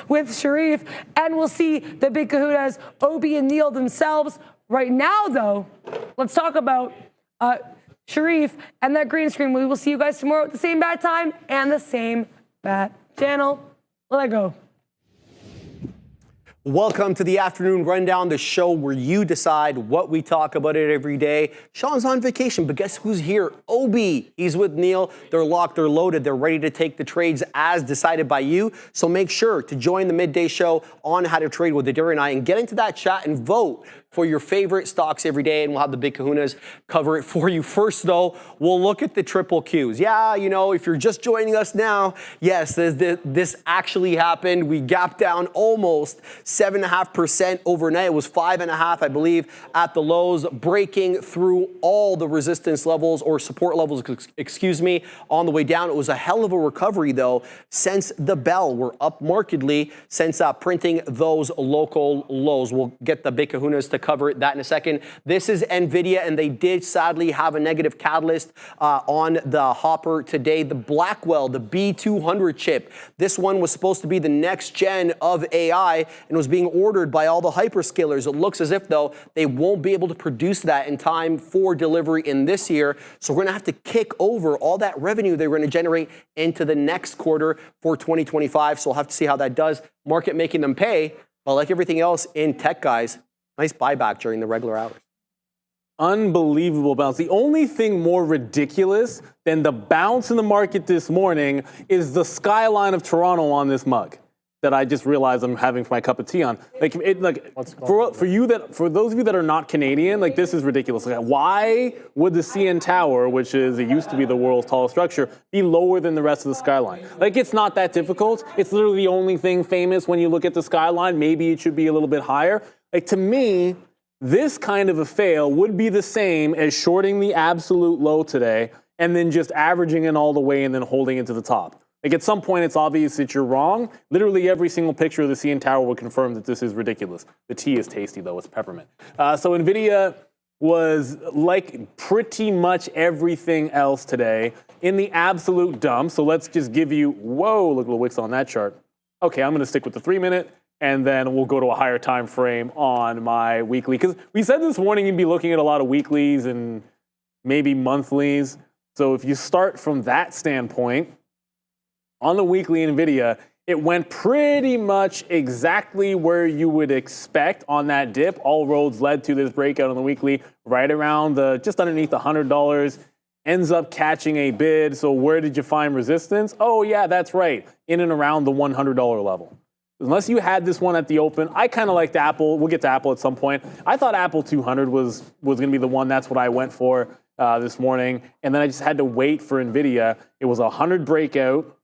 with Sharif, and we'll see the big kahunas, Obi and Neil themselves. Right now, though, let's talk about Sharif and that green screen. We will see you guys tomorrow at the same bat time and the same bat channel. Let go. Welcome to the Afternoon Rundown, the show where you decide what we talk about it every day. Sean's on vacation, but guess who's here? Obi. He's with Neil. They're locked, they're loaded, they're ready to take the trades as decided by you. So make sure to join the midday show on How to Trade with Adair and I and get into that chat and vote for your favorite stocks every day, and we'll have the big kahunas cover it for you. First, though, we'll look at the triple Qs. Yeah, you know, if you're just joining us now, yes, this actually happened. We gapped down almost 7.5% overnight. It was 5.5%, I believe, at the lows, breaking through all the resistance levels or support levels, excuse me, on the way down. It was a hell of a recovery, though, since the bell. We're up markedly since printing those local lows. We'll get the big kahunas to cover that in a second. This is Nvidia, and they did sadly have a negative catalyst on the hopper today. The Blackwell, the B200 chip, this one was supposed to be the next gen of AI and was being ordered by all the hyperscalers. It looks as if, though, they won't be able to produce that in time for delivery in this year. So we're going to have to kick over all that revenue they're going to generate into the next quarter for 2025. So we'll have to see how that does. Market making them pay, but like everything else in tech, guys, nice buyback during the regular hours. Unbelievable bounce. The only thing more ridiculous than the bounce in the market this morning is the skyline of Toronto on this mug that I just realized I'm having for my cup of tea on. For those of you that are not Canadian, like, this is ridiculous. Like, why would the CN Tower, which is, it used to be the world's tallest structure, be lower than the rest of the skyline? Like, it's not that difficult. It's literally the only thing famous when you look at the skyline. Maybe it should be a little bit higher. Like, to me, this kind of a fail would be the same as shorting the absolute low today and then just averaging it all the way and then holding it to the top. Like, at some point, it's obvious that you're wrong. Literally every single picture of the CN Tower would confirm that this is ridiculous. The tea is tasty, though. It's peppermint. So Nvidia was, like pretty much everything else today, in the absolute dump. So let's just give you, whoa, look at the wicks on that chart. Okay, I'm going to stick with the 3-minute. And then we'll go to a higher time frame on my weekly. Because we said this morning you'd be looking at a lot of weeklies and maybe monthlies. So if you start from that standpoint, on the weekly Nvidia, it went pretty much exactly where you would expect on that dip. All roads led to this breakout on the weekly, right around just underneath $100. Ends up catching a bid. So where did you find resistance? Oh yeah, that's right, in and around the $100 level. Unless you had this one at the open, I kind of liked Apple. We'll get to Apple at some point. I thought Apple 200 was going to be the one. That's what I went for this morning. And then I just had to wait for Nvidia. It was a 100 breakout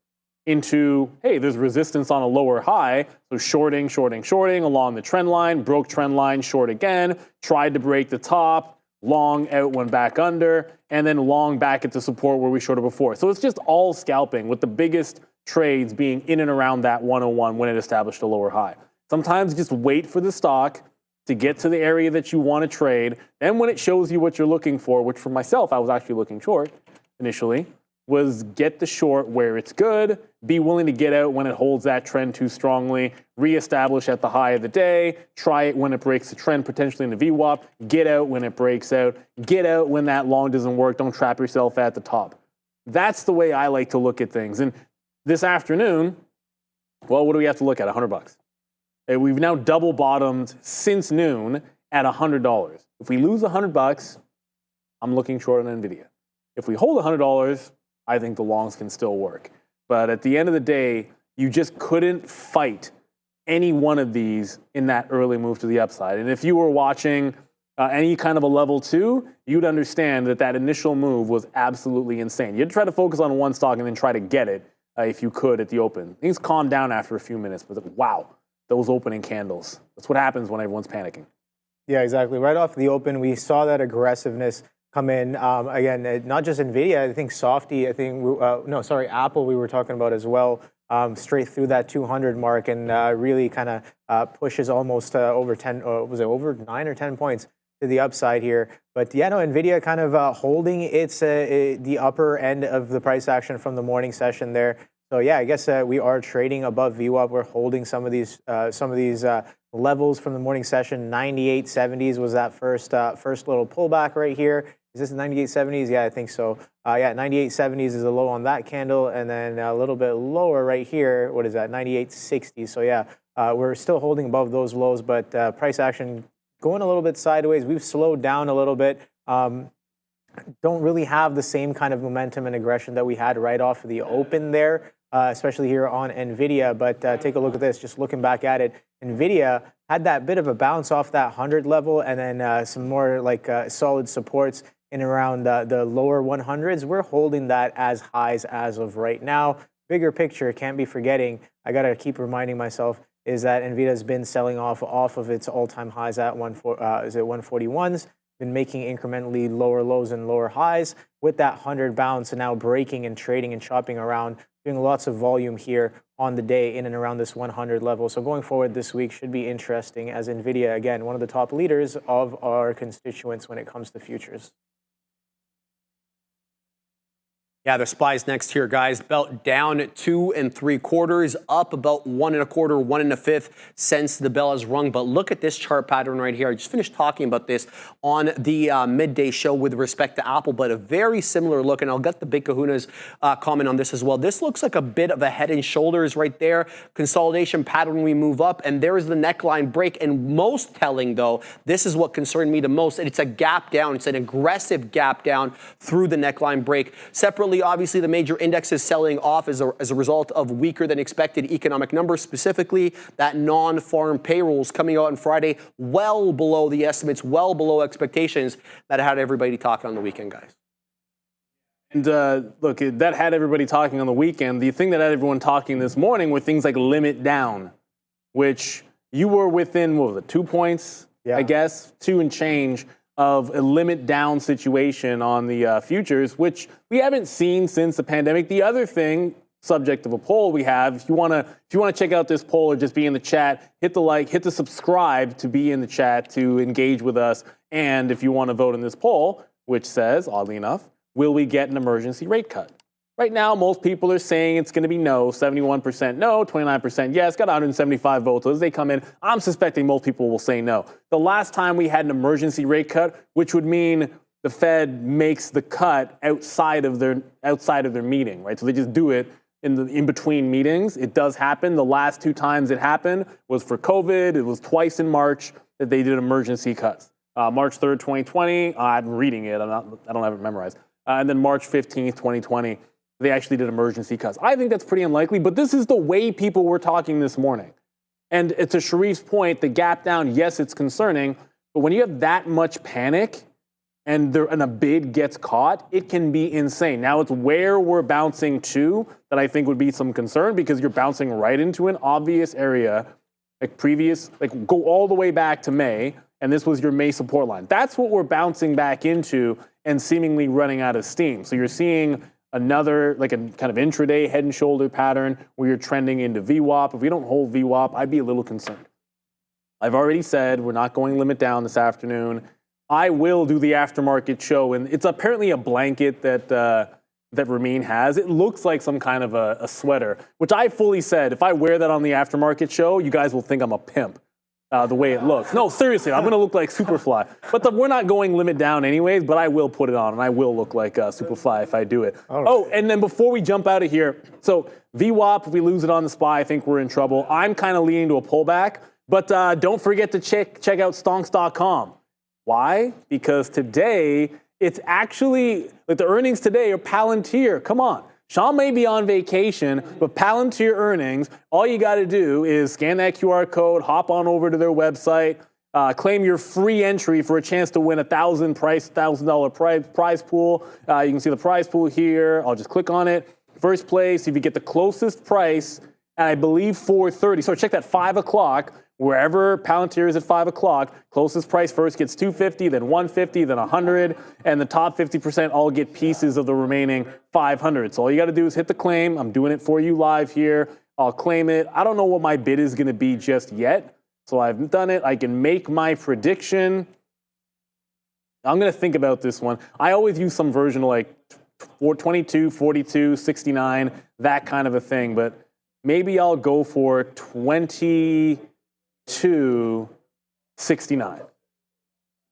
into, hey, there's resistance on a lower high. So shorting along the trend line, broke trend line, short again, tried to break the top, long out, went back under, and then long back into support where we shorted before. So it's just all scalping, with the biggest trades being in and around that 101 when it established a lower high. Sometimes just wait for the stock to get to the area that you want to trade. Then when it shows you what you're looking for, which for myself, I was actually looking short initially, was get the short where it's good, be willing to get out when it holds that trend too strongly, reestablish at the high of the day, try it when it breaks the trend, potentially in the VWAP, get out when it breaks out, get out when that long doesn't work, don't trap yourself at the top. That's the way I like to look at things. And this afternoon, well, what do we have to look at? $100. We've now double bottomed since noon at $100. If we lose $100, I'm looking short on Nvidia. If we hold $100, I think the longs can still work. But at the end of the day, you just couldn't fight any one of these in that early move to the upside. And if you were watching any kind of a level 2, you'd understand that that initial move was absolutely insane. You'd try to focus on one stock and then try to get it if you could at the open. Things calmed down after a few minutes, but wow, those opening candles. That's what happens when everyone's panicking. Yeah, exactly. Right off the open, we saw that aggressiveness come in. Again, not just Nvidia, I think Softy, Apple we were talking about as well, straight through that 200 mark and really kind of pushes almost over 10, was it over 9 or 10 points to the upside here. But yeah, no, Nvidia kind of holding its the upper end of the price action from the morning session there. So yeah, I guess we are trading above VWAP. We're holding some of these levels from the morning session. 98.70s was that first little pullback right here. Is this 98.70s? Yeah, I think so. Yeah, 98.70s is the low on that candle, and then a little bit lower right here. What is that? 98.60. So yeah, we're still holding above those lows, but price action going a little bit sideways. We've slowed down a little bit. Don't really have the same kind of momentum and aggression that we had right off of the open there, especially here on Nvidia. But take a look at this. Just looking back at it, Nvidia had that bit of a bounce off that 100 level, and then some more like solid supports in around the lower 100s. We're holding that as highs as of right now. Bigger picture, can't be forgetting, I got to keep reminding myself, is that Nvidia has been selling off of its all-time highs at 141s, been making incrementally lower lows and lower highs with that 100 bounce, and now breaking and trading and shopping around, doing lots of volume here on the day in and around this 100 level. So going forward this week should be interesting, as Nvidia, again, one of the top leaders of our constituents when it comes to futures. Yeah, the SPY's next here, guys. Belt down 2 3/4, up about 1 1/4, 1 1/5 since the bell has rung. But look at this chart pattern right here. I just finished talking about this on the midday show with respect to Apple, but a very similar look. And I'll get the Big Kahuna's comment on this as well. This looks like a bit of a head and shoulders right there. Consolidation pattern, we move up, and there is the neckline break. And most telling, though, this is what concerned me the most. And it's a gap down. It's an aggressive gap down through the neckline break. Separately, obviously, the major indexes selling off as a result of weaker than expected economic numbers, specifically that non-farm payrolls coming out on Friday, well below the estimates, well below expectations that had everybody talking on the weekend, guys. And look, that had everybody talking on the weekend. The thing that had everyone talking this morning were things like limit down, which you were within, what was it, 2 points, I guess, 2 and change of a limit down situation on the futures, which we haven't seen since the pandemic. The other thing, subject of a poll we have, if you want to check out this poll or just be in the chat, hit the like, hit the subscribe to be in the chat to engage with us. And if you want to vote in this poll, which says, oddly enough, will we get an emergency rate cut? Right now, most people are saying it's going to be no, 71% no, 29% yes, got 175 votes. So as they come in, I'm suspecting most people will say no. The last time we had an emergency rate cut, which would mean the Fed makes the cut outside of their meeting, right? So they just do it in between meetings. It does happen. The last 2 times it happened was for COVID. It was twice in March that they did emergency cuts. March 3rd, 2020. I'm reading it. I don't have it memorized. And then March 15th, 2020. They actually did emergency cuts. I think that's pretty unlikely, but this is the way people were talking this morning. And to Sharif's point, the gap down, yes, it's concerning, but when you have that much panic and a bid gets caught, it can be insane. Now, it's where we're bouncing to that I think would be some concern, because you're bouncing right into an obvious area, like go all the way back to May, and this was your May support line. That's what we're bouncing back into and seemingly running out of steam. So you're seeing another, like a kind of intraday head and shoulder pattern where you're trending into VWAP. If we don't hold VWAP, I'd be a little concerned. I've already said we're not going limit down this afternoon. I will do the aftermarket show, and it's apparently a blanket that Ramin has. It looks like some kind of a sweater, which I fully said, if I wear that on the aftermarket show, you guys will think I'm a pimp. The way it looks. No, seriously, I'm going to look like Superfly. But we're not going limit down anyways, but I will put it on, and I will look like Superfly if I do it. Right. Oh, and then before we jump out of here, so VWAP, if we lose it on the SPY, I think we're in trouble. I'm kind of leaning to a pullback, but don't forget to check out stonks.com. Why? Because today, it's actually, like the earnings today are Palantir. Come on. Sean may be on vacation, but Palantir earnings, all you got to do is scan that QR code, hop on over to their website, claim your free entry for a chance to win $1,000 prize pool. You can see the prize pool here. I'll just click on it. First place, if you get the closest price, and I believe 4:30. So check that 5 o'clock. Wherever Palantir is at 5 o'clock, closest price first gets $250, then $150, then $100, and the top 50% all get pieces of the remaining $500. So all you got to do is hit the claim. I'm doing it for you live here. I'll claim it. I don't know what my bid is going to be just yet, so I haven't done it. I can make my prediction. I'm going to think about this one. I always use some version of like 22, 42, 69, that kind of a thing. But maybe I'll go for 22, 69.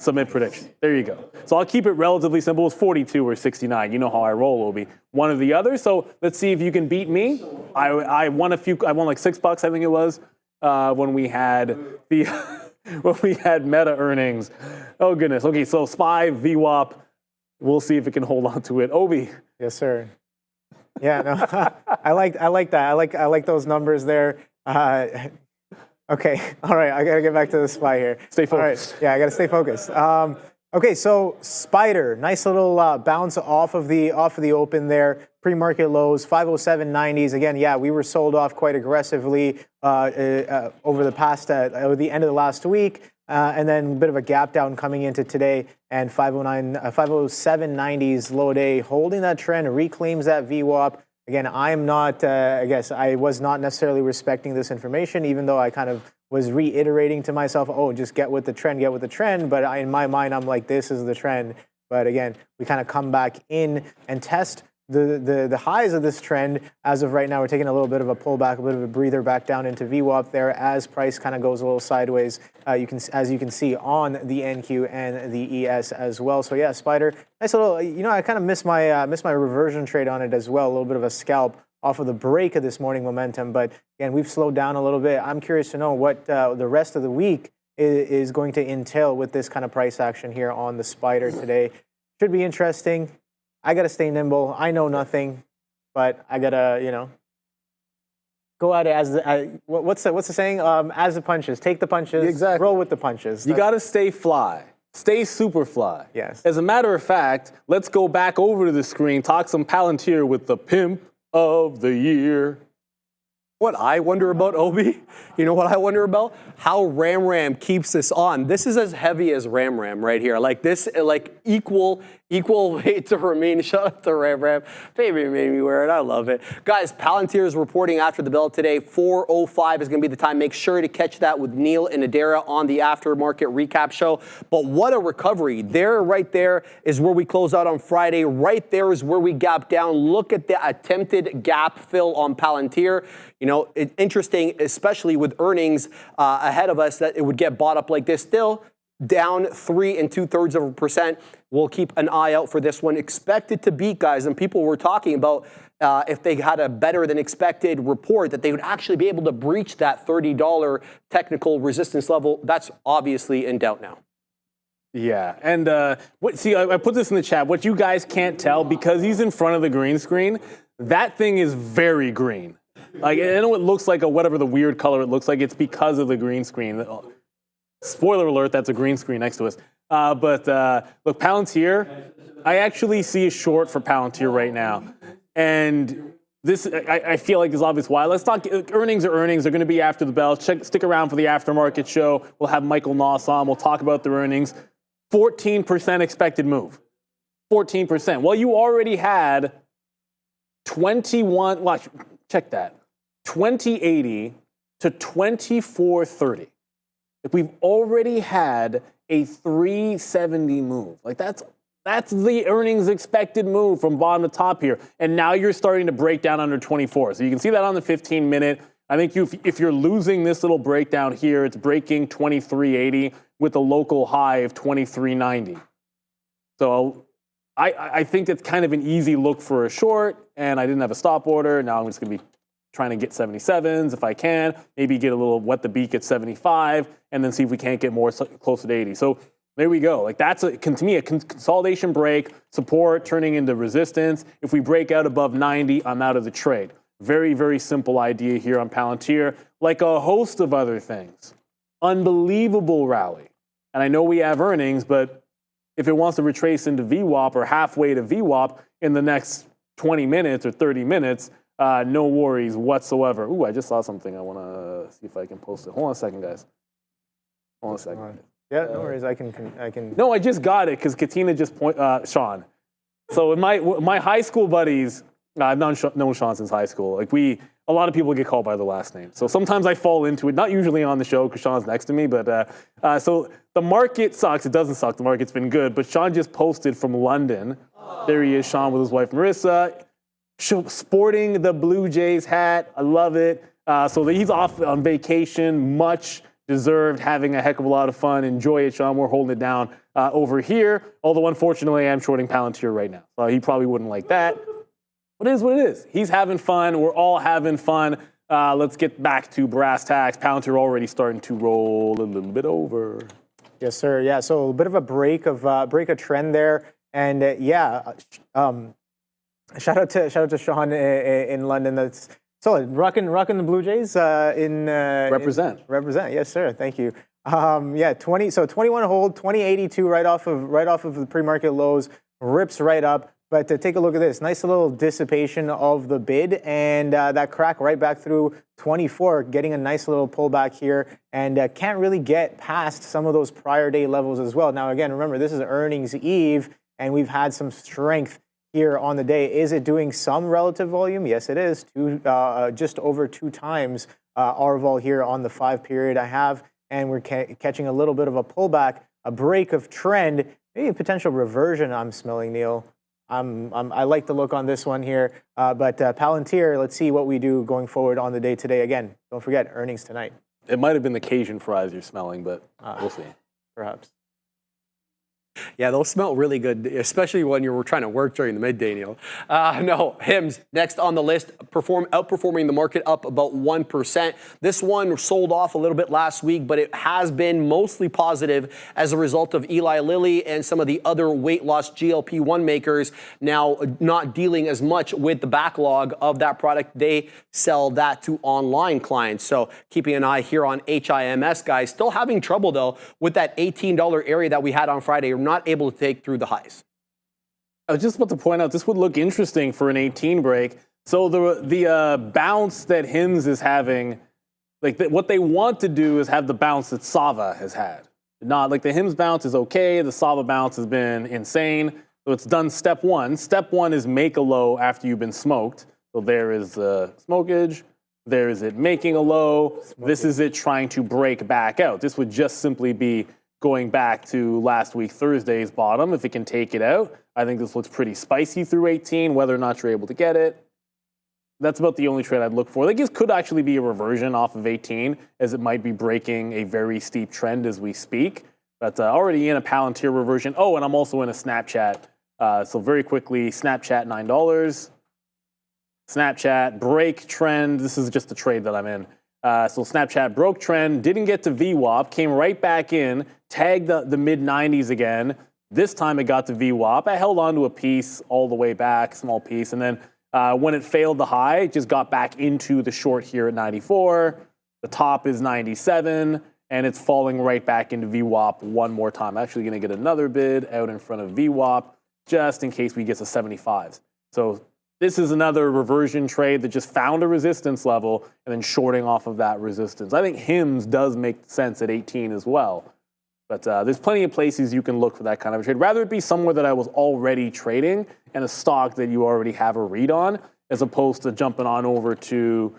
Submit prediction. There you go. So I'll keep it relatively simple. It's 42 or 69. You know how I roll, Obi. One or the other. So let's see if you can beat me. I won like $6, I think it was, when we had the when we had Meta earnings. Oh goodness. Okay, so SPY, VWAP. We'll see if it can hold on to it. Obi. Yes, sir. Yeah, no, I like that. I like those numbers there. Okay, all right, I gotta get back to the SPY here. Stay focused. All right. Yeah, I gotta stay focused. Okay, so Spider, nice little bounce off of the open there. Pre-market lows, 507.90s. Again, yeah, we were sold off quite aggressively over the past, over the end of the last week, and then a bit of a gap down coming into today, and 507.90s low day, holding that trend, reclaims that VWAP. Again, I'm not, I guess I was not necessarily respecting this information, even though I kind of was reiterating to myself, oh, just get with the trend, get with the trend. But in my mind, I'm like, this is the trend. But again, we kind of come back in and test the highs of this trend. As of right now, we're taking a little bit of a pullback, a bit of a breather back down into VWAP there as price kind of goes a little sideways. As you can see on the NQ and the ES as well. So yeah, Spider, nice little. You know, I kind of missed my reversion trade on it as well. A little bit of a scalp off of the break of this morning momentum. But again, we've slowed down a little bit. I'm curious to know what the rest of the week is going to entail with this kind of price action here on the Spider today. Should be interesting. I got to stay nimble. I know nothing, but I got to, you know, go at it as the, what's the saying? As the punches, take the punches, exactly. Roll with the punches. You got to stay fly. Stay super fly. Yes. As a matter of fact, let's go back over to the screen, talk some Palantir with the pimp of the year. What I wonder about, Obi, you know what I wonder about? How Ram keeps this on. This is as heavy as Ram right here. Like this, like equal weight to Ramin. Shout out to Ram. Baby made me wear it. I love it. Guys, Palantir is reporting after the bell today. 4:05 is going to be the time. Make sure to catch that with Neil and Adara on the Aftermarket Recap Show. But what a recovery. There, right there is where we close out on Friday. Right there is where we gap down. Look at the attempted gap fill on Palantir. You know, it's interesting, especially with earnings ahead of us, that it would get bought up like this. Still down 3 2/3%. We'll keep an eye out for this one. Expected to beat, guys. And people were talking about if they had a better than expected report, that they would actually be able to breach that $30 technical resistance level. That's obviously in doubt now. Yeah, and I put this in the chat. What you guys can't tell, because he's in front of the green screen, that thing is very green. Like, I know it looks like whatever the weird color it looks like. It's because of the green screen. Spoiler alert, that's a green screen next to us. But look, Palantir, I actually see a short for Palantir right now. And this, I feel like is obvious why. Let's talk, earnings are earnings. They're going to be after the bell. Stick around for the aftermarket show. We'll have Michael Noss on. We'll talk about their earnings. 14% expected move. 14%. Well, you already had 21, watch, check that. 2080 to 2430. If we've already had a 370 move, like that's the earnings expected move from bottom to top here. And now you're starting to break down under 24. So you can see that on the 15-minute. I think if you're losing this little breakdown here, it's breaking 2380 with a local high of 2390. So I think it's kind of an easy look for a short, and I didn't have a stop order. Now I'm just going to be trying to get 77s if I can, maybe get a little wet the beak at 75, and then see if we can't get more closer to 80. So there we go. Like that's, to me, a consolidation break, support turning into resistance. If we break out above 90, I'm out of the trade. Very, very simple idea here on Palantir, like a host of other things. Unbelievable rally. And I know we have earnings, but if it wants to retrace into VWAP or halfway to VWAP in the next 20 minutes or 30 minutes, no worries whatsoever. Ooh, I just saw something. I want to see if I can post it. Hold on a second, guys. Hold on a second. Yeah, no worries. I can. No, I just got it because Katina just Sean. So with my high school buddies, I've known Sean since high school. Like a lot of people get called by the last name. So sometimes I fall into it, not usually on the show because Sean's next to me, but so the market sucks. It doesn't suck. The market's been good, but Sean just posted from London. There he is, Sean with his wife, Marissa, sporting the Blue Jays hat. I love it. So he's off on vacation, much deserved, having a heck of a lot of fun. Enjoy it, Sean. We're holding it down over here. Although, unfortunately, I'm shorting Palantir right now. So he probably wouldn't like that. But it is what it is. He's having fun. We're all having fun. Let's get back to brass tacks. Palantir already starting to roll a little bit over. Yes, sir. Yeah, so a bit of a break a trend there. And shout out to Sean in London. That's solid. Rocking the Blue Jays Represent. Represent. Yes, sir. Thank you. 21 hold, 2082 right off of the pre-market lows, rips right up. But to take a look at this, nice little dissipation of the bid, and that crack right back through 24, getting a nice little pullback here, and can't really get past some of those prior day levels as well. Now, again, remember, this is earnings eve, and we've had some strength here on the day. Is it doing some relative volume? Yes, it is. Just over 2 times our vol here on the 5 period I have, and we're catching a little bit of a pullback, a break of trend, maybe a potential reversion I'm smelling, Neil. I like the look on this one here, but Palantir, let's see what we do going forward on the day today. Again, don't forget, earnings tonight. It might have been the Cajun fries you're smelling, but we'll see. Perhaps. Yeah, those smell really good, especially when you were trying to work during the midday, Neil. No, Hims, next on the list, outperforming the market up about 1%. This one sold off a little bit last week, but it has been mostly positive as a result of Eli Lilly and some of the other weight loss GLP-1 makers now not dealing as much with the backlog of that product. They sell that to online clients. So keeping an eye here on HIMS, guys. Still having trouble, though, with that $18 area that we had on Friday. We're not able to take through the highs. I was just about to point out, this would look interesting for an 18 break. So the bounce that Hims is having, what they want to do is have the bounce that Sava has had. Not like the Hims bounce is okay, the Sava bounce has been insane. So it's done step one. Step one is make a low after you've been smoked. So there is the smokage. There is it making a low. This is it trying to break back out. This would just simply be going back to last week Thursday's bottom. If it can take it out, I think this looks pretty spicy through 18, whether or not you're able to get it. That's about the only trade I'd look for. Like, this could actually be a reversion off of 18, as it might be breaking a very steep trend as we speak. But already in a Palantir reversion. Oh, and I'm also in a Snapchat. So very quickly, Snapchat $9. Snapchat break trend. This is just a trade that I'm in. So Snapchat broke trend, didn't get to VWAP, came right back in, tagged the mid-90s again. This time it got to VWAP. I held on to a piece all the way back, small piece, and then when it failed the high, it just got back into the short here at 94. The top is 97, and it's falling right back into VWAP one more time. I'm actually going to get another bid out in front of VWAP just in case we get to 75s. So this is another reversion trade that just found a resistance level and then shorting off of that resistance. I think Hims does make sense at 18 as well. But there's plenty of places you can look for that kind of a trade. Rather it be somewhere that I was already trading and a stock that you already have a read on, as opposed to jumping on over to,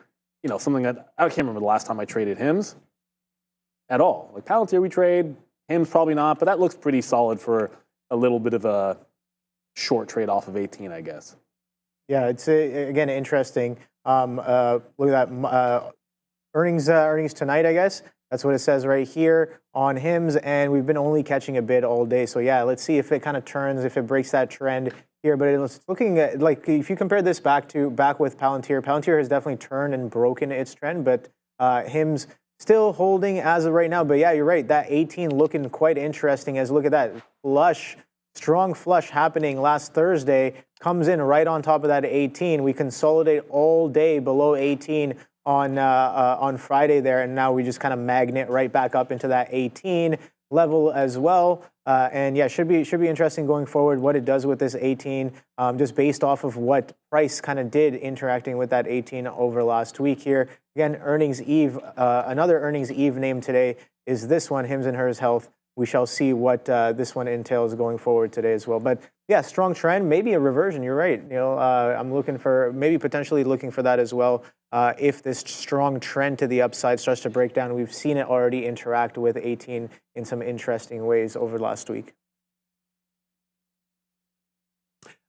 something that I can't remember the last time I traded Hims at all. Like Palantir we trade, Hims probably not, but that looks pretty solid for a little bit of a short trade off of 18, I guess. Yeah, it's again interesting. Look at that earnings tonight, I guess. That's what it says right here on Hims, and we've been only catching a bid all day. So yeah, let's see if it kind of turns, if it breaks that trend here. But it's looking at, like, if you compare this back with Palantir, Palantir has definitely turned and broken its trend, but Hims still holding as of right now. But yeah, you're right. That 18 looking quite interesting. As look at that flush. Strong flush happening last Thursday, comes in right on top of that 18. We consolidate all day below 18 on Friday there, and now we just kind of magnet right back up into that 18 level as well. And yeah, should be interesting going forward what it does with this 18, just based off of what price kind of did interacting with that 18 over last week here. Again, earnings eve. Another earnings eve name today is this one, Hims and Hers Health. We shall see what this one entails going forward today as well. But yeah, strong trend, maybe a reversion. You're right. I'm looking for, maybe potentially looking for that as well. if this strong trend to the upside starts to break down. We've seen it already interact with 18 in some interesting ways over the last week.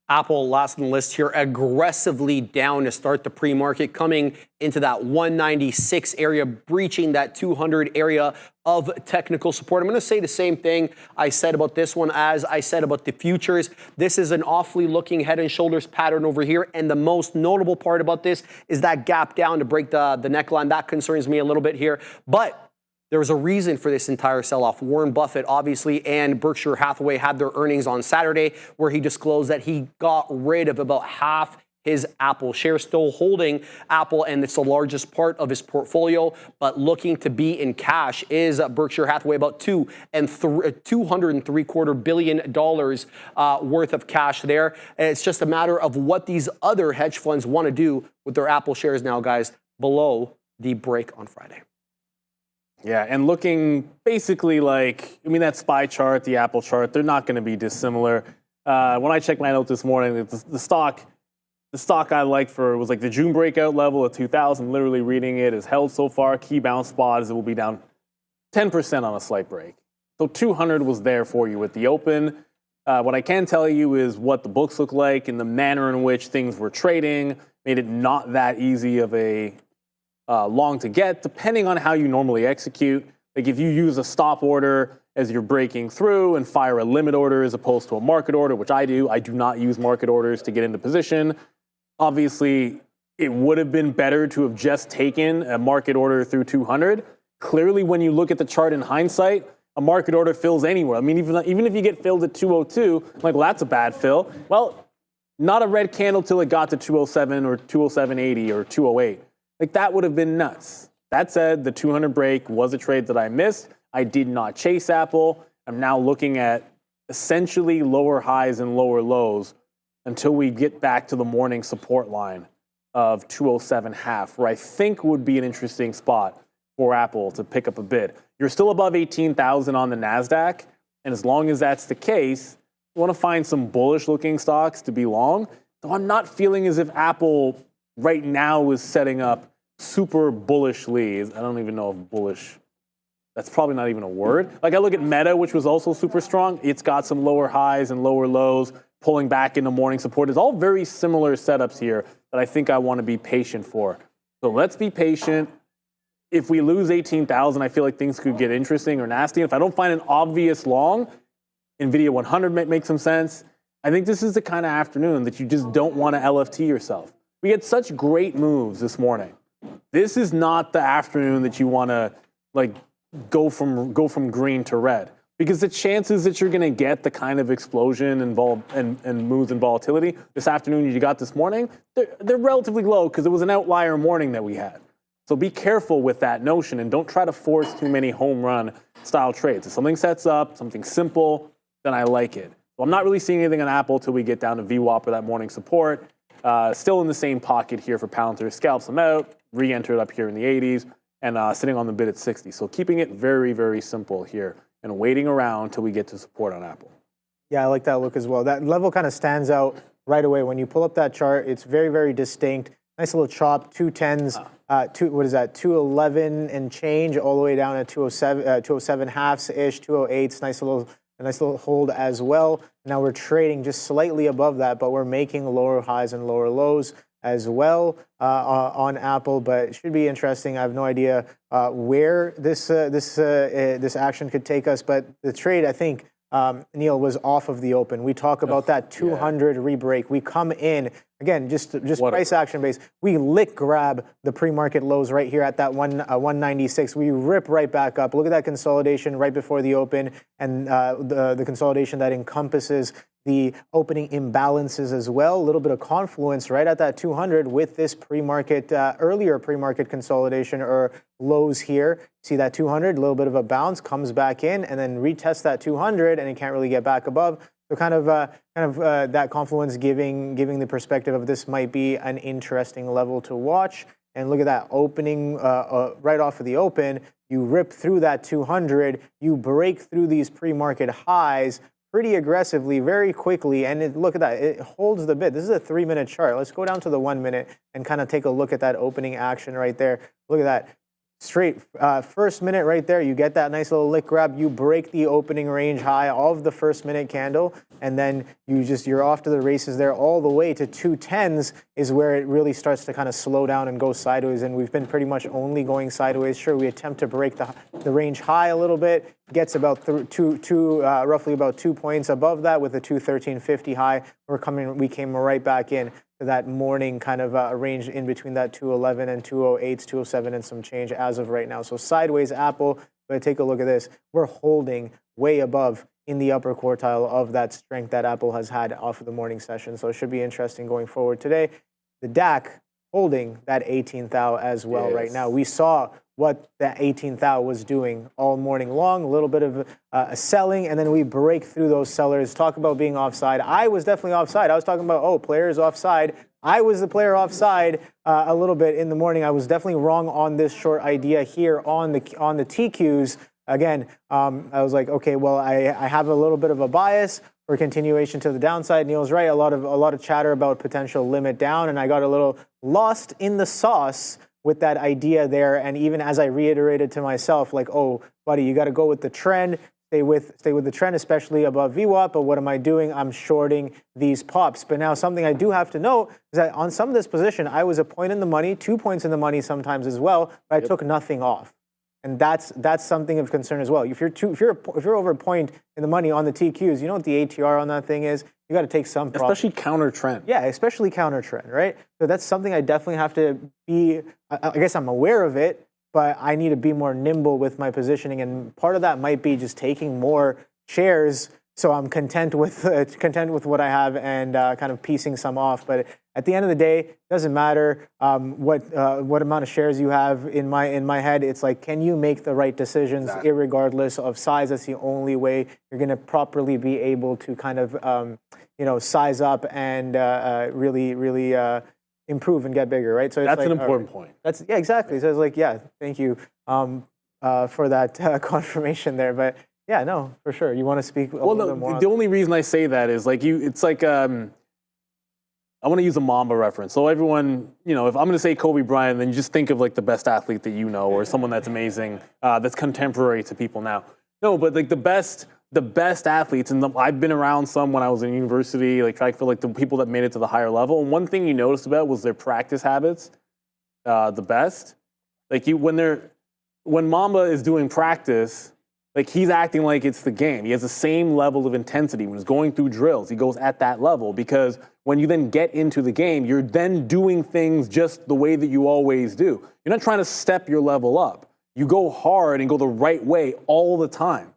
Apple, last on the list here, aggressively down to start the pre-market, coming into that 196 area, breaching that 200 area of technical support. I'm going to say the same thing I said about this one as I said about the futures. This is an awfully looking head and shoulders pattern over here, and the most notable part about this is that gap down to break the neckline. That concerns me a little bit here, but there was a reason for this entire sell-off. Warren Buffett, obviously, and Berkshire Hathaway had their earnings on Saturday, where he disclosed that he got rid of about half his Apple shares, still holding Apple, and it's the largest part of his portfolio, but looking to be in cash is Berkshire Hathaway, about $203.25 billion worth of cash there. And it's just a matter of what these other hedge funds want to do with their Apple shares now, guys, below the break on Friday. Yeah, and looking basically like, I mean, that SPY chart, the Apple chart, they're not going to be dissimilar. When I checked my notes this morning, the stock I liked for was like the June breakout level of 2,000. Literally reading it is held so far. Key bounce spot is it will be down 10% on a slight break. So 200 was there for you with the open. What I can tell you is what the books look like and the manner in which things were trading made it not that easy of a long to get, depending on how you normally execute. Like if you use a stop order as you're breaking through and fire a limit order as opposed to a market order, which I do not use market orders to get into position. Obviously, it would have been better to have just taken a market order through 200. Clearly, when you look at the chart in hindsight, a market order fills anywhere. I mean, even if you get filled at 202, I'm like, well, that's a bad fill. Well, not a red candle till it got to 207 or 207.80 or 208. Like, that would have been nuts. That said, the 200 break was a trade that I missed. I did not chase Apple. I'm now looking at essentially lower highs and lower lows until we get back to the morning support line of 207.5, where I think would be an interesting spot for Apple to pick up a bid. You're still above 18,000 on the NASDAQ, and as long as that's the case, you want to find some bullish-looking stocks to be long. Though I'm not feeling as if Apple right now is setting up super bullishly. I don't even know if bullish, that's probably not even a word. Like I look at Meta, which was also super strong. It's got some lower highs and lower lows, pulling back into morning support. It's all very similar setups here that I think I want to be patient for. So let's be patient. If we lose 18,000, I feel like things could get interesting or nasty. If I don't find an obvious long, Nvidia 100 might make some sense. I think this is the kind of afternoon that you just don't want to LFT yourself. We had such great moves this morning. This is not the afternoon that you want to like go from green to red, because the chances that you're going to get the kind of explosion and moves and volatility this afternoon you got this morning, they're relatively low because it was an outlier morning that we had. So be careful with that notion and don't try to force too many home run style trades. If something sets up, something simple, then I like it. So I'm not really seeing anything on Apple till we get down to VWAP or that morning support. Still in the same pocket here for Palantir. Scalps them out, re-entered up here in the 80s, and sitting on the bid at 60. So keeping it very, very simple here and waiting around till we get to support on Apple. Yeah, I like that look as well. That level kind of stands out right away. When you pull up that chart, it's very, very distinct. Nice little chop, 210s, what is that, 211 and change, all the way down at 207 halves-ish, 208s, nice little hold as well. Now we're trading just slightly above that, but we're making lower highs and lower lows as well on Apple. But it should be interesting. I have no idea where this action could take us. But the trade, I think, Neil, was off of the open. We talk about that 200 rebreak. We come in, again, just price action based. We lick grab the pre-market lows right here at that 196. We rip right back up. Look at that consolidation right before the open, and the consolidation that encompasses the opening imbalances as well. A little bit of confluence right at that 200 with this pre-market, earlier pre-market consolidation or lows here. See that 200, a little bit of a bounce, comes back in, and then retest that 200, and it can't really get back above. So kind of that confluence giving the perspective of this might be an interesting level to watch. And look at that opening right off of the open. You rip through that 200, you break through these pre-market highs, pretty aggressively, very quickly, and look at that, it holds the bid. This is a 3-minute chart. Let's go down to the 1 minute and kind of take a look at that opening action right there. Look at that. Straight first minute right there, you get that nice little lick grab, you break the opening range high of the first minute candle, and then you're off to the races there all the way to 210s is where it really starts to kind of slow down and go sideways, and we've been pretty much only going sideways. Sure, we attempt to break the range high a little bit, gets about roughly about 2 points above that with a 213.50 high. We came right back in that morning kind of range in between that 211 and 208, 207 and some change as of right now. So sideways Apple, but take a look at this. We're holding way above in the upper quartile of that strength that Apple has had off of the morning session. So it should be interesting going forward today. The DAC holding that 18th hour as well right now. We saw what that 18th hour was doing all morning long, a little bit of a selling, and then we break through those sellers. Talk about being offside. I was definitely offside. I was talking about, oh, players offside. I was the player offside a little bit in the morning. I was definitely wrong on this short idea here on the TQs. Again, I was like, okay, well, I have a little bit of a bias for continuation to the downside. Neil's right. A lot of chatter about potential limit down, and I got a little lost in the sauce with that idea there. And even as I reiterated to myself, like, oh, buddy, you got to go with the trend, stay with the trend, especially above VWAP. But what am I doing? I'm shorting these pops. But now something I do have to note is that on some of this position, I was a point in the money, 2 points in the money sometimes as well, but I took nothing off. And that's something of concern as well. If you're over a point in the money on the TQs, you know what the ATR on that thing is? You got to take some profit. Especially counter trend. Yeah, especially counter trend, right? So that's something I definitely have to be, I guess I'm aware of it, but I need to be more nimble with my positioning. And part of that might be just taking more shares so I'm content with what I have and kind of piecing some off. But at the end of the day, it doesn't matter what amount of shares you have. In my head, it's like, can you make the right decisions irregardless of size? That's the only way you're going to properly be able to kind of size up and really improve and get bigger, right? So it's that's like, an important point. Yeah, exactly. So it's like, yeah, thank you for that confirmation there, but. Yeah, no, for sure. You want to speak a little bit more? The only reason I say that is like it's like I want to use a Mamba reference. So everyone, if I'm going to say Kobe Bryant, then you just think of like the best athlete that you know, or someone that's amazing, that's contemporary to people now. No, but like the best athletes, and I've been around some when I was in university, like track for like the people that made it to the higher level. And one thing you noticed about was their practice habits, the best. Like when Mamba is doing practice. Like he's acting like it's the game. He has the same level of intensity. When he's going through drills, he goes at that level because when you then get into the game, you're then doing things just the way that you always do. You're not trying to step your level up. You go hard and go the right way all the time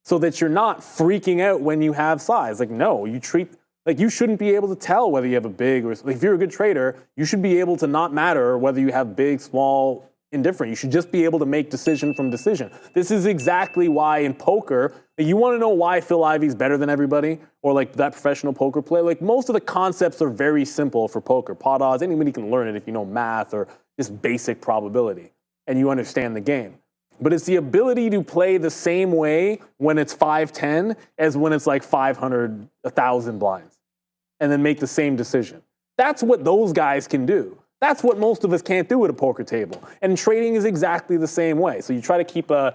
so that you're not freaking out when you have size. Like, no, you shouldn't be able to tell whether you have a big or, like, if you're a good trader, you should be able to not matter whether you have big, small, indifferent. You should just be able to make decision from decision. This is exactly why in poker, you want to know why Phil Ivey's better than everybody, or like that professional poker player. Like most of the concepts are very simple for poker. Pot odds, anybody can learn it if you know math or just basic probability and you understand the game. But it's the ability to play the same way when it's 5-10 as when it's like 500, 1,000 blinds, and then make the same decision. That's what those guys can do. That's what most of us can't do at a poker table. And trading is exactly the same way. So you try to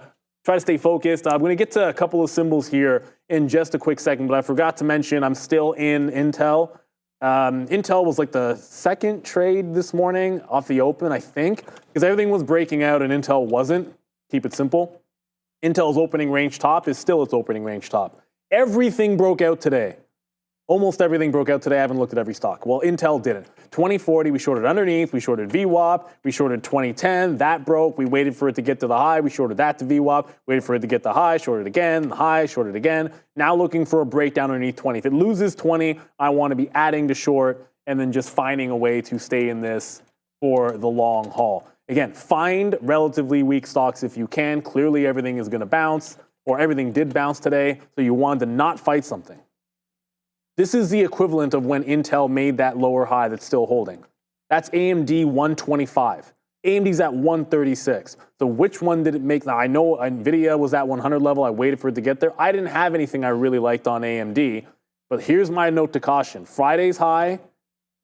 stay focused. I'm going to get to a couple of symbols here in just a quick second, but I forgot to mention I'm still in Intel. Intel was like the second trade this morning off the open, I think, because everything was breaking out and Intel wasn't. Keep it simple. Intel's opening range top is still its opening range top. Everything broke out today. Almost everything broke out today. I haven't looked at every stock. Well, Intel didn't. 2040, we shorted underneath. We shorted VWAP. We shorted 2010. That broke. We waited for it to get to the high. We shorted that to VWAP. Waited for it to get the high. Shorted again. The high. Shorted again. Now looking for a breakdown underneath 20. If it loses 20, I want to be adding to short and then just finding a way to stay in this for the long haul. Again, find relatively weak stocks if you can. Clearly, everything is going to bounce, or everything did bounce today, so you want to not fight something. This is the equivalent of when Intel made that lower high that's still holding. That's AMD 125. AMD's at 136. So which one did it make? Now, I know Nvidia was at 100 level. I waited for it to get there. I didn't have anything I really liked on AMD. But here's my note to caution. Friday's high,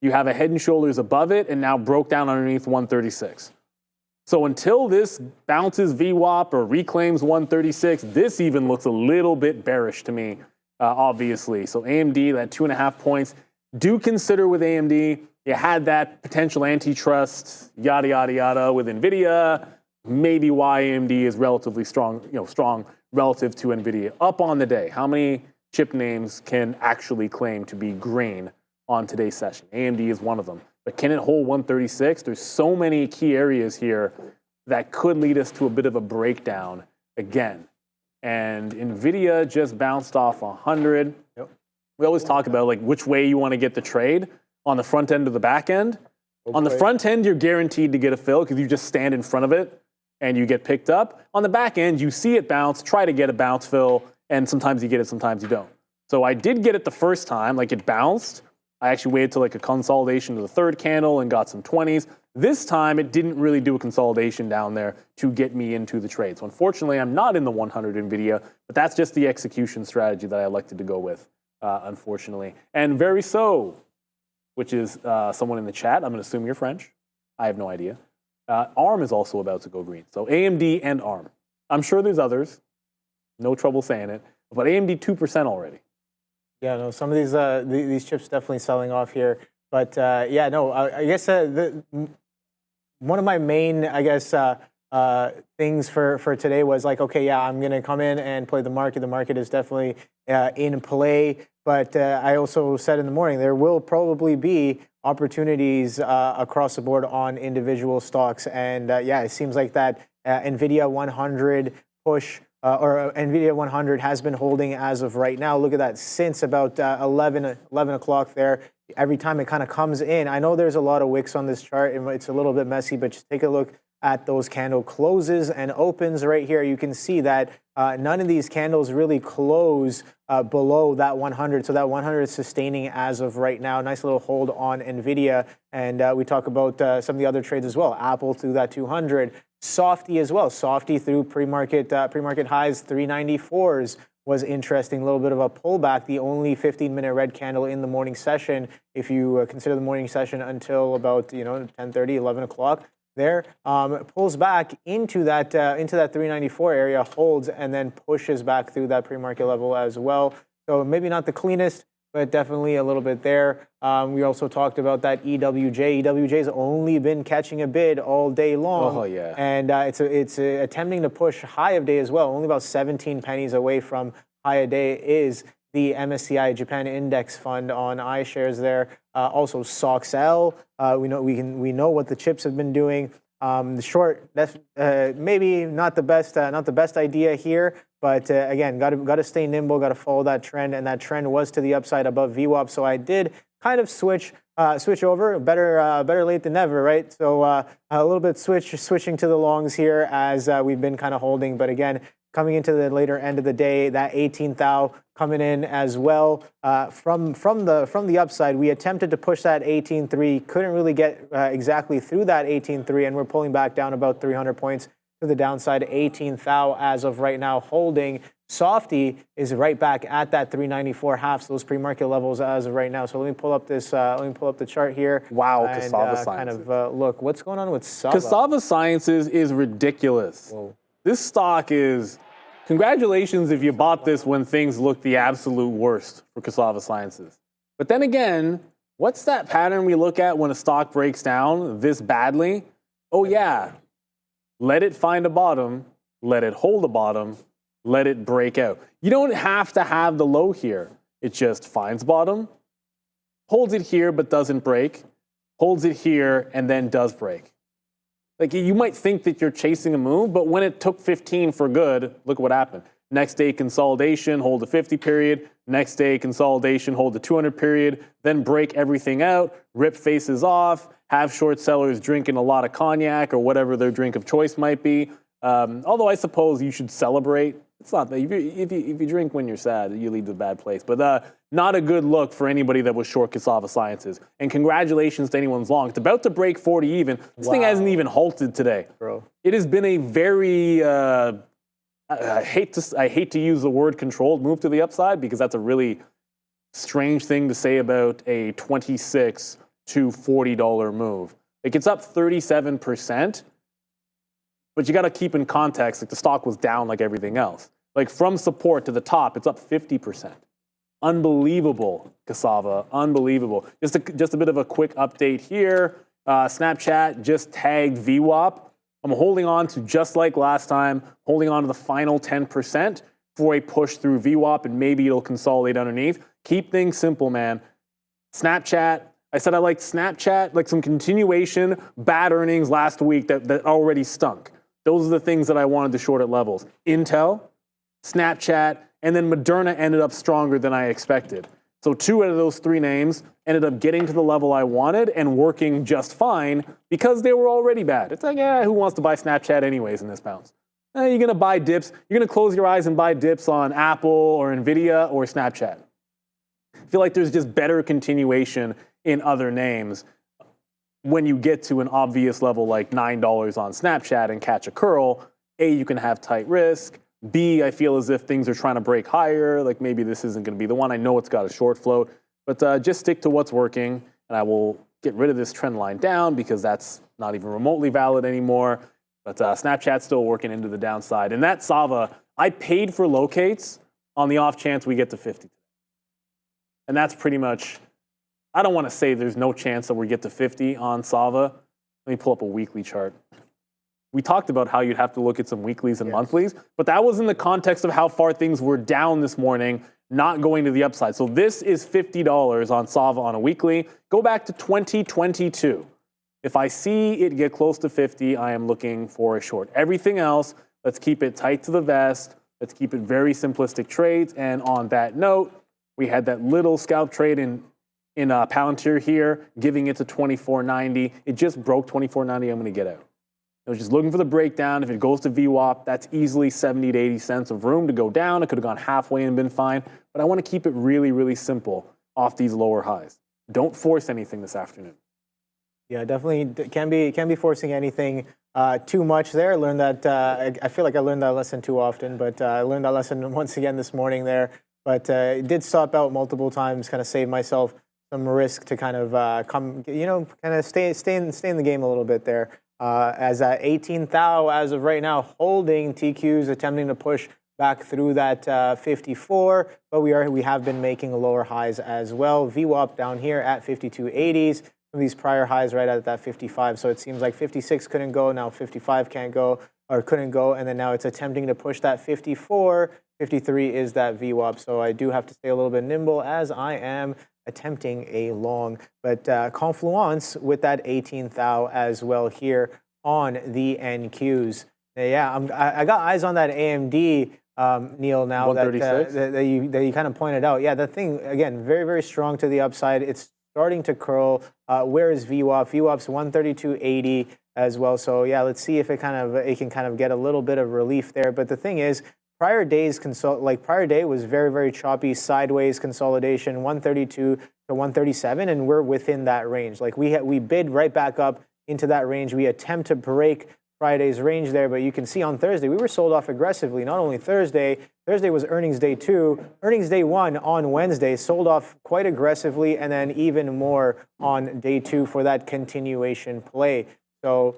you have a head and shoulders above it, and now broke down underneath 136. So until this bounces VWAP or reclaims 136, this even looks a little bit bearish to me, obviously. So AMD, that 2.5 points. Do consider with AMD, you had that potential antitrust, yada, yada, yada with Nvidia. Maybe why AMD is relatively strong, strong relative to Nvidia. Up on the day, how many chip names can actually claim to be green on today's session? AMD is one of them. But can it hold 136? There's so many key areas here that could lead us to a bit of a breakdown again. And Nvidia just bounced off 100. Yep. We always talk about like which way you want to get the trade, on the front end or the back end. On the front end, you're guaranteed to get a fill because you just stand in front of it and you get picked up. On the back end, you see it bounce, try to get a bounce fill, and sometimes you get it, sometimes you don't. So I did get it the first time, like it bounced. I actually waited till like a consolidation to the third candle and got some 20s. This time, it didn't really do a consolidation down there to get me into the trade. So unfortunately, I'm not in the 100 Nvidia, but that's just the execution strategy that I elected to go with, unfortunately. And very so, which is someone in the chat. I'm going to assume you're French. I have no idea. ARM is also about to go green. So AMD and ARM. I'm sure there's others. No trouble saying it. But AMD 2% already. Yeah, no, some of these chips definitely selling off here. But yeah, no, I guess one of my main, I guess, things for today was like, okay, yeah, I'm going to come in and play the market. The market is definitely in play. But I also said in the morning, there will probably be opportunities across the board on individual stocks. And yeah, it seems like that Nvidia 100 push or Nvidia 100 has been holding as of right now. Look at that, since about 11 o'clock there. Every time it kind of comes in, I know there's a lot of wicks on this chart, and it's a little bit messy, but just take a look at those candle closes and opens right here. You can see that none of these candles really close below that 100. So that 100 is sustaining as of right now. Nice little hold on Nvidia. And we talk about some of the other trades as well. Apple through that 200. Softy as well. Softy through pre-market highs, 394s. Was interesting, a little bit of a pullback, the only 15-minute red candle in the morning session, if you consider the morning session until about 10:30, 11 o'clock. There pulls back into that 394 area, holds, and then pushes back through that pre-market level as well. So maybe not the cleanest, but definitely a little bit there. We also talked about that EWJ. EWJ's only been catching a bid all day long. Oh, yeah. And it's attempting to push high of day as well. Only about 17 pennies away from high of day is the MSCI Japan Index Fund on iShares there. Also SOXL. We know what the chips have been doing. The short, that's maybe not the best idea here. But again, got to stay nimble, got to follow that trend, and that trend was to the upside above VWAP. So I did kind of switch over. Better late than never, right? So a little bit switching to the longs here as we've been kind of holding. But again, coming into the later end of the day, that 18,000 coming in as well from the upside. We attempted to push that 18.3, couldn't really get exactly through that 18.3, and we're pulling back down about 300 points to the downside. 18,000 as of right now holding. Softy is right back at that 394 halves, those pre-market levels as of right now. So let me pull up this. Let me pull up the chart here. Wow, and, Cassava Sciences. kind of look what's going on with Sava. Cassava Sciences is ridiculous. Whoa. This stock is. Congratulations if you bought this when things looked the absolute worst for Cassava Sciences. But then again, what's that pattern we look at when a stock breaks down this badly? Oh yeah, let it find a bottom, let it hold a bottom, let it break out. You don't have to have the low here. It just finds bottom, holds it here but doesn't break, holds it here and then does break. Like you might think that you're chasing a move, but when it took 15 for good, look what happened. Next day consolidation, hold the 50 period. Next day consolidation, hold the 200 period. Then break everything out, rip faces off, have short sellers drinking a lot of cognac or whatever their drink of choice might be. Although I suppose you should celebrate It's not that. If you drink when you're sad, you leave to a bad place. But not a good look for anybody that was short Cassava Sciences. And congratulations to anyone who's long. It's about to break 40 even. This thing hasn't even halted today. Bro. It has been a very, I hate to use the word controlled move to the upside because that's a really strange thing to say about a $26 to $40 move. Like it's up 37%. But you got to keep in context, like the stock was down like everything else. Like from support to the top, it's up 50%. Unbelievable, Cassava, unbelievable. Just a bit of a quick update here. Snapchat just tagged VWAP. I'm holding on to, just like last time, holding on to the final 10% for a push through VWAP, and maybe it'll consolidate underneath. Keep things simple, man. Snapchat, I said I liked Snapchat, like some continuation, bad earnings last week that already stunk. Those are the things that I wanted to short at levels. Intel, Snapchat, and then Moderna ended up stronger than I expected. So 2 out of those 3 names ended up getting to the level I wanted and working just fine because they were already bad. It's like, who wants to buy Snapchat anyways in this bounce? You're going to buy dips. You're going to close your eyes and buy dips on Apple or Nvidia or Snapchat. I feel like there's just better continuation in other names when you get to an obvious level like $9 on Snapchat and catch a curl. A, you can have tight risk. B, I feel as if things are trying to break higher. Like maybe this isn't going to be the one. I know it's got a short float, but just stick to what's working. And I will get rid of this trend line down because that's not even remotely valid anymore. But Snapchat's still working into the downside. And that Sava, I paid for locates on the off chance we get to 50. And that's pretty much, I don't want to say there's no chance that we get to 50 on Sava. Let me pull up a weekly chart. We talked about how you'd have to look at some weeklies and monthlies, but that was in the context of how far things were down this morning, not going to the upside. So this is $50 on Sava on a weekly. Go back to 2022. If I see it get close to 50, I am looking for a short. Everything else, let's keep it tight to the vest. Let's keep it very simplistic trades. And on that note, we had that little scalp trade in Palantir here, giving it to 24.90. It just broke 24.90. I'm going to get out. I was just looking for the breakdown. If it goes to VWAP, that's easily 70 to 80 cents of room to go down. It could have gone halfway and been fine. But I want to keep it really, really simple off these lower highs. Don't force anything this afternoon. Yeah, definitely can't be forcing anything too much there. I learned that. I feel like I learned that lesson too often, but I learned that lesson once again this morning there. But it did stop out multiple times, kind of save myself some risk to kind of kind of stay in the game a little bit there. As at 18,000 as of right now, holding TQs, attempting to push back through that 54, but we have been making lower highs as well. VWAP down here at 52.80s. These prior highs right at that 55, so it seems like 56 couldn't go, now 55 can't go, or couldn't go, and then now it's attempting to push that 54. 53 is that VWAP, so I do have to stay a little bit nimble as I am attempting a long, but confluence with that 18,000 as well here on the NQs. Yeah, I got eyes on that AMD, Neil, now that you kind of pointed out. Yeah, that thing, again, very, very strong to the upside. It's starting to curl. Where is VWAP? VWAP's 132.80 as well. So yeah, let's see if it can kind of get a little bit of relief there. But the thing is, prior day was very, very choppy, sideways consolidation, 132 to 137, and we're within that range. Like we bid right back up into that range. We attempt to break Friday's range there, but you can see on Thursday we were sold off aggressively. Not only Thursday was earnings day 2, earnings day 1 on Wednesday, sold off quite aggressively, and then even more on day 2 for that continuation play. So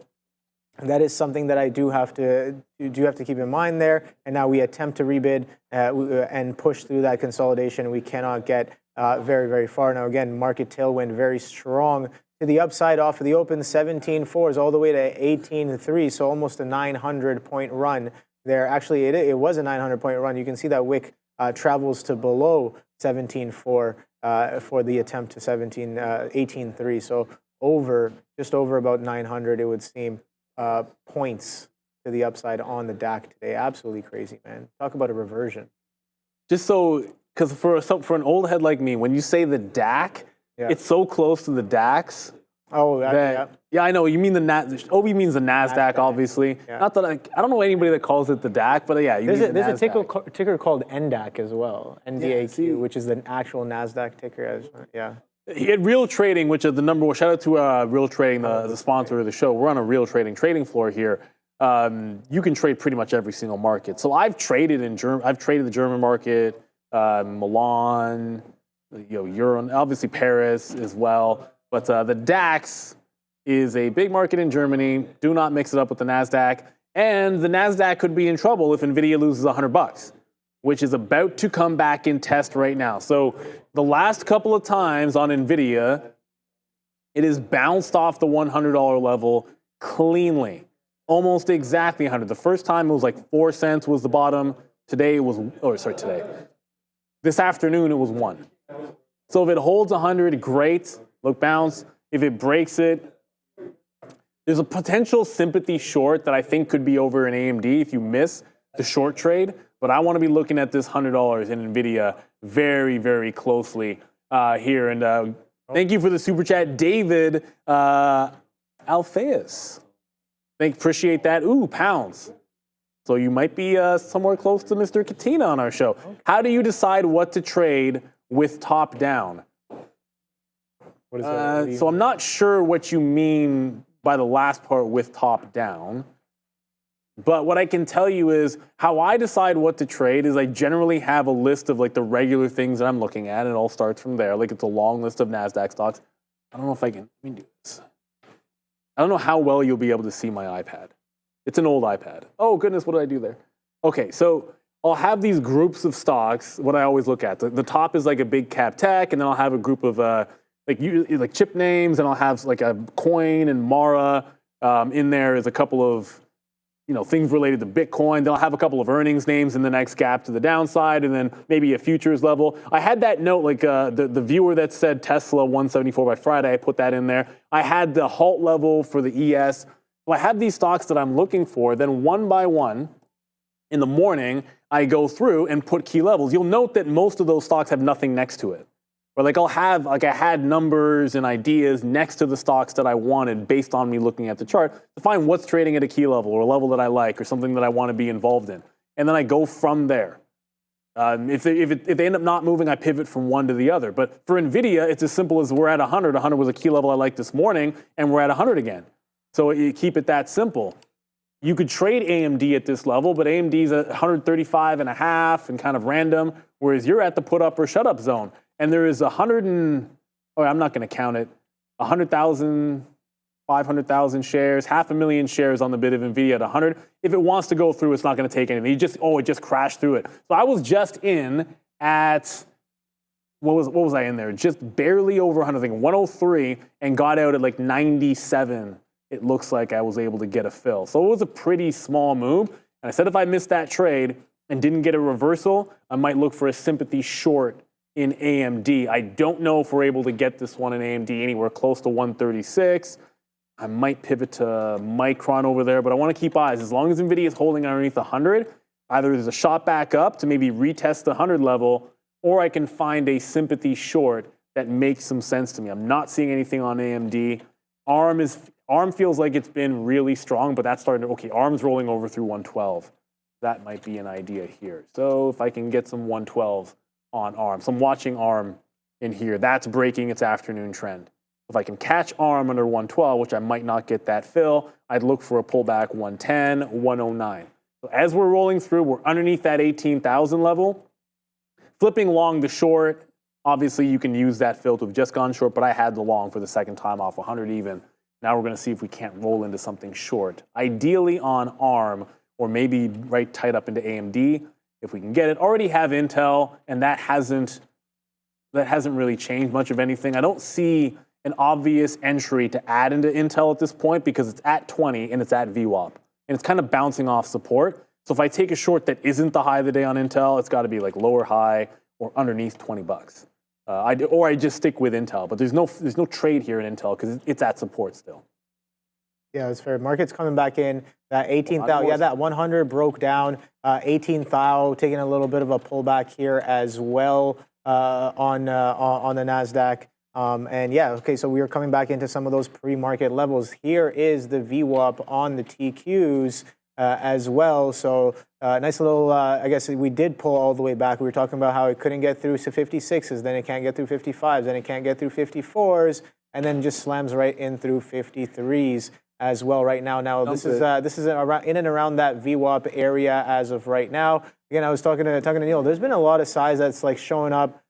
that is something that I do have to keep in mind there. And now we attempt to rebid and push through that consolidation. We cannot get very, very far. Now again, market tailwind very strong to the upside off of the open 17.4s all the way to 18.3, so almost a 900-point run there. Actually, it was a 900-point run. You can see that wick travels to below 17.4 for the attempt to 18.3, so just over about 900, it would seem, points to the upside on the DAC today. Absolutely crazy, man. Talk about a reversion. Just so, because for an old head like me, when you say the DAC, it's so close to the DAX. Oh, yeah, I know. You mean the OB means the NASDAQ, obviously. Yeah. Not that I don't know anybody that calls it the DAC, but yeah, there's a ticker called NDAQ as well, NDAQ, which is the actual NASDAQ ticker. Yeah. At Real Trading, which is the number one, shout out to Real Trading, the sponsor of the show. We're on a Real Trading floor here. You can trade pretty much every single market. So I've traded the German market, Milan, Euro, obviously Paris as well. But the DAX is a big market in Germany. Do not mix it up with the NASDAQ. And the NASDAQ could be in trouble if Nvidia loses $100, which is about to come back in test right now. So the last couple of times on Nvidia, it has bounced off the $100 level cleanly. Almost exactly 100. The first time it was like 4 cents was the bottom. Today it was, this afternoon it was 1. So if it holds 100, great. Look, bounce. If it breaks it, there's a potential sympathy short that I think could be over in AMD if you miss the short trade. But I want to be looking at this $100 in Nvidia very, very closely here. And thank you for the super chat, David Alphaeus. Appreciate that. Ooh, pounds. So you might be somewhere close to Mr. Katina on our show. Okay. How do you decide what to trade with top down? What is that? So I'm not sure what you mean by the last part with top down. But what I can tell you is how I decide what to trade is I generally have a list of like the regular things that I'm looking at. And it all starts from there. Like it's a long list of NASDAQ stocks. I don't know if I can, let me do this. I don't know how well you'll be able to see my iPad. It's an old iPad. Oh goodness, what did I do there? Okay, so I'll have these groups of stocks, what I always look at. The top is like a big cap tech, and then I'll have a group of like chip names, and I'll have like a coin and Mara. In there is a couple of things related to Bitcoin. Then I'll have a couple of earnings names in the next gap to the downside, and then maybe a futures level. I had that note, like the viewer that said Tesla 174 by Friday, I put that in there. I had the halt level for the ES. Well, I have these stocks that I'm looking for. Then one by one, in the morning, I go through and put key levels. You'll note that most of those stocks have nothing next to it. Or like I had numbers and ideas next to the stocks that I wanted based on me looking at the chart to find what's trading at a key level or a level that I like or something that I want to be involved in. And then I go from there. If they end up not moving, I pivot from one to the other. But for Nvidia, it's as simple as we're at 100. 100 was a key level I liked this morning, and we're at 100 again. So you keep it that simple. You could trade AMD at this level, but AMD's at 135.5 and kind of random, whereas you're at the put up or shut up zone. And there is 100 I'm not going to count it, 100,000, 500,000 shares, 500,000 shares on the bid of Nvidia at 100. If it wants to go through, it's not going to take anything. It just crashed through it. So I was just in at, what was I in there? Just barely over 100, I think 103, and got out at like 97. It looks like I was able to get a fill. So it was a pretty small move. And I said if I missed that trade and didn't get a reversal, I might look for a sympathy short in AMD. I don't know if we're able to get this one in AMD anywhere close to 136. I might pivot to Micron over there, but I want to keep eyes. As long as Nvidia is holding underneath 100, either there's a shot back up to maybe retest the 100 level, or I can find a sympathy short that makes some sense to me. I'm not seeing anything on AMD. ARM feels like it's been really strong, but that's starting to, okay, ARM's rolling over through 112. That might be an idea here. So if I can get some 112s on ARM. So I'm watching ARM in here. That's breaking its afternoon trend. If I can catch ARM under 112, which I might not get that fill, I'd look for a pullback 110, 109. So as we're rolling through, we're underneath that 18,000 level. Flipping long to short, obviously you can use that fill to have just gone short, but I had the long for the second time off 100 even. Now we're going to see if we can't roll into something short. Ideally on ARM, or maybe right tight up into AMD. If we can get it, already have Intel, and that hasn't really changed much of anything. I don't see an obvious entry to add into Intel at this point because it's at 20 and it's at VWAP. And it's kind of bouncing off support. So if I take a short that isn't the high of the day on Intel, it's got to be like lower high or underneath 20 bucks. Or I just stick with Intel. But there's no trade here in Intel because it's at support still. Yeah, that's fair. Market's coming back in. That 18,000, yeah, that 100 broke down. 18,000 taking a little bit of a pullback here as well on the NASDAQ. And yeah, okay, so we are coming back into some of those pre-market levels. Here is the VWAP on the TQs as well. So nice little, I guess we did pull all the way back. We were talking about how it couldn't get through to 56s, then it can't get through 55s, then it can't get through 54s, and then just slams right in through 53s as well right now. Now this is around, in and around that VWAP area as of right now. Again, I was talking to Neil. There's been a lot of size that's like showing up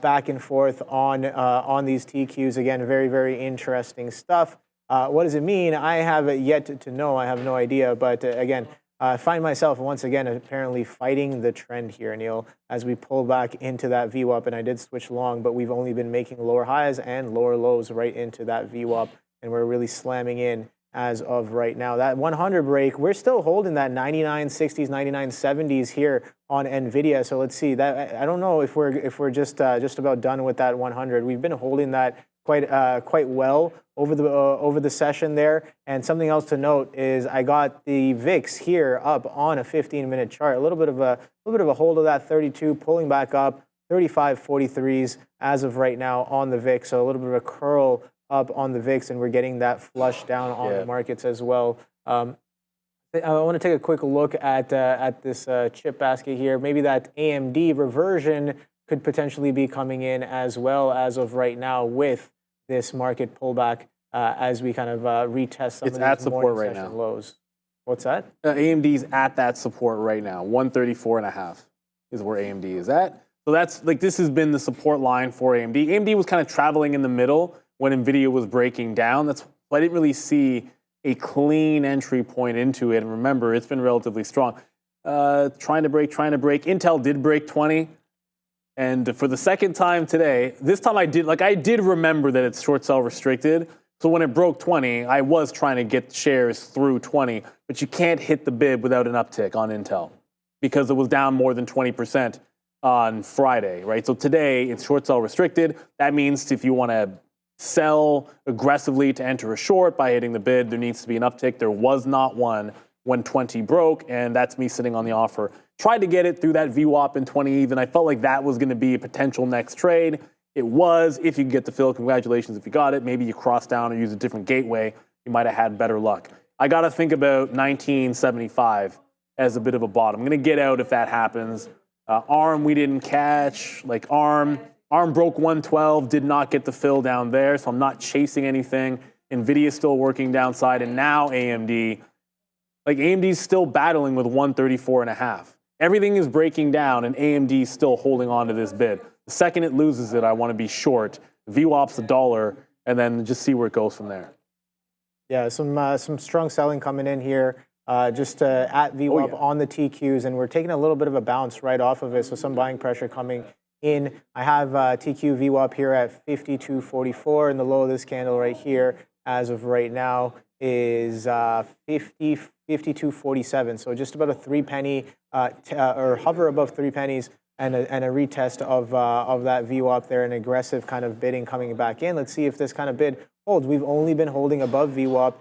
back and forth on these TQs. Again, very, very interesting stuff. What does it mean? I have yet to know. I have no idea. But again, I find myself once again apparently fighting the trend here, Neil, as we pull back into that VWAP. And I did switch long, but we've only been making lower highs and lower lows right into that VWAP, and we're really slamming in as of right now. That 100 break, we're still holding that 99.60s, 99.70s here on Nvidia. So let's see. That I don't know if we're just about done with that 100. We've been holding that quite well over the session there. And something else to note is I got the VIX here up on a 15-minute chart. A little bit of a hold of that 32, pulling back up 35.43s as of right now on the VIX. So a little bit of a curl up on the VIX, and we're getting that flush down on the markets as well. I want to take a quick look at this chip basket here. Maybe that AMD reversion could potentially be coming in as well as of right now with this market pullback as we kind of retest some of these morning right session now. lows. What's that? AMD's at that support right now. 134.5 is where AMD is at. So that's like, this has been the support line for AMD. AMD was kind of traveling in the middle when Nvidia was breaking down. That's why I didn't really see a clean entry point into it. And remember, it's been relatively strong. Trying to break. Intel did break 20. And for the second time today, this time I did remember that it's short sell restricted. So when it broke 20, I was trying to get shares through 20, but you can't hit the bid without an uptick on Intel because it was down more than 20% on Friday, right? So today it's short sell restricted. That means if you want to sell aggressively to enter a short by hitting the bid, there needs to be an uptick. There was not one when 20 broke, and that's me sitting on the offer. Tried to get it through that VWAP in 20 even. I felt like that was going to be a potential next trade. It was. If you get the fill, congratulations if you got it. Maybe you cross down or use a different gateway. You might have had better luck. I got to think about 1975 as a bit of a bottom. I'm going to get out if that happens. ARM we didn't catch. Like ARM broke 112, did not get the fill down there, so I'm not chasing anything. Nvidia is still working downside, and now AMD. Like AMD's still battling with 134.5. Everything is breaking down, and AMD is still holding on to this bid. The second it loses it, I want to be short. VWAP's $1, and then just see where it goes from there. Yeah, some strong selling coming in here. Just at VWAP on the TQs, and we're taking a little bit of a bounce right off of it, so some buying pressure coming in. I have TQ VWAP here at 52.44, and the low of this candle right here as of right now is 52.47. So just about a 3 penny or hover above 3 pennies, and a retest of that VWAP there, an aggressive kind of bidding coming back in. Let's see if this kind of bid holds. We've only been holding above VWAP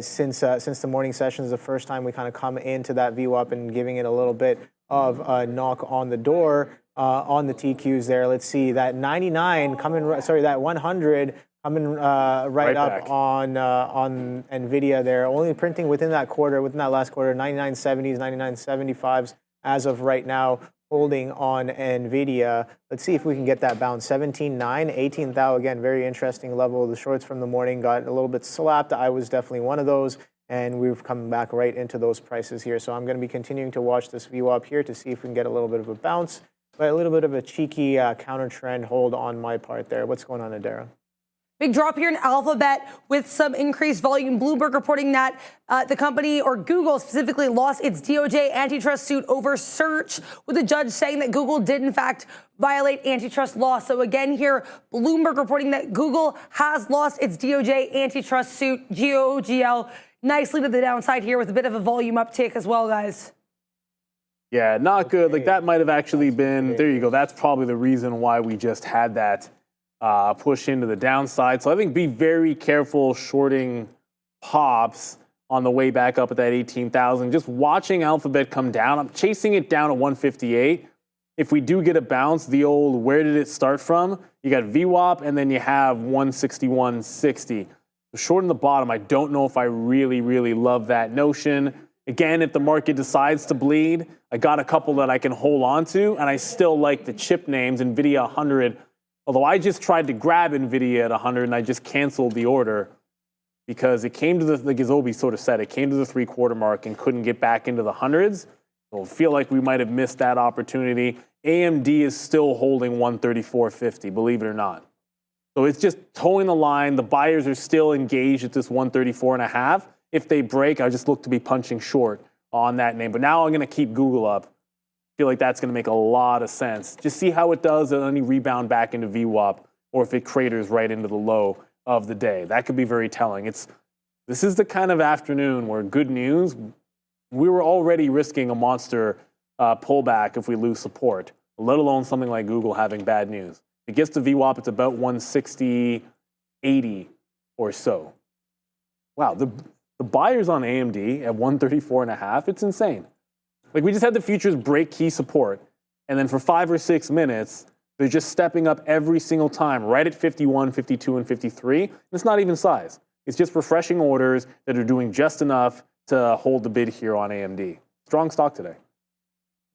since the morning sessions. The first time we kind of come into that VWAP and giving it a little bit of a knock on the door on the TQs there. Let's see that 99 coming. Sorry, that 100 coming right up on Nvidia there. Only printing within that last quarter, 99.70s, 99.75s as of right now. Holding on Nvidia. Let's see if we can get that bounce. 17.9, 18,000 again. Very interesting level. The shorts from the morning got a little bit slapped. I was definitely one of those, and we've come back right into those prices here. So I'm going to be continuing to watch this VWAP here to see if we can get a little bit of a bounce, but a little bit of a cheeky counter trend hold on my part there. What's going on, Adara? Big drop here in Alphabet with some increased volume. Bloomberg reporting that the company, or Google specifically, lost its DOJ antitrust suit over search, with a judge saying that Google did in fact violate antitrust law. So again here, Bloomberg reporting that Google has lost its DOJ antitrust suit, GOGL, nicely to the downside here with a bit of a volume uptick as well, guys. Yeah, not good. Like that might have actually been, there you go. That's probably the reason why we just had that push into the downside. So I think be very careful shorting pops on the way back up at that 18,000. Just watching Alphabet come down. I'm chasing it down at 158. if we do get a bounce, the old where did it start from? You got VWAP and then you have 161.60. So short in the bottom, I don't know if I really, really love that notion. Again, if the market decides to bleed, I got a couple that I can hold on to, and I still like the chip names, Nvidia 100. Although I just tried to grab Nvidia at 100 and I just canceled the order because it came to like as Obi sort of said, it came to the 3/4 mark and couldn't get back into the hundreds. So I feel like we might have missed that opportunity. AMD is still holding 134.50, believe it or not. So it's just towing the line. The buyers are still engaged at this 134.5. If they break, I just look to be punching short on that name. But now I'm going to keep Google up. I feel like that's going to make a lot of sense. Just see how it does at any rebound back into VWAP or if it craters right into the low of the day. That could be very telling. This is the kind of afternoon where good news, we were already risking a monster pullback if we lose support, let alone something like Google having bad news. If it gets to VWAP, it's about 160.80 or so. Wow, the buyers on AMD at 134.5, it's insane. Like we just had the futures break key support, and then for 5 or 6 minutes, they're just stepping up every single time, right at 51, 52, and 53. And it's not even size. It's just refreshing orders that are doing just enough to hold the bid here on AMD. Strong stock today.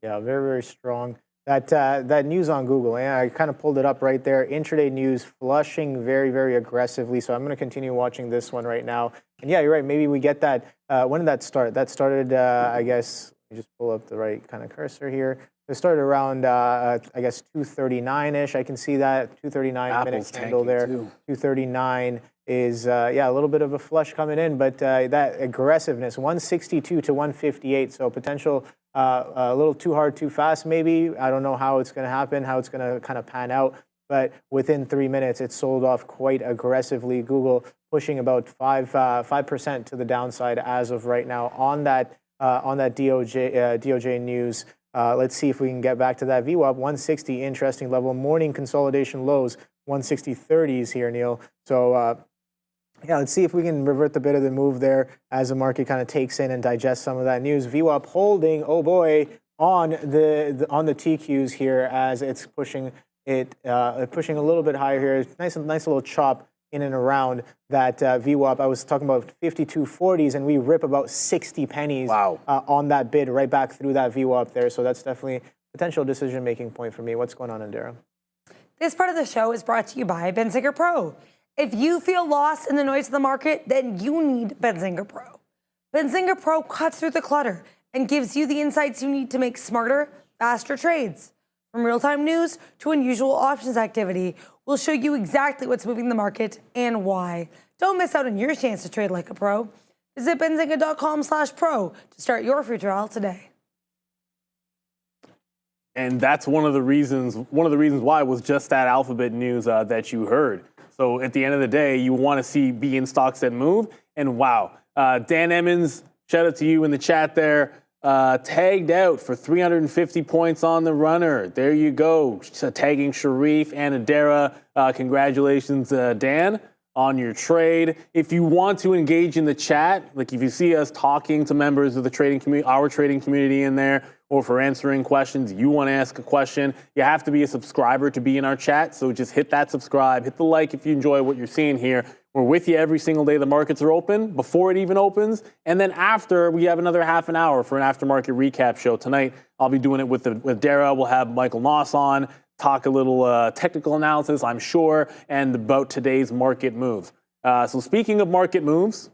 Yeah, very, very strong. That news on Google, and I kind of pulled it up right there. Intraday news flushing very, very aggressively. So I'm going to continue watching this one right now. And yeah, you're right. Maybe we get that. When did that start? That started, I guess, let me just pull up the right kind of cursor here. It started around, I guess, 239-ish. I can see that 239-minute candle there. 239 is, yeah, a little bit of a flush coming in, but that aggressiveness, 162 to 158. So potential a little too hard, too fast, maybe. I don't know how it's going to happen, how it's going to kind of pan out. But within 3 minutes, it sold off quite aggressively. Google pushing about 5% to the downside as of right now on that DOJ news. Let's see if we can get back to that VWAP. 160, interesting level. Morning consolidation lows, 160.30s here, Neil. So yeah, let's see if we can revert the bit of the move there as the market kind of takes in and digests some of that news. VWAP holding, oh boy, on the TQs here as it's pushing it pushing a little bit higher here. Nice little chop in and around that VWAP. I was talking about 52.40s, and we rip about 60 pennies on that bid right back through that VWAP there. So that's definitely a potential decision-making point for me. What's going on, Indira? This part of the show is brought to you by Benzinga Pro. If you feel lost in the noise of the market, then you need Benzinga Pro. Benzinga Pro cuts through the clutter and gives you the insights you need to make smarter, faster trades. From real-time news to unusual options activity, we'll show you exactly what's moving the market and why. Don't miss out on your chance to trade like a pro. Visit benzinga.com/pro to start your free trial today. And that's one of the reasons why was just that Alphabet news that you heard. So at the end of the day, you want to be in stocks that move. And wow, Dan Emmons, shout out to you in the chat there, tagged out for 350 points on the runner. There you go, tagging Sharif and Adara. Congratulations, Dan, on your trade. If you want to engage in the chat, like if you see us talking to members of the trading community, our trading community in there, or for answering questions, you want to ask a question, you have to be a subscriber to be in our chat. So just hit that subscribe, hit the like if you enjoy what you're seeing here. We're with you every single day the markets are open, before it even opens. And then after, we have another half an hour for an aftermarket recap show. Tonight, I'll be doing it with Dara. We'll have Michael Moss on, talk a little technical analysis, I'm sure, and about today's market moves. So speaking of market moves,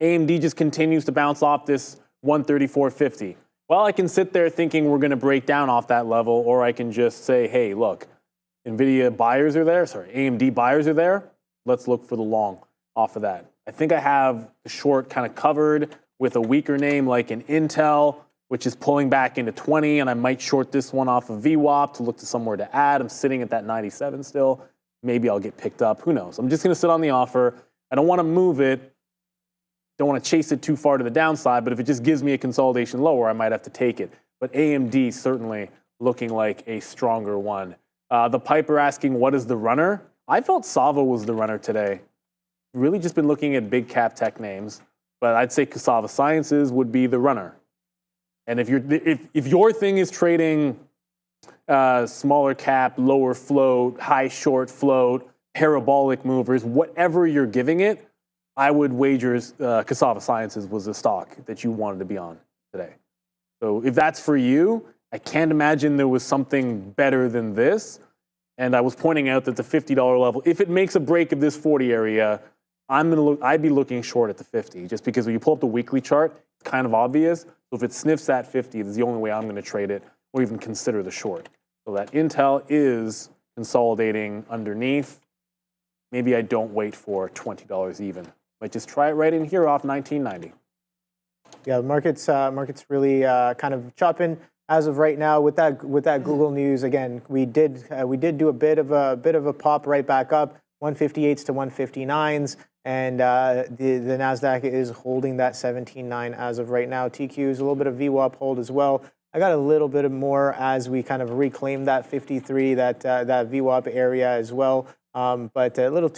AMD just continues to bounce off this 134.50. Well, I can sit there thinking we're going to break down off that level, or I can just say, hey, look, NVIDIA buyers are there. Sorry, AMD buyers are there. Let's look for the long off of that. I think I have the short kind of covered with a weaker name like an Intel, which is pulling back into 20, and I might short this one off of VWAP to look to somewhere to add. I'm sitting at that 97 still. Maybe I'll get picked up. Who knows? I'm just going to sit on the offer. I don't want to move it. Don't want to chase it too far to the downside, but if it just gives me a consolidation lower, I might have to take it. But AMD certainly looking like a stronger one. The Piper asking, what is the runner? I felt Sava was the runner today. Really just been looking at big cap tech names, but I'd say Cassava Sciences would be the runner. And if your thing is trading smaller cap, lower float, high short float, parabolic movers, whatever you're giving it, I would wager Cassava Sciences was a stock that you wanted to be on today. So if that's for you, I can't imagine there was something better than this. And I was pointing out that the $50 level, if it makes a break of this 40 area, I'd be looking short at the 50, just because when you pull up the weekly chart, it's kind of obvious. So if it sniffs that 50, it's the only way I'm going to trade it or even consider the short. So that Intel is consolidating underneath. Maybe I don't wait for $20 even. Might just try it right in here off 1990. Yeah, the market's really kind of chopping as of right now with that Google news. Again, we did do a bit of a pop right back up, 158s to 159s, and the NASDAQ is holding that 17.9 as of right now. TQ is a little bit of VWAP hold as well. I got a little bit more as we kind of reclaim that 53, that VWAP area as well. But a little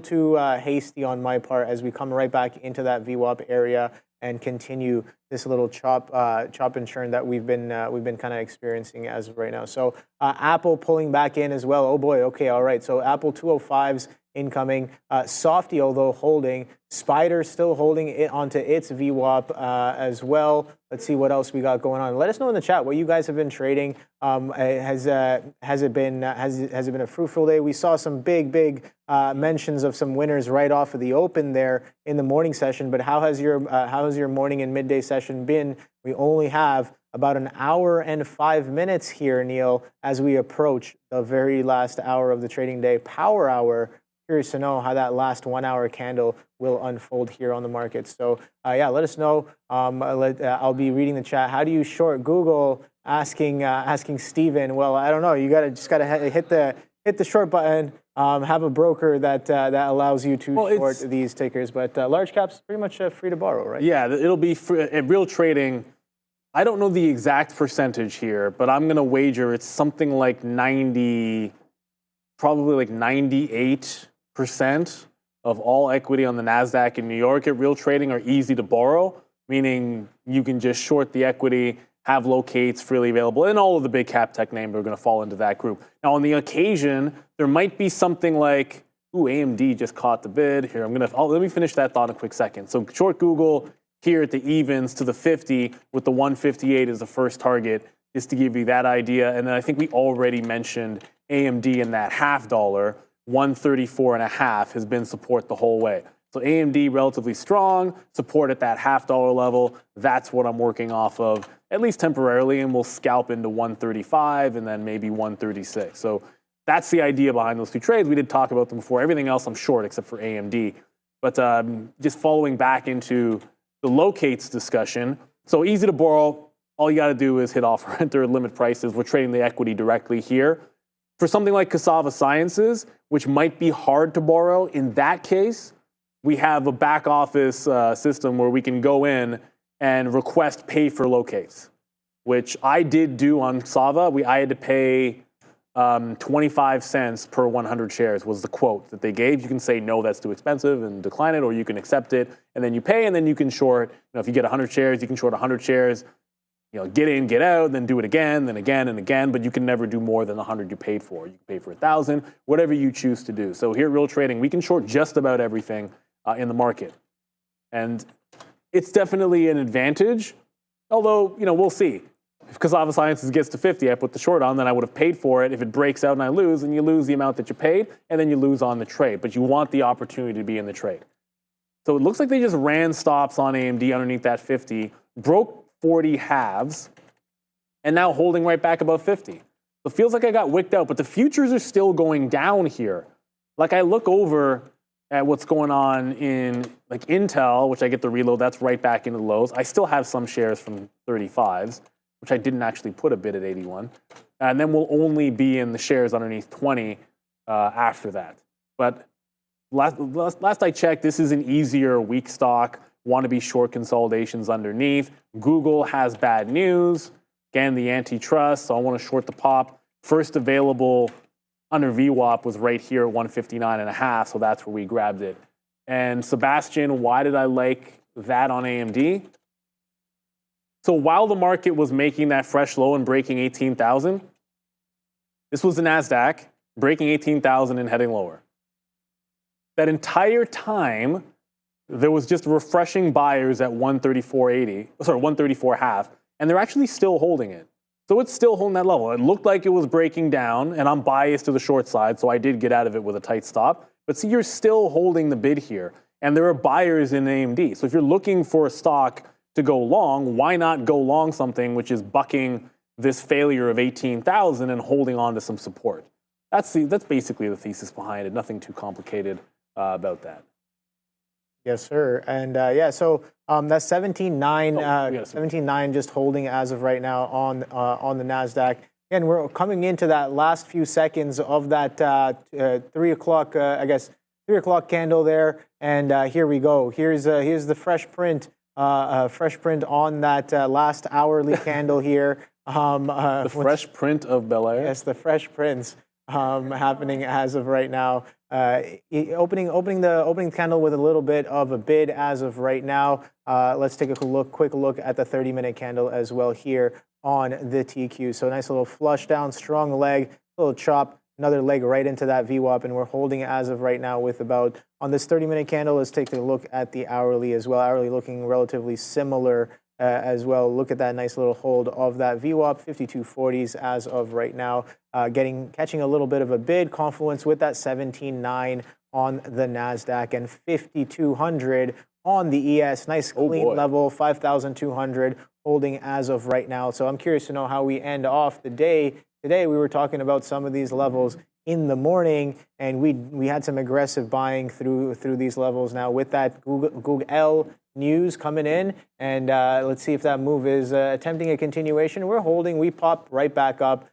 too hasty on my part as we come right back into that VWAP area and continue this little chop and churn that we've been kind of experiencing as of right now. So Apple pulling back in as well. Oh boy, okay, all right. So Apple 205s incoming. Softy, although holding. Spider still holding it onto its VWAP as well. Let's see what else we got going on. Let us know in the chat what you guys have been trading. Has it been a fruitful day? We saw some big mentions of some winners right off of the open there in the morning session. But how has your morning and midday session been? We only have about an hour and 5 minutes here, Neil, as we approach the very last hour of the trading day, power hour. Curious to know how that last 1 hour candle will unfold here on the market. So yeah, let us know. I'll be reading the chat. How do you short Google? Asking Steven. Well, I don't know. You just gotta hit the short button. Have a broker that allows you to short these tickers. But large caps pretty much free to borrow, right? Yeah, it'll be free, real trading. I don't know the exact percentage here, but I'm gonna wager it's something like 90, probably like 98% of all equity on the NASDAQ in New York at real trading are easy to borrow, meaning you can just short the equity, have locates freely available, and all of the big cap tech names are going to fall into that group. Now, on the occasion, there might be something like, ooh, AMD just caught the bid. Here, let me finish that thought in a quick second. So short Google here at the evens to the 50 with the 158 as the first target, just to give you that idea. And then I think we already mentioned AMD in that $0.50, 134.5 has been support the whole way. So AMD relatively strong, support at that $0.50 level. That's what I'm working off of, at least temporarily, and we'll scalp into 135 and then maybe 136. So that's the idea behind those two trades. We did talk about them before. Everything else I'm short except for AMD. But just following back into the locates discussion. So easy to borrow. All you got to do is hit offer enter limit prices. We're trading the equity directly here. For something like Cassava Sciences, which might be hard to borrow, in that case, we have a back office system where we can go in and request pay for locates, which I did do on Cassava. I had to pay 25 cents per 100 shares was the quote that they gave. You can say, no, that's too expensive and decline it, or you can accept it, and then you pay, and then you can short. If you get 100 shares, you can short 100 shares. Get in, get out, then do it again, then again and again, but you can never do more than the 100 you paid for. You can pay for 1,000, whatever you choose to do. So here at Real Trading, we can short just about everything in the market. And it's definitely an advantage, although, we'll see. If Cassava Sciences gets to 50, I put the short on, then I would have paid for it. If it breaks out and I lose, then you lose the amount that you paid, and then you lose on the trade. But you want the opportunity to be in the trade. So it looks like they just ran stops on AMD underneath that 50, broke 40 halves, and now holding right back above 50. So it feels like I got wicked out, but the futures are still going down here. Like I look over at what's going on in like Intel, which I get the reload, that's right back into the lows. I still have some shares from 35s, which I didn't actually put a bid at 81. And then we'll only be in the shares underneath 20 after that. But last I checked, this is an easier weak stock. Want to be short consolidations underneath. Google has bad news. Again, the antitrust, so I want to short the pop. First available under VWAP was right here at 159.5, so that's where we grabbed it. And Sebastian, why did I like that on AMD? So while the market was making that fresh low and breaking 18,000, This was the NASDAQ breaking 18,000 and heading lower. That entire time, there was just refreshing buyers at 134.80, sorry, 134.5, and they're actually still holding it. So it's still holding that level. It looked like it was breaking down, and I'm biased to the short side, so I did get out of it with a tight stop. But see, you're still holding the bid here, and there are buyers in AMD. So if you're looking for a stock to go long, why not go long something which is bucking this failure of 18,000 and holding on to some support? That's basically the thesis behind it. Nothing too complicated about that. Yes, sir. And yeah, so that's 17.9 just holding as of right now on the NASDAQ. And we're coming into that last few seconds of that 3 o'clock, I guess, 3 o'clock candle there. And here we go. Here's the fresh print on that last hourly candle here. The fresh print of Bel Air? Yes, the fresh prints happening as of right now. Opening the candle with a little bit of a bid as of right now. Let's take a quick look at the 30-minute candle as well here on the TQ. So nice little flush down, strong leg, little chop, another leg right into that VWAP, and we're holding as of right now with about, on this 30-minute candle, let's take a look at the hourly as well. Hourly looking relatively similar as well. Look at that nice little hold of that VWAP, 52.40s as of right now. Catching a little bit of a bid confluence with that 17.9 on the NASDAQ and 5,200 on the ES. Nice clean level, 5,200 holding as of right now. So I'm curious to know how we end off the day. Today we were talking about some of these levels in the morning, and we had some aggressive buying through these levels. Now with that Google news coming in, and let's see if that move is attempting a continuation. We're holding. We popped right back up.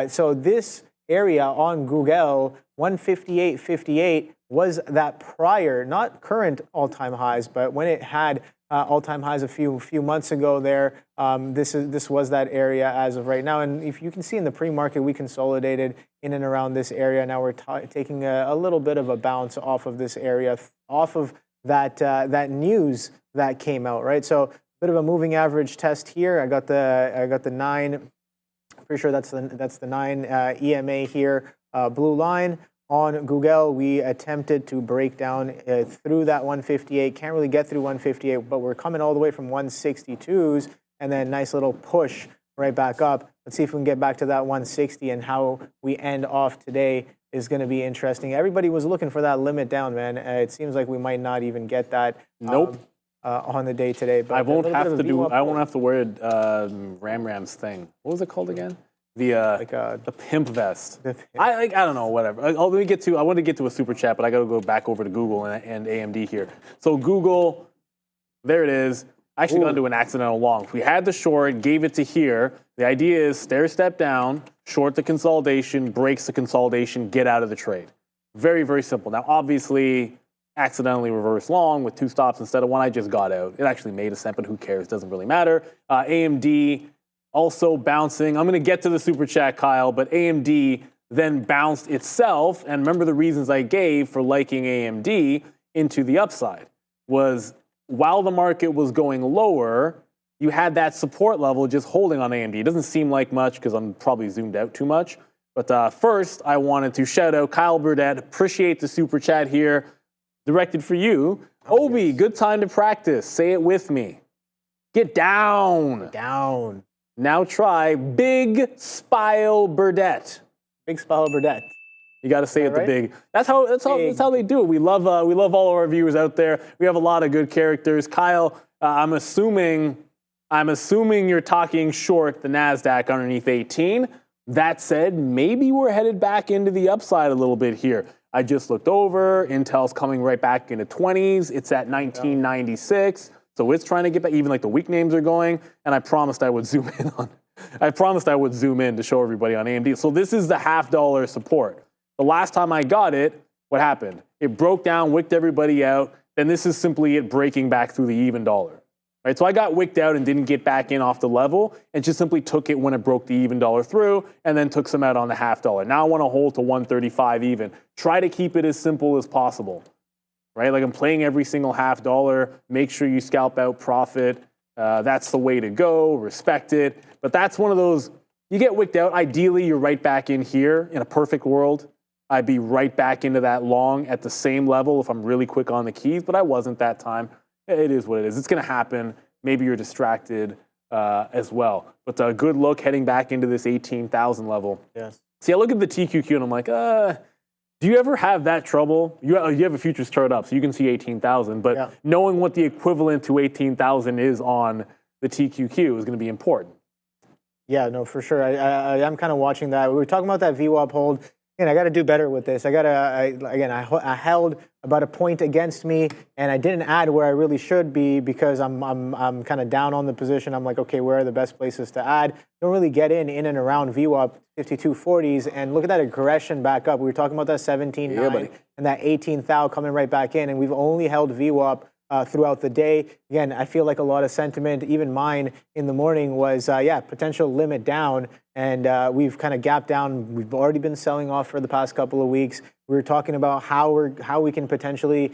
So this area on Google, 158.58, was that prior, not current all-time highs, but when it had all-time highs a few months ago there. This was that area as of right now. And if you can see in the pre-market, we consolidated in and around this area. Now we're taking a little bit of a bounce off of this area, off of that news that came out, right? So a bit of a moving average test here. I got the 9. Pretty sure that's the 9 EMA here, blue line. On Google, we attempted to break down through that 158. Can't really get through 158, but we're coming all the way from 162s, and then nice little push right back up. Let's see if we can get back to that 160, and how we end off today is going to be interesting. Everybody was looking for that limit down, man. It seems like we might not even get that. Nope. On the day today. But I won't have to wear Ram's thing. What was it called again? The pimp vest. I don't know, whatever. I want to get to a super chat, but I got to go back over to Google and AMD here. So Google, there it is. I actually got into an accidental long. We had the short, gave it to here. The idea is stair step down, short the consolidation, breaks the consolidation, get out of the trade. Very, very simple. Now, obviously, accidentally reverse long with 2 stops instead of 1. I just got out. It actually made a cent, but who cares? Doesn't really matter. AMD also bouncing. I'm going to get to the super chat, Kyle, but AMD then bounced itself. And remember the reasons I gave for liking AMD into the upside was while the market was going lower, you had that support level just holding on AMD. It doesn't seem like much because I'm probably zoomed out too much. But first, I wanted to shout out Kyle Burdett. Appreciate the super chat here. Directed for you. Obi, yes. Good time to practice. Say it with me. Get down. Down. Now try Big Spile Burdett. Big Spile Burdett. You got to say it the big. That's how they do it. We love all of our viewers out there. We have a lot of good characters. Kyle, I'm assuming you're talking short the NASDAQ underneath 18. That said, maybe we're headed back into the upside a little bit here. I just looked over. Intel's coming right back into 20s. It's at 1996. So it's trying to get back. Even like the weak names are going. And I promised I would zoom in on. I promised I would zoom in to show everybody on AMD. So this is the $0.50 support. The last time I got it, what happened? It broke down, wicked everybody out. Then this is simply it breaking back through the even dollar. Right? So I got wicked out and didn't get back in off the level and just simply took it when it broke the even dollar through and then took some out on the $0.50. Now I want to hold to 135 even. Try to keep it as simple as possible. Right? Like I'm playing every single $0.50. Make sure you scalp out profit. That's the way to go. Respect it. But that's one of those You get wicked out. Ideally, you're right back in here. In a perfect world, I'd be right back into that long at the same level if I'm really quick on the keys, but I wasn't that time. It is what it is. It's going to happen. Maybe you're distracted as well. But a good look heading back into this 18,000 level. Yes. See, I look at the TQQ and I'm like, do you ever have that trouble? You have a futures chart up, so you can see 18,000, but knowing what the equivalent to 18,000 is on the TQQ is going to be important. Yeah, no, for sure. I'm kind of watching that. We were talking about that VWAP hold. Again, I got to do better with this. I held about a point against me, and I didn't add where I really should be because I'm kind of down on the position. I'm like, okay, where are the best places to add? Don't really get in and around VWAP 5240s, and look at that aggression back up. We were talking about that 17.9 and that 18,000 coming right back in, and we've only held VWAP throughout the day. Again, I feel like a lot of sentiment, even mine in the morning, was, potential limit down. And we've kind of gapped down. We've already been selling off for the past couple of weeks. We were talking about how we can potentially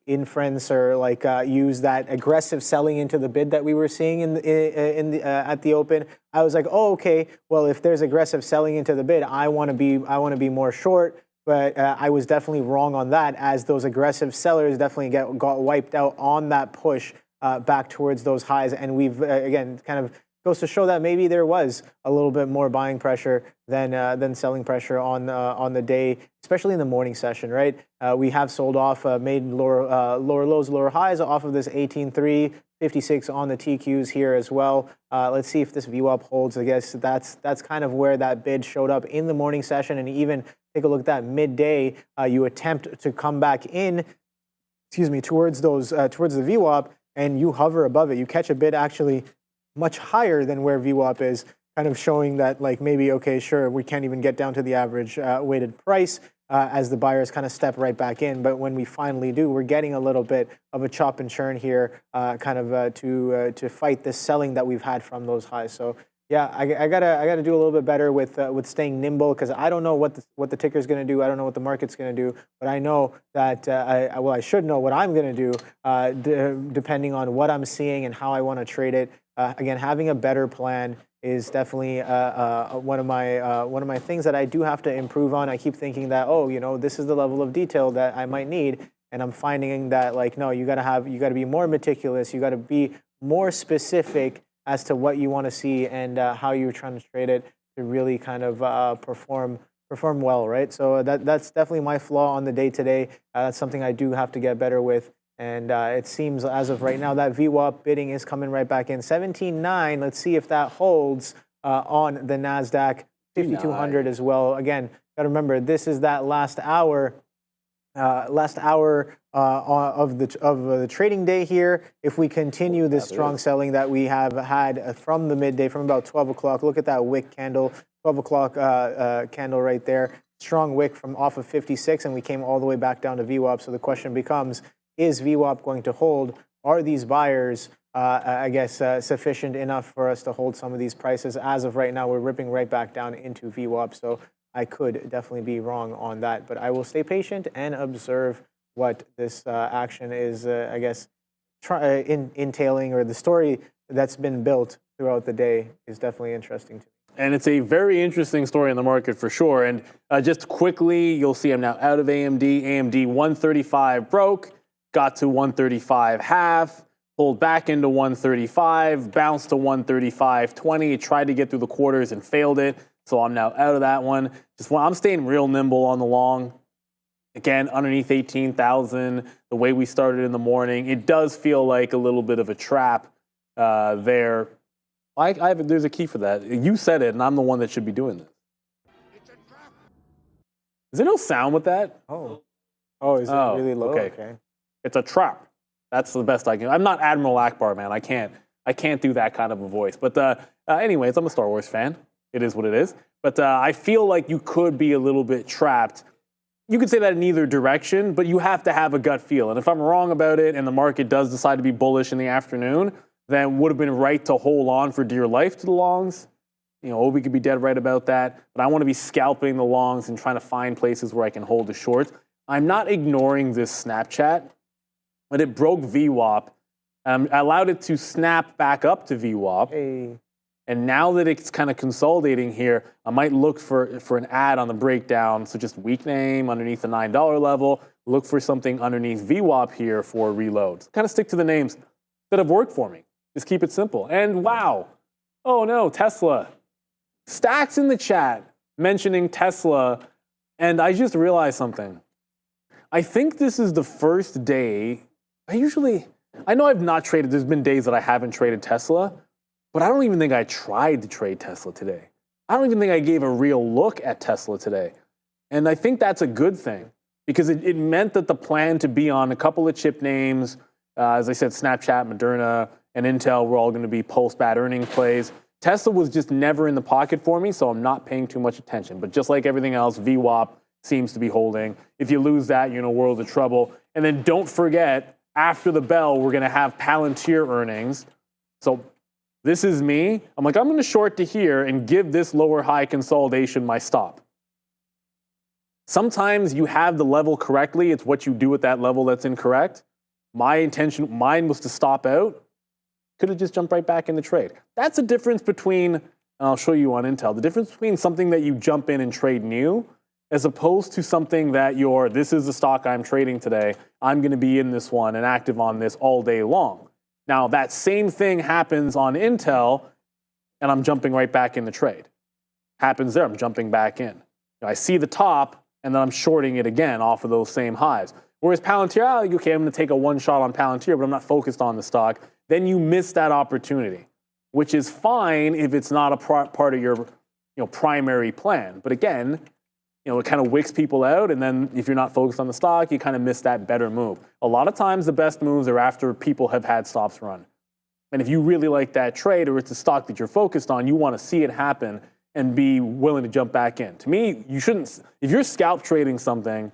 inference or use that aggressive selling into the bid that we were seeing at the open. I was like, oh, okay. Well, if there's aggressive selling into the bid, I want to be more short. But I was definitely wrong on that, as those aggressive sellers definitely got wiped out on that push back towards those highs. And we've, again, kind of goes to show that maybe there was a little bit more buying pressure than selling pressure on the day, especially in the morning session, right? We have sold off, made lower lows, lower highs off of this 18.3, 56 on the TQs here as well. Let's see if this VWAP holds. I guess that's kind of where that bid showed up in the morning session. And even take a look at that midday. You attempt to come back in, towards the VWAP, and you hover above it. You catch a bid actually much higher than where VWAP is, kind of showing that maybe, okay, sure, we can't even get down to the average weighted price as the buyers kind of step right back in. But when we finally do, we're getting a little bit of a chop and churn here, to fight this selling that we've had from those highs. So yeah, I gotta do a little bit better with staying nimble, because I don't know what the ticker is going to do. I don't know what the market's going to do, but I know that I should know what I'm going to do depending on what I'm seeing and how I want to trade it. Again, having a better plan is definitely one of my things that I do have to improve on. I keep thinking that, this is the level of detail that I might need, and I'm finding that no, you got to be more meticulous. You got to be more specific as to what you want to see and how you're trying to trade it to really kind of perform well, right? So that's definitely my flaw on the day today. That's something I do have to get better with. And it seems as of right now that VWAP bidding is coming right back in. 17.9, let's see if that holds on the NASDAQ. 5,200 as well. Again, got to remember, this is that last hour of the trading day here. If we continue this strong selling that we have had from the midday, from about 12 o'clock, look at that wick candle, 12 o'clock candle right there. Strong wick from off of 56, and we came all the way back down to VWAP. So the question becomes, is VWAP going to hold? Are these buyers, sufficient enough for us to hold some of these prices? As of right now, we're ripping right back down into VWAP. So I could definitely be wrong on that. But I will stay patient and observe what this action is, entailing, or the story that's been built throughout the day is definitely interesting to me. And it's a very interesting story in the market for sure. And just quickly, you'll see I'm now out of AMD. AMD 135 broke. Got to 135.5, pulled back into 135, bounced to 135.20. Tried to get through the quarters and failed it, so I'm now out of that one. I'm staying real nimble on the long. Again, underneath 18,000, the way we started in the morning, it does feel like a little bit of a trap there. There's a key for that. You said it, and I'm the one that should be doing this. It's a trap. Is there no sound with that? Oh, is it really low? Okay. It's a trap. That's the best I can. I'm not Admiral Akbar, man. I can't do that kind of a voice. But anyways, I'm a Star Wars fan. It is what it is. But I feel like you could be a little bit trapped. You could say that in either direction, but you have to have a gut feel. And if I'm wrong about it and the market does decide to be bullish in the afternoon, then would have been right to hold on for dear life to the longs. Obi could be dead right about that. But I want to be scalping the longs and trying to find places where I can hold the shorts. I'm not ignoring this Snapchat. But it broke VWAP. I allowed it to snap back up to VWAP. Hey. And now that it's kind of consolidating here, I might look for an ad on the breakdown. So just weak name underneath the $9 level. Look for something underneath VWAP here for reloads. Kind of stick to the names that have worked for me. Just keep it simple. And wow, oh no, Tesla. Stacks in the chat mentioning Tesla. And I just realized something. I think this is the first day. I know I've not traded. There's been days that I haven't traded Tesla. But I don't even think I tried to trade Tesla today. I don't even think I gave a real look at Tesla today. And I think that's a good thing because it meant that the plan to be on a couple of chip names, as I said, Snapchat, Moderna, and Intel were all going to be post-bad earning plays. Tesla was just never in the pocket for me, so I'm not paying too much attention. But just like everything else, VWAP seems to be holding. If you lose that, you're in a world of trouble. And then don't forget, after the bell, we're going to have Palantir earnings. So this is me. I'm like, I'm going to short to here and give this lower high consolidation my stop. Sometimes you have the level correctly. It's what you do at that level that's incorrect. Mine was to stop out. Could have just jumped right back in the trade. That's a difference between, and I'll show you on Intel, the difference between something that you jump in and trade new as opposed to something that this is the stock I'm trading today. I'm going to be in this one and active on this all day long. Now, that same thing happens on Intel, and I'm jumping right back in the trade. Happens there, I'm jumping back in. I see the top, and then I'm shorting it again off of those same highs. Whereas Palantir, okay, I'm going to take a one shot on Palantir, but I'm not focused on the stock. Then you miss that opportunity, which is fine if it's not a part of your primary plan. But again, it kind of wicks people out, and then if you're not focused on the stock, you kind of miss that better move. A lot of times, the best moves are after people have had stops run. And if you really like that trade, or it's a stock that you're focused on, you want to see it happen and be willing to jump back in. To me, you shouldn't. If you're scalp trading something,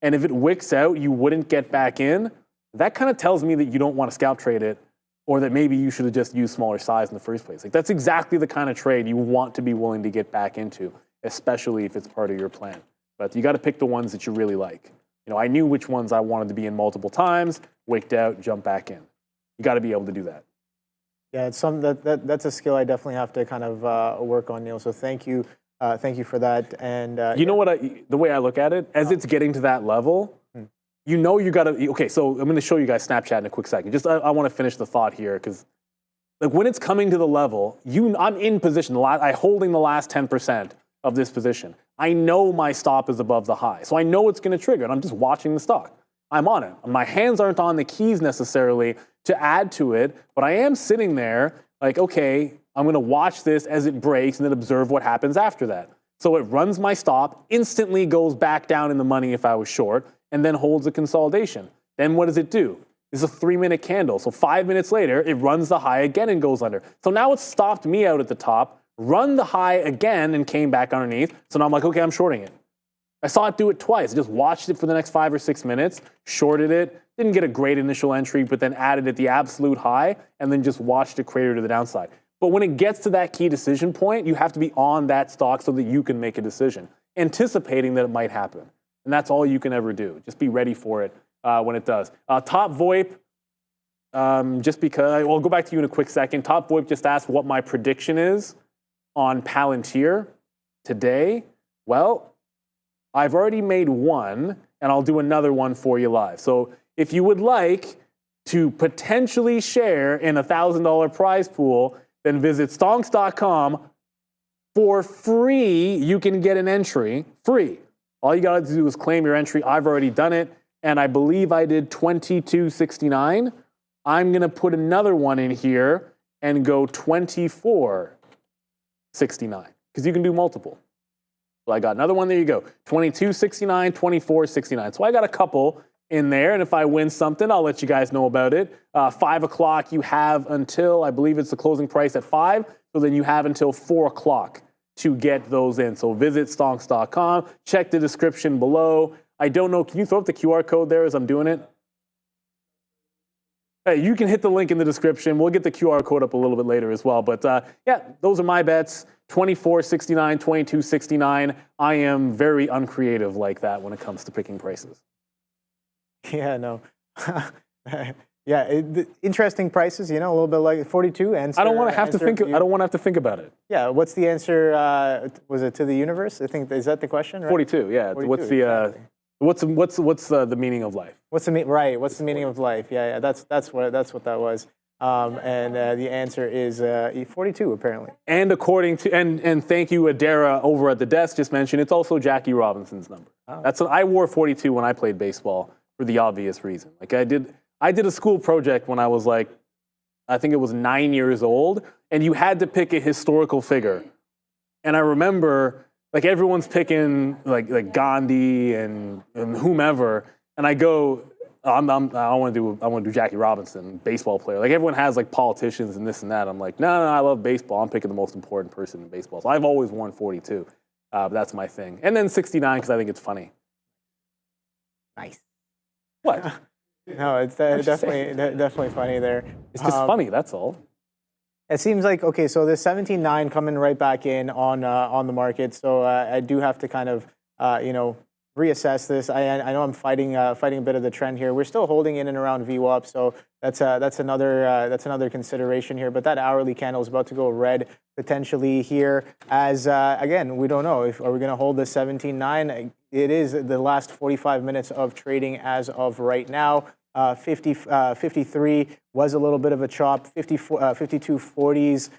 and if it wicks out, you wouldn't get back in, that kind of tells me that you don't want to scalp trade it, or that maybe you should have just used smaller size in the first place. Like, that's exactly the kind of trade you want to be willing to get back into, especially if it's part of your plan. But you got to pick the ones that you really like. I knew which ones I wanted to be in multiple times, wicked out, jump back in. You got to be able to do that. Yeah, it's that's a skill I definitely have to kind of work on, Neil. So thank you for that. And you know what? The way I look at it, as it's getting to that level, you got to. Okay, so I'm going to show you guys Snapchat in a quick second. Just I want to finish the thought here because, when it's coming to the level, I'm in position. I'm holding the last 10% of this position. I know my stop is above the high, so I know it's going to trigger, and I'm just watching the stock. I'm on it. My hands aren't on the keys necessarily to add to it, but I am sitting there like, okay, I'm going to watch this as it breaks and then observe what happens after that. So it runs my stop, instantly goes back down in the money if I was short, and then holds a consolidation. Then what does it do? It's a 3-minute candle. So 5 minutes later, it runs the high again and goes under. So now it's stopped me out at the top, run the high again and came back underneath. So now I'm like, okay, I'm shorting it. I saw it do it twice. I just watched it for the next 5 or 6 minutes, shorted it, didn't get a great initial entry, but then added at the absolute high and then just watched it crater to the downside. But when it gets to that key decision point, you have to be on that stock so that you can make a decision, anticipating that it might happen. And that's all you can ever do. Just be ready for it when it does. Top VoIP, just because, I'll go back to you in a quick second. Top VoIP just asked what my prediction is on Palantir today. Well, I've already made one, and I'll do another one for you live. So if you would like to potentially share in a $1,000 prize pool, then visit stonks.com. For free, you can get an entry, free. All you got to do is claim your entry. I've already done it, and I believe I did $22.69. I'm going to put another one in here and go $24.69, because you can do multiple. So I got another one. There you go. $22.69, $24.69. So I got a couple in there, and if I win something, I'll let you guys know about it. 5 o'clock, you have until, I believe it's the closing price at 5, so then you have until 4 o'clock to get those in. So visit stonks.com, check the description below. I don't know, can you throw up the QR code there as I'm doing it? Hey, you can hit the link in the description. We'll get the QR code up a little bit later as well. But yeah, those are my bets. $24.69, $22.69. I am very uncreative like that when it comes to picking prices. Yeah, no. Yeah, interesting prices. You know, a little bit like 42. Answer. I don't want to have to think. I don't want to have to think about it. Yeah. What's the answer? Was it to the universe? I think is that the question? Right? 42. Yeah. 42, what's the exactly. what's the meaning of life? What's the right? What's the meaning of life? Yeah. That's what that was. And the answer is 42 apparently. And according to and thank you, Adara over at the desk just mentioned it's also Jackie Robinson's number. Oh. That's what I wore 42 when I played baseball for the obvious reason. Like I did a school project when I was like, I think it was 9 years old, and you had to pick a historical figure. And I remember like everyone's picking like Gandhi and whomever, and I go. I want to do Jackie Robinson, baseball player. Like everyone has like politicians and this and that. I'm like, no, I love baseball. I'm picking the most important person in baseball. So I've always worn 42. That's my thing. And then 69 because I think it's funny. Nice. What? No, it's definitely funny there. It's just funny. That's all. It seems like okay. So the 17.9 coming right back in on the market. So I do have to kind of reassess this. I know I'm fighting a bit of the trend here. We're still holding in and around VWAP, so that's another consideration here. But that hourly candle is about to go red potentially here. As again, we don't know if are we going to hold the 17.9. It is the last 45 minutes of trading as of right now. 53 was a little bit of a chop. 52.40s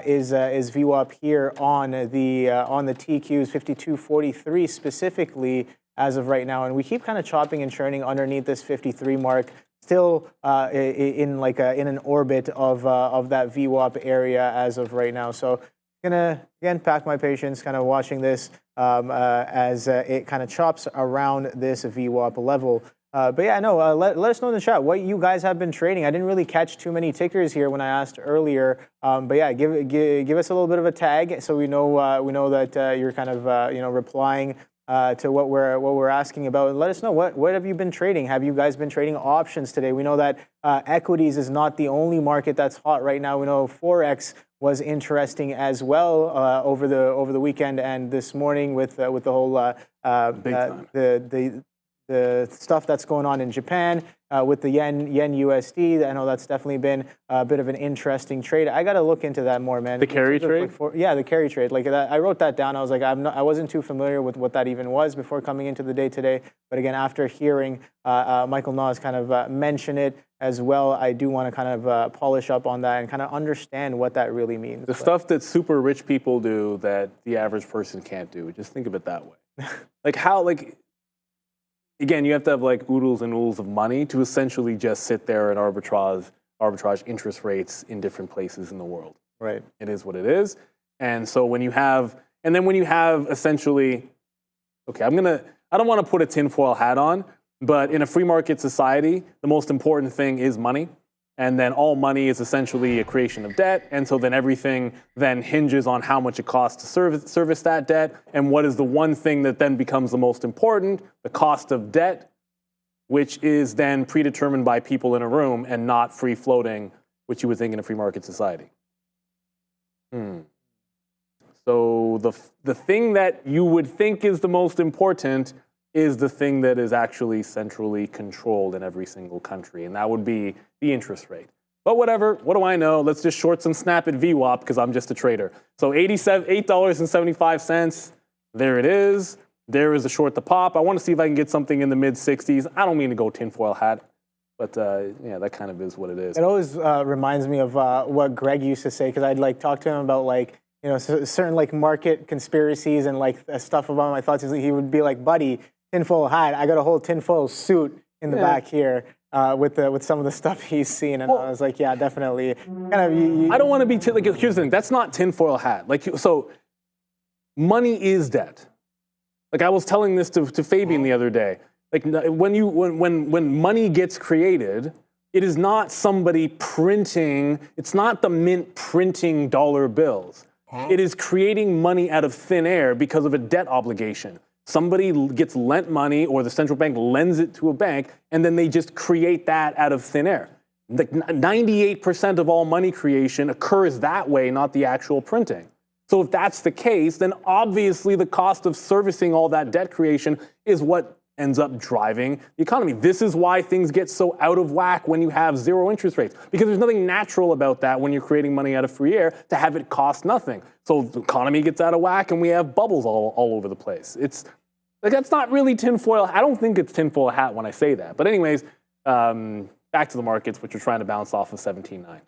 is VWAP here on the TQs. 52.43 specifically as of right now, and we keep kind of chopping and churning underneath this 53 mark. Still in an orbit of that VWAP area as of right now. So gonna again pack my patience, kind of watching this as it kind of chops around this VWAP level. But yeah, no. Let us know in the chat what you guys have been trading. I didn't really catch too many tickers here when I asked earlier. But yeah, give us a little bit of a tag so we know that you're kind of replying to what we're asking about. And let us know what have you been trading? Have you guys been trading options today? We know that equities is not the only market that's hot right now. We know Forex was interesting as well over the weekend and this morning with the whole the stuff that's going on in Japan with the yen USD. I know that's definitely been a bit of an interesting trade. I got to look into that more, man. The carry trade? Yeah, the carry trade. Like that, I wrote that down. I was like, I wasn't too familiar with what that even was before coming into the day today. But again, after hearing Michael Nas kind of mention it as well, I do want to kind of polish up on that and kind of understand what that really means. The stuff that super rich people do that the average person can't do. Just think of it that way. Again, you have to have like oodles and oodles of money to essentially just sit there and arbitrage interest rates in different places in the world. Right. It is what it is. And so when you have essentially, okay, I don't want to put a tinfoil hat on, but in a free market society, the most important thing is money. And then all money is essentially a creation of debt. And so then everything then hinges on how much it costs to service that debt. And what is the one thing that then becomes the most important? The cost of debt, which is then predetermined by people in a room and not free floating, which you would think in a free market society. So the thing that you would think is the most important is the thing that is actually centrally controlled in every single country, and that would be the interest rate. But whatever, what do I know? Let's just short some snap at VWAP because I'm just a trader. So $8.75, there it is. There is a short to pop. I want to see if I can get something in the mid-60s. I don't mean to go tinfoil hat, but yeah, that kind of is what it is. It always reminds me of what Greg used to say because I'd like talk to him about certain like market conspiracies and like stuff about my thoughts. He would be like, buddy, tinfoil hat. I got a whole tinfoil suit in the back here with some of the stuff he's seen, and I was like, yeah, definitely. I don't want to be here's the thing. That's not tinfoil hat. So money is debt. Like I was telling this to Fabian the other day. Like when money gets created, it is not somebody printing. It's not the mint printing dollar bills. It is creating money out of thin air because of a debt obligation. Somebody gets lent money or the central bank lends it to a bank, and then they just create that out of thin air. Like 98% of all money creation occurs that way, not the actual printing. So if that's the case, then obviously the cost of servicing all that debt creation is what ends up driving the economy. This is why things get so out of whack when you have zero interest rates, because there's nothing natural about that when you're creating money out of free air to have it cost nothing. So the economy gets out of whack and we have bubbles all over the place. It's like, that's not really tinfoil. I don't think it's tinfoil hat when I say that. But anyways, back to the markets, which are trying to bounce off of 17.9.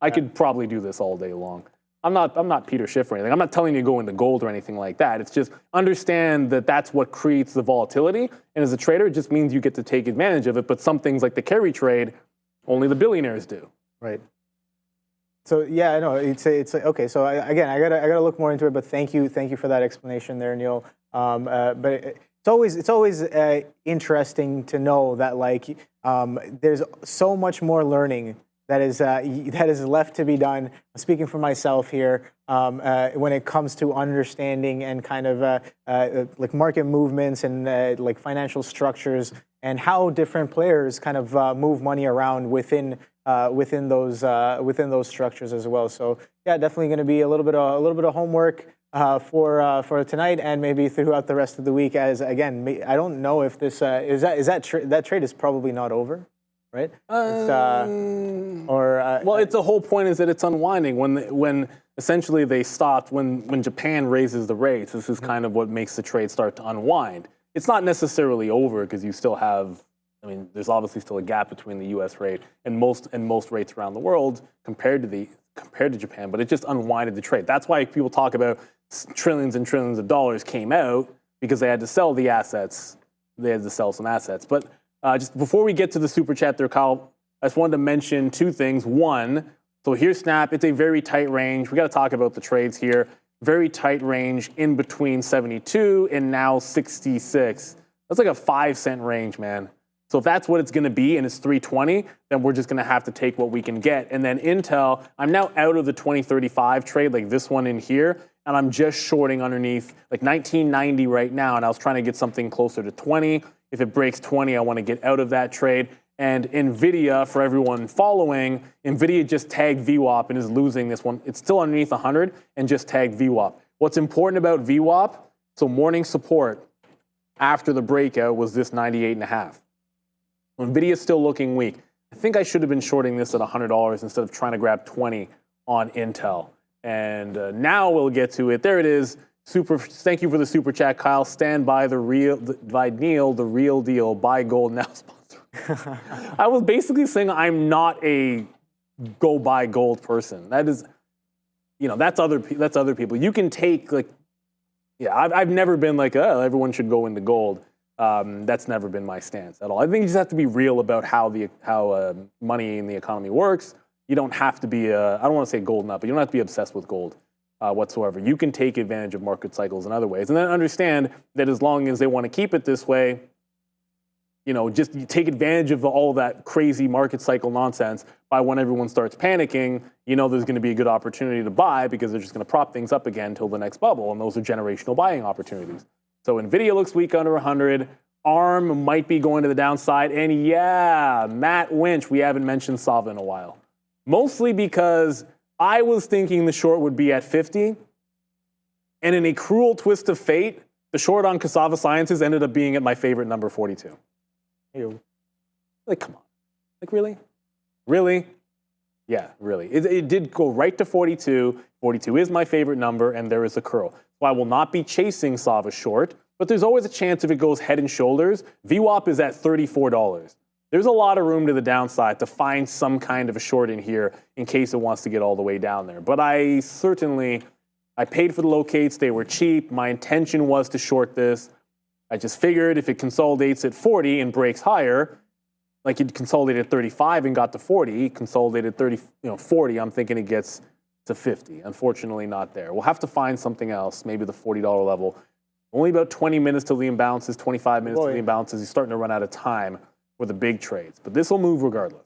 I could probably do this all day long. I'm not Peter Schiff or anything. I'm not telling you to go into gold or anything like that. It's just understand that that's what creates the volatility. And as a trader, it just means you get to take advantage of it. But some things like the carry trade, only the billionaires do. Right. So yeah, I know it's okay. So again, I gotta look more into it. But thank you for that explanation there, Neil. But it's always interesting to know that like there's so much more learning that is left to be done. Speaking for myself here, when it comes to understanding and kind of like market movements and like financial structures and how different players kind of move money around within those structures as well. So yeah, definitely going to be a little bit of homework for tonight and maybe throughout the rest of the week. As again, I don't know if this that trade is probably not over. Right? Well, it's the whole point is that it's unwinding. When essentially they stopped, when Japan raises the rates, this is kind of what makes the trade start to unwind. It's not necessarily over because you still have, I mean, there's obviously still a gap between the U.S. rate and most rates around the world compared to Japan, but it just unwinded the trade. That's why people talk about trillions and trillions of dollars came out because they had to sell the assets. They had to sell some assets, but. Just before we get to the super chat there, Kyle, I just wanted to mention two things. One, so here's Snap. It's a very tight range. We got to talk about the trades here. Very tight range in between 72 and now 66. That's like a 5-cent range, man. So if that's what it's going to be and it's 320, then we're just going to have to take what we can get. And then Intel, I'm now out of the 2035 trade, like this one in here, and I'm just shorting underneath like 1990 right now, and I was trying to get something closer to 20. If it breaks 20, I want to get out of that trade. And Nvidia, for everyone following, Nvidia just tagged VWAP and is losing this one. It's still underneath 100 and just tagged VWAP. What's important about VWAP, so morning support after the breakout was this 98.5. Nvidia is still looking weak. I think I should have been shorting this at $100 instead of trying to grab 20 on Intel. And now we'll get to it. There it is. Thank you for the super chat, Kyle. Stand by by Neil, the real deal. Buy gold now, sponsor. I was basically saying I'm not a go buy gold person. That is, that's other people. You can take like, yeah, I've never been like, oh, everyone should go into gold. That's never been my stance at all. I think you just have to be real about how money in the economy works. You don't have to be I don't want to say gold nut, but you don't have to be obsessed with gold. Whatsoever. You can take advantage of market cycles in other ways. And then understand that as long as they want to keep it this way, just take advantage of all of that crazy market cycle nonsense by when everyone starts panicking, there's going to be a good opportunity to buy because they're just going to prop things up again until the next bubble. And those are generational buying opportunities. So Nvidia looks weak under 100. ARM might be going to the downside. And yeah, Matt Winch, we haven't mentioned Sava in a while. Mostly because I was thinking the short would be at 50, and in a cruel twist of fate, the short on Cassava Sciences ended up being at my favorite number, 42. Ew. Like, come on. Like, really? Really? Yeah, really. It did go right to 42. 42 is my favorite number, and there is a curl. So I will not be chasing Sava short, but there's always a chance if it goes head and shoulders. VWAP is at $34. There's a lot of room to the downside to find some kind of a short in here in case it wants to get all the way down there. But I paid for the locates. They were cheap. My intention was to short this. I just figured if it consolidates at 40 and breaks higher, like it consolidated at 35 and got to 40, consolidated 40, I'm thinking it gets to 50. Unfortunately, not there. We'll have to find something else, maybe the $40 level. Only about 20 minutes till the imbalances, 25 minutes till the imbalances. He's starting to run out of time for the big trades, but this will move regardless.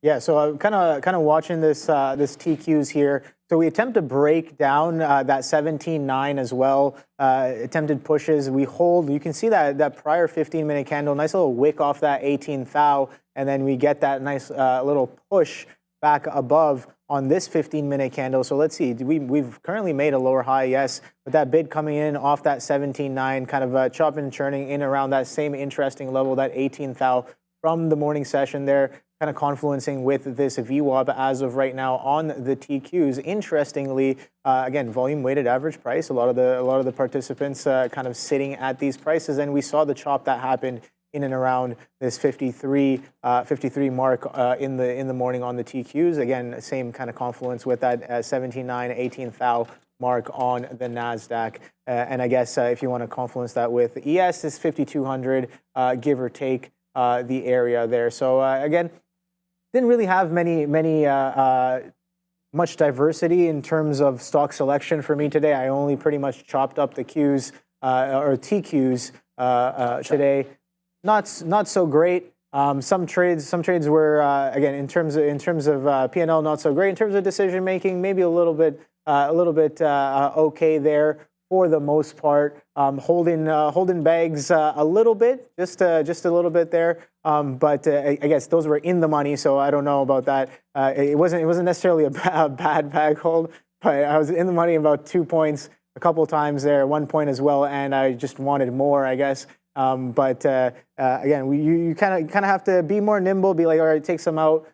Yeah, so I'm kind of watching this TQs here. So we attempt to break down that 17.9 as well. Attempted pushes. We hold. You can see that prior 15-minute candle, nice little wick off that 18 thou, and then we get that nice little push back above on this 15-minute candle. So let's see, we've currently made a lower high, yes, but that bid coming in off that 17.9, kind of chopping and churning in around that same interesting level, that 18,000 from the morning session there, kind of confluencing with this VWAP as of right now on the TQs. Interestingly, again, volume weighted average price. A lot of the participants kind of sitting at these prices, and we saw the chop that happened in and around this 53 mark in the morning on the TQs. Again, same kind of confluence with that 17.9, 18,000 mark on the NASDAQ. And I guess if you want to confluence that with ES, is 5,200, give or take the area there. So again, didn't really have much diversity in terms of stock selection for me today. I only pretty much chopped up the Qs or TQs today. Not so great. Some trades were again in terms of P&L not so great. In terms of decision making, maybe a little bit okay there for the most part. Holding bags a little bit, just a little bit there. But I guess those were in the money, so I don't know about that. It wasn't necessarily a bad bag hold, but I was in the money about 2 points a couple times there, 1 point as well, and I just wanted more, I guess. But again, you kind of have to be more nimble, be like, all right, take some out,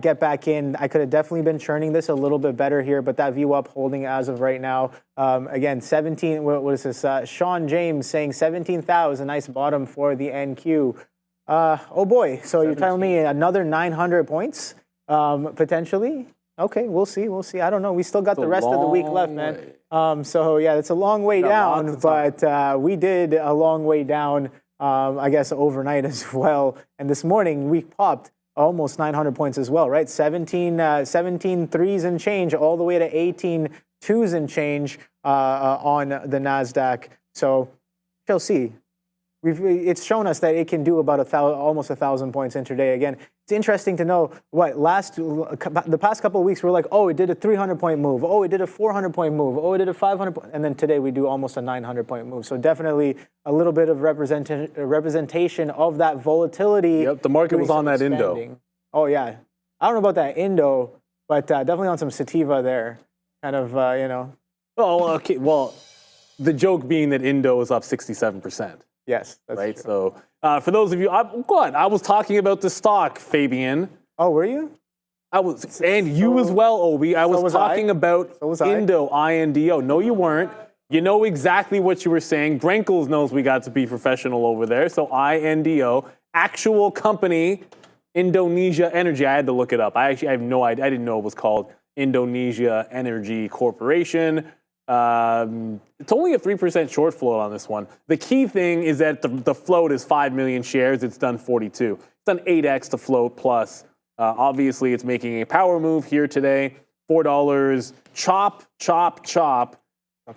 get back in. I could have definitely been churning this a little bit better here, but that VWAP holding as of right now. Again, 17, what is this? Sean James saying 17,000, nice bottom for the NQ. Oh boy, so 17. You're telling me another 900 points, potentially? Okay, we'll see. I don't know. We still got the rest of the week left, man. So yeah, it's a long way down, but we did a long way down, I guess, overnight as well. And this morning we popped almost 900 points as well, right? 17 threes and change all the way to 18 twos and change on the NASDAQ. So we'll see. It's shown us that it can do about almost 1,000 points intraday. Again, it's interesting to know what the past couple of weeks we're like, oh, it did a 300-point move. Oh, it did a 400-point move. Oh, it did a 500-point. And then today we do almost a 900-point move. So definitely a little bit of representation of that volatility. Yep, the market was on that Indo. Oh, yeah. I don't know about that Indo, but definitely on some sativa there. Kind of, you know. Oh, okay. Well, the joke being that Indo is up 67%. Yes, that's right. True. So for those of you, I was talking about the stock, Fabian. Oh, were you? I was, and you as well, Obi. I was talking about Indo, INDO. No, you weren't. You know exactly what you were saying. Brenkels knows we got to be professional over there. So INDO, actual company, Indonesia Energy. I had to look it up. I have no idea. I didn't know it was called Indonesia Energy Corporation. It's only a 3% short float on this one. The key thing is that the float is 5 million shares. It's done 42. It's done 8x to float plus. Obviously, it's making a power move here today. $4. Chop.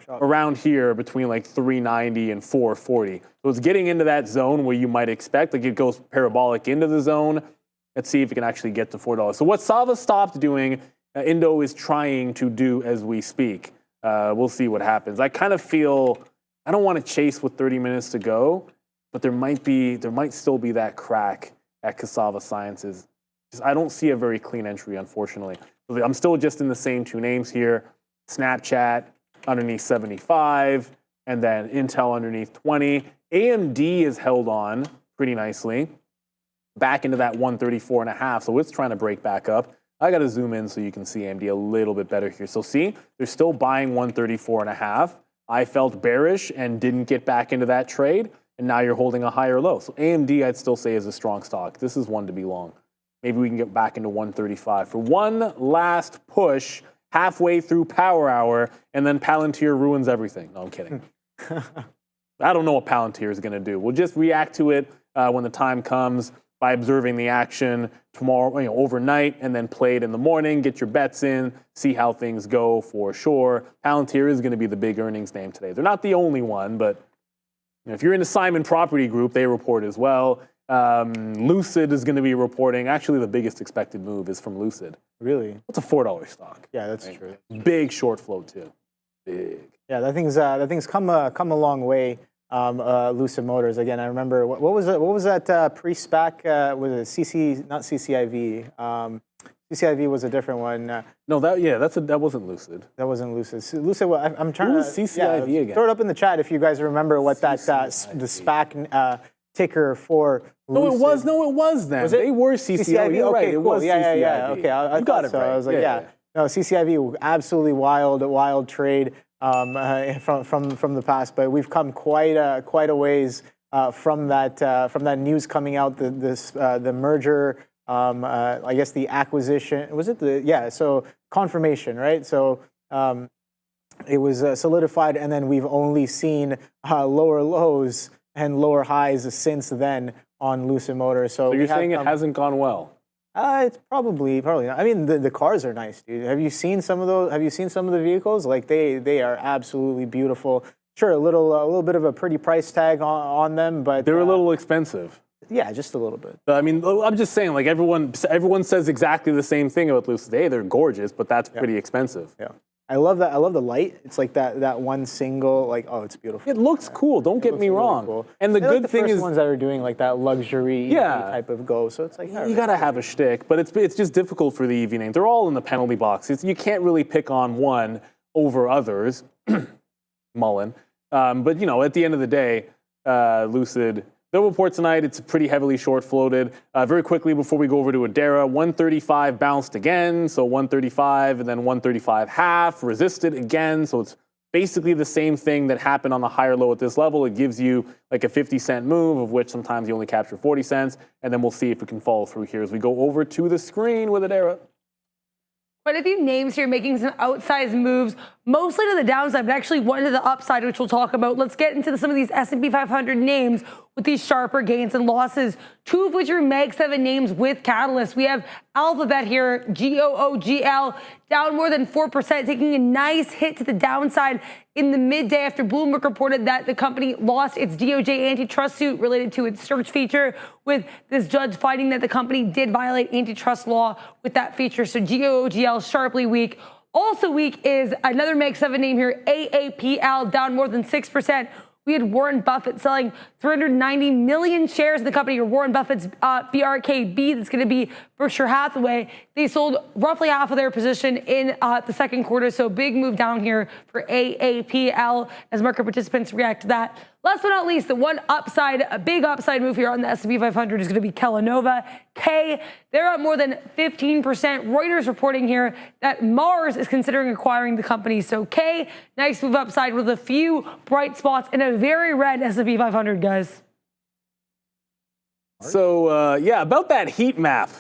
Around here between like 390 and 440. So it's getting into that zone where you might expect, like it goes parabolic into the zone. Let's see if it can actually get to $4. So what Sava stopped doing, Indo is trying to do as we speak. We'll see what happens. I kind of feel I don't want to chase with 30 minutes to go, but there might still be that crack at Cassava Sciences. I don't see a very clean entry, unfortunately. I'm still just in the same two names here. Snapchat underneath 75, and then Intel underneath 20. AMD is held on pretty nicely back into that 134.5, so it's trying to break back up. I got to zoom in so you can see AMD a little bit better here. So see, they're still buying 134.5. I felt bearish and didn't get back into that trade, and now you're holding a higher low. So AMD, I'd still say, is a strong stock. This is one to be long. Maybe we can get back into 135 for one last push halfway through Power Hour, and then Palantir ruins everything. No, I'm kidding. I don't know what Palantir is going to do. We'll just react to it when the time comes by observing the action tomorrow, overnight, and then play it in the morning. Get your bets in, see how things go for sure. Palantir is going to be the big earnings name today. They're not the only one, but if you're in the Simon Property Group, they report as well. Lucid is going to be reporting. Actually, the biggest expected move is from Lucid. Really? It's a $4 stock. Yeah, that's true. Big short float too. Big. Yeah, that thing's come a long way. Lucid Motors. Again, I remember what was that pre-SPAC? Was it CC? Not CCIV. CCIV was a different one. No, that wasn't Lucid. That wasn't Lucid. Lucid, well, I'm trying Who to... was CCIV again? Throw it up in the chat if you guys remember what the SPAC ticker for Lucid. No, it was them. They were CCIV. You're right, Okay, it cool. was CCIV. Yeah. Okay, I you got thought it so. right. I was like, yeah. No, CCIV, absolutely wild trade from the past, but we've come quite a ways from that news coming out. The merger, I guess the acquisition, was it so confirmation, right? So it was solidified, and then we've only seen lower lows and lower highs since then on Lucid Motors. So you're saying it hasn't gone well? It's probably not. I mean, the cars are nice, dude. Have you seen some of those? Have you seen some of the vehicles? Like they are absolutely beautiful. Sure, a little bit of a pretty price tag on them, but they're a little expensive. Yeah, just a little bit. I mean, I'm just saying, like everyone says exactly the same thing about Lucid. Hey, they're gorgeous, but that's pretty expensive. Yeah. I love that. I love the light. It's like that one single, like, oh, it's beautiful. It looks cool. Don't get me wrong. Cool. And the good thing is, ones that are doing like that luxury type of go. So it's like you gotta have a shtick, but it's just difficult for the EV name. They're all in the penalty box. You can't really pick on one over others. Mullen, but at the end of the day, Lucid. The report tonight, it's pretty heavily short floated. Very quickly before we go over to Adara, 135 bounced again, so 135 and then 135 half, resisted again, so it's basically the same thing that happened on the higher low at this level. It gives you like a 50-cent move, of which sometimes you only capture 40 cents, and then we'll see if it can follow through here as we go over to the screen with Adara. Quite a few names here making some outsized moves, mostly to the downside, but actually one to the upside, which we'll talk about. Let's get into some of these S&P 500 names with these sharper gains and losses, two of which are Mag 7 names with catalysts. We have Alphabet here, GOOGL, down more than 4%, taking a nice hit to the downside in the midday after Bloomberg reported that the company lost its DOJ antitrust suit related to its search feature, with this judge finding that the company did violate antitrust law with that feature. So GOOGL sharply weak. Also weak is another Mag 7 name here, AAPL, down more than 6%. We had Warren Buffett selling 390 million shares in the company, or Warren Buffett's BRKB, that's going to be Berkshire Hathaway. They sold roughly half of their position in the second quarter, so big move down here for AAPL as market participants react to that. Last but not least, the one upside, a big upside move here on the S&P 500 is going to be Kellanova. They're up more than 15%. Reuters reporting here that Mars is considering acquiring the company. So nice move upside with a few bright spots in a very red S&P 500, guys. So, about that heat map.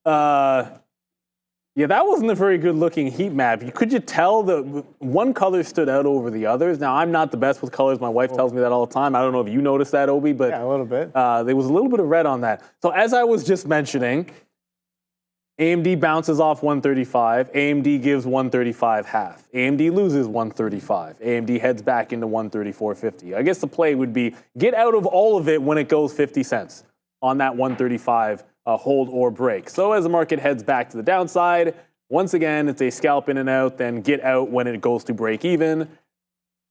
That wasn't a very good looking heat map. Could you tell that one color stood out over the others? Now, I'm not the best with colors. My wife tells me that all the time. I don't know if you noticed that, Obi, but yeah, a little bit. There was a little bit of red on that. So as I was just mentioning, AMD bounces off 135. AMD gives 135 half. AMD loses 135. AMD heads back into 134.50. I guess the play would be get out of all of it when it goes 50 cents on that 135 hold or break. So as the market heads back to the downside, once again, it's a scalp in and out, then get out when it goes to break even.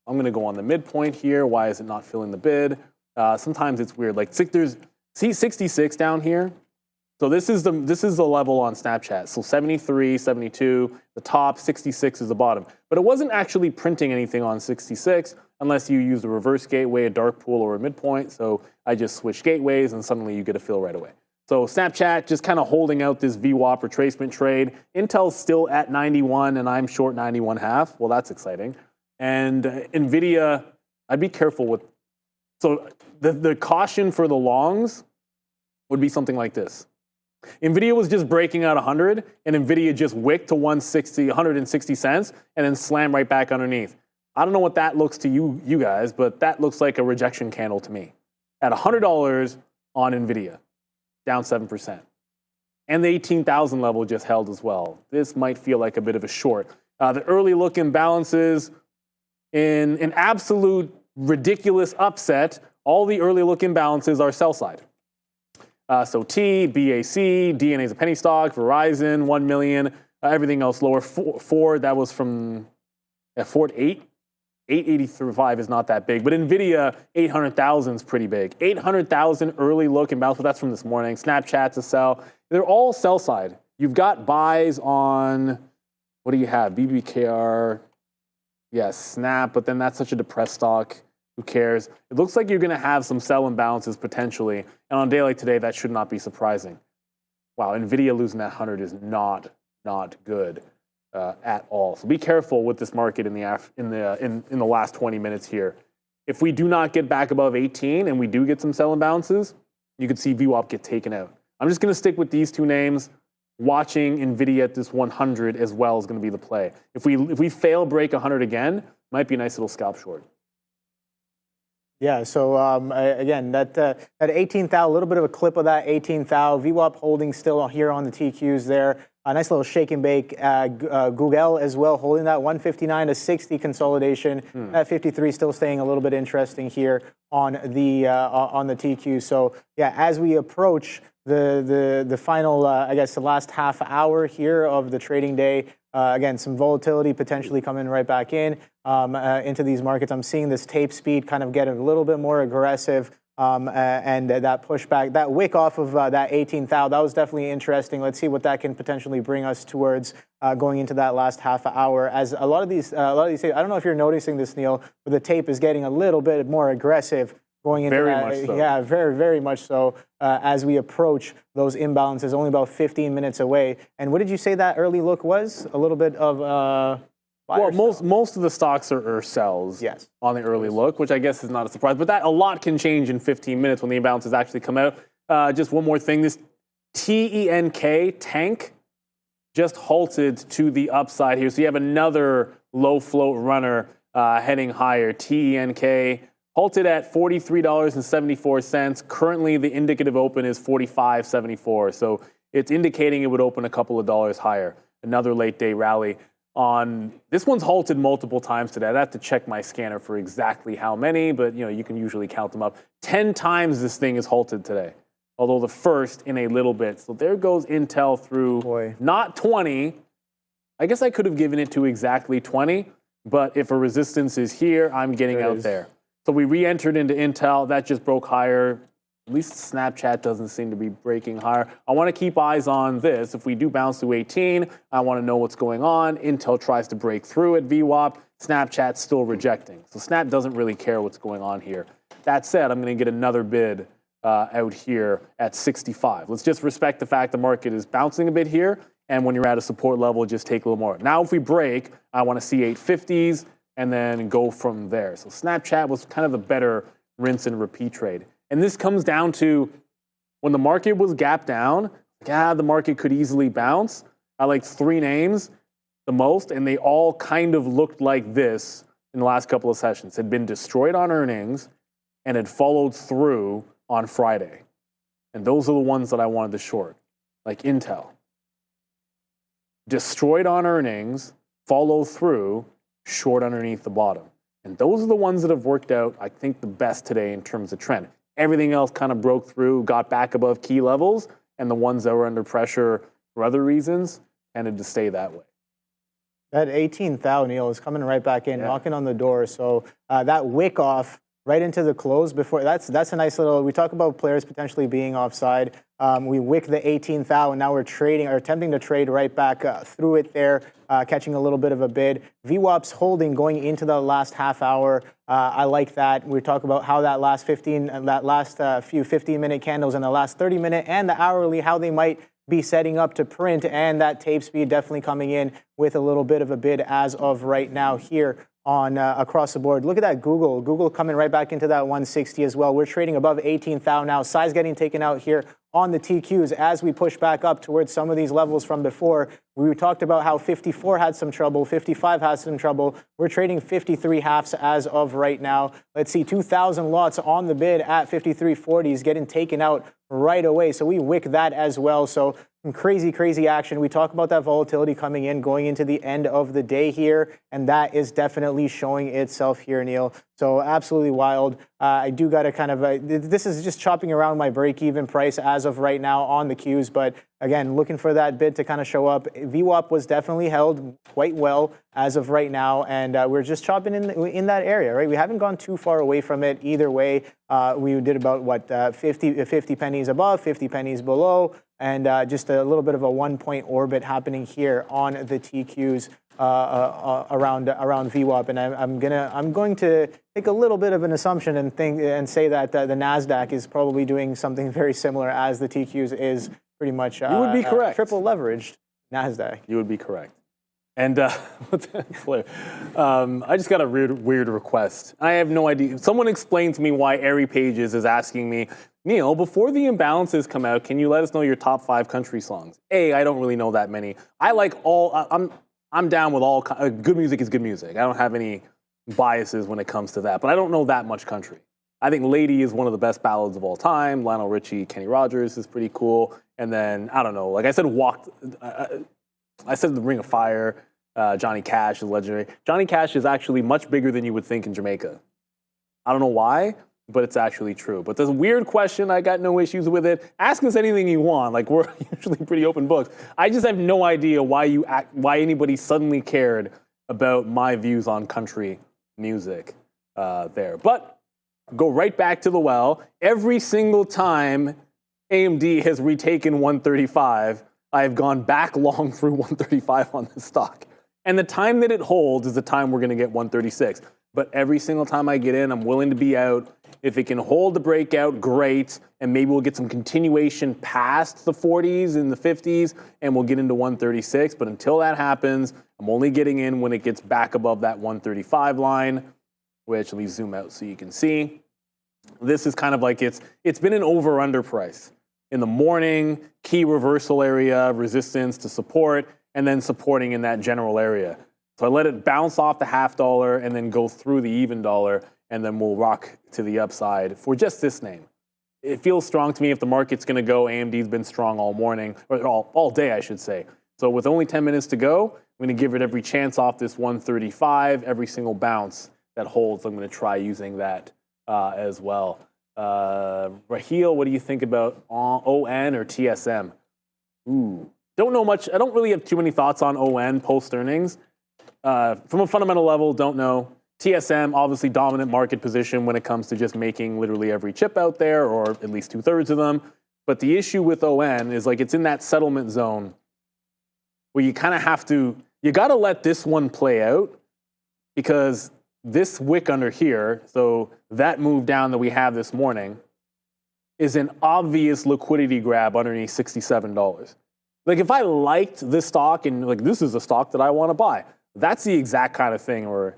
I'm going to go on the midpoint here. Why is it not filling the bid? Sometimes it's weird. Like there's 66 down here. So this is the level on Snapchat. So 73, 72, the top, 66 is the bottom. But it wasn't actually printing anything on 66 unless you use a reverse gateway, a dark pool, or a midpoint. So I just switch gateways and suddenly you get a fill right away. So Snapchat just kind of holding out this VWAP retracement trade. Intel's still at 91 and I'm short 91.5. Well, that's exciting. And Nvidia, I'd be careful with. So the caution for the longs would be something like this. Nvidia was just breaking out 100 and Nvidia just wicked to 160 cents and then slammed right back underneath. I don't know what that looks to you guys, but that looks like a rejection candle to me. At $100 on Nvidia, down 7%. And the 18,000 level just held as well. This might feel like a bit of a short. The early look imbalances in an absolute ridiculous upset, all the early look imbalances are sell side. So T, BAC, DNA is a penny stock, Verizon, 1 million, everything else lower. Ford, that was from Ford 885 is not that big, but Nvidia 800,000 is pretty big. 800,000 early look imbalance, but that's from this morning. Snapchat's a sell. They're all sell side. You've got buys on, what do you have? BBKR, yes, Snap, but then that's such a depressed stock. Who cares? It looks like you're going to have some sell imbalances potentially. And on a day like today, that should not be surprising. Wow, Nvidia losing that 100 is not good at all. So be careful with this market in the last 20 minutes here. If we do not get back above 18 and we do get some sell imbalances, you could see VWAP get taken out. I'm just going to stick with these two names. Watching Nvidia at this 100 as well is going to be the play. If we fail break 100 again, might be a nice little scalp short. Yeah, so again, that 18 thou, a little bit of a clip of that 18 thou. VWAP holding still here on the TQs there. A nice little shake and bake. Google as well holding that 159 to 60 consolidation. That 53 still staying a little bit interesting here on the TQ. So yeah, as we approach the final, I guess the last half hour here of the trading day. Again, some volatility potentially coming right back into these markets. I'm seeing this tape speed kind of get a little bit more aggressive, and that pushback, that wick off of that 18 thou, that was definitely interesting. Let's see what that can potentially bring us towards going into that last half hour. As a lot of these, I don't know if you're noticing this, Neil, but the tape is getting a little bit more aggressive. Going into very that, much so. Yeah, very, very much so. As we approach those imbalances, only about 15 minutes away. And what did you say that early look was? A little bit of well, most of the stocks are sells on the early look, which I guess is not a surprise. But that a lot can change in 15 minutes when the imbalances actually come out. Just one more thing: this tank just halted to the upside here. So you have another low float runner heading higher. TENK. Halted at $43.74. Currently, the indicative open is $45.74. So it's indicating it would open a couple of dollars higher. Another late day rally. This one's halted multiple times today. I'd have to check my scanner for exactly how many, but you can usually count them up. 10 times this thing is halted today, although the first in a little bit. So there goes Intel through not 20. I guess I could have given it to exactly 20, but if a resistance is here, I'm getting out there. So we re-entered into Intel. That just broke higher. At least Snapchat doesn't seem to be breaking higher. I want to keep eyes on this. If we do bounce to 18, I want to know what's going on. Intel tries to break through at VWAP. Snapchat's still rejecting. So Snap doesn't really care what's going on here. That said, I'm going to get another bid out here at 65. Let's just respect the fact the market is bouncing a bit here. And when you're at a support level, just take a little more. Now, if we break, I want to see 850s. And then go from there. So Snapchat was kind of the better rinse and repeat trade. And this comes down to when the market was gapped down, the market could easily bounce. I like 3 names the most, and they all kind of looked like this in the last couple of sessions. Had been destroyed on earnings and had followed through on Friday. And those are the ones that I wanted to short, like Intel. Destroyed on earnings, follow through, short underneath the bottom. And those are the ones that have worked out, I think, the best today in terms of trend. Everything else kind of broke through, got back above key levels, and the ones that were under pressure for other reasons tended to stay that way. That 18 thou, Neil, is coming right back in, knocking on the door. So that wick off right into the close before, that's a nice little, we talk about players potentially being offside. We wick the 18 thou, and now we're trading, or attempting to trade right back through it there, catching a little bit of a bid. VWAP's holding going into the last half hour. I like that. We talk about how that last few 15-minute candles and the last 30-minute and the hourly, how they might be setting up to print, and that tape speed definitely coming in with a little bit of a bid as of right now here on across the board. Look at that Google coming right back into that 160 as well. We're trading above 18 thou now. Size getting taken out here on the TQs as we push back up towards some of these levels from before. We talked about how 54 had some trouble, 55 has some trouble. We're trading 53 halves as of right now. Let's see, 2,000 lots on the bid at 53.40s getting taken out right away. So we wick that as well. So some crazy action. We talk about that volatility coming in, going into the end of the day here, and that is definitely showing itself here, Neil. So absolutely wild. I do got to kind of, this is just chopping around my break-even price as of right now on the Qs, but again, looking for that bid to kind of show up. VWAP was definitely held quite well as of right now, and we're just chopping in that area, right? We haven't gone too far away from it either way. We did about, 50 pennies above, 50 pennies below. and just a little bit of a 1-point orbit happening here on the TQs around VWAP. And I'm going to take a little bit of an assumption and say that the NASDAQ is probably doing something very similar as the TQs is pretty much you would be correct. Triple leveraged NASDAQ. You would be correct. And I just got a weird request. I have no idea. Someone explained to me why Airy Pages is asking me, Neil, before the imbalances come out, can you let us know your top 5 country songs? I don't really know that many. I like all. I'm down with all. Good music is good music. I don't have any biases when it comes to that. But I don't know that much country. I think "Lady" is one of the best ballads of all time. Lionel Richie, Kenny Rogers is pretty cool. And then I don't know. Like I said, I said "The Ring of Fire." Johnny Cash is legendary. Johnny Cash is actually much bigger than you would think in Jamaica. I don't know why, but it's actually true. But there's a weird question. I got no issues with it. Ask us anything you want. Like, we're usually pretty open books. I just have no idea why anybody suddenly cared about my views on country music there. But go right back to the well. Every single time AMD has retaken 135, I have gone back long through 135 on this stock. And the time that it holds is the time we're going to get 136. But every single time I get in, I'm willing to be out. If it can hold the breakout, great. And maybe we'll get some continuation past the 40s and the 50s, and we'll get into 136. But until that happens, I'm only getting in when it gets back above that 135 line, which, let me zoom out so you can see. This is kind of like it's been an over-under price. In the morning, key reversal area, resistance to support, and then supporting in that general area. So I let it bounce off the half dollar and then go through the even dollar, and then we'll rock to the upside for just this name. It feels strong to me. If the market's going to go, AMD's been strong all morning, or all day, I should say. So with only 10 minutes to go, I'm going to give it every chance off this 135. Every single bounce that holds, I'm going to try using that as well. Raheel, what do you think about ON or TSM? Ooh. Don't know much. I don't really have too many thoughts on ON post earnings. From a fundamental level, don't know. TSM, obviously dominant market position when it comes to just making literally every chip out there, or at least 2/3 of them. But the issue with ON is like it's in that settlement zone where you kind of have to, you got to let this one play out, because this wick under here, so that move down that we have this morning, is an obvious liquidity grab underneath $67. Like if I liked this stock and like this is a stock that I want to buy, that's the exact kind of thing where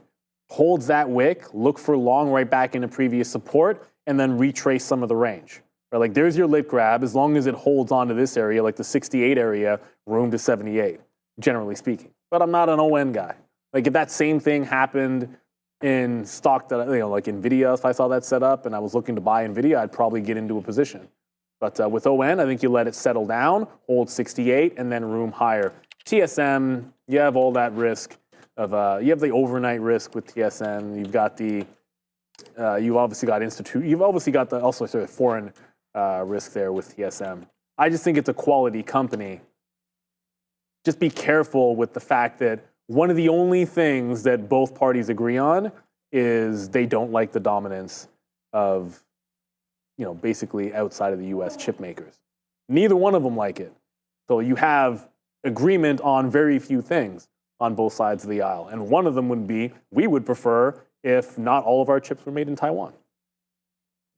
holds that wick, look for long right back into previous support, and then retrace some of the range. Right? Like there's your lip grab. As long as it holds onto this area, like the 68 area, room to 78, generally speaking. But I'm not an ON guy. Like if that same thing happened in stock that, like Nvidia, if I saw that set up and I was looking to buy Nvidia, I'd probably get into a position. But with ON, I think you let it settle down, hold 68, and then room higher. TSM, you have all that risk of, you have the overnight risk with TSM. You've got the, you've obviously got you've obviously got the also sort of foreign risk there with TSM. I just think it's a quality company. Just be careful with the fact that one of the only things that both parties agree on is they don't like the dominance of, basically outside of the US chip makers. Neither one of them like it. So you have agreement on very few things on both sides of the aisle. And one of them would be, we would prefer if not all of our chips were made in Taiwan.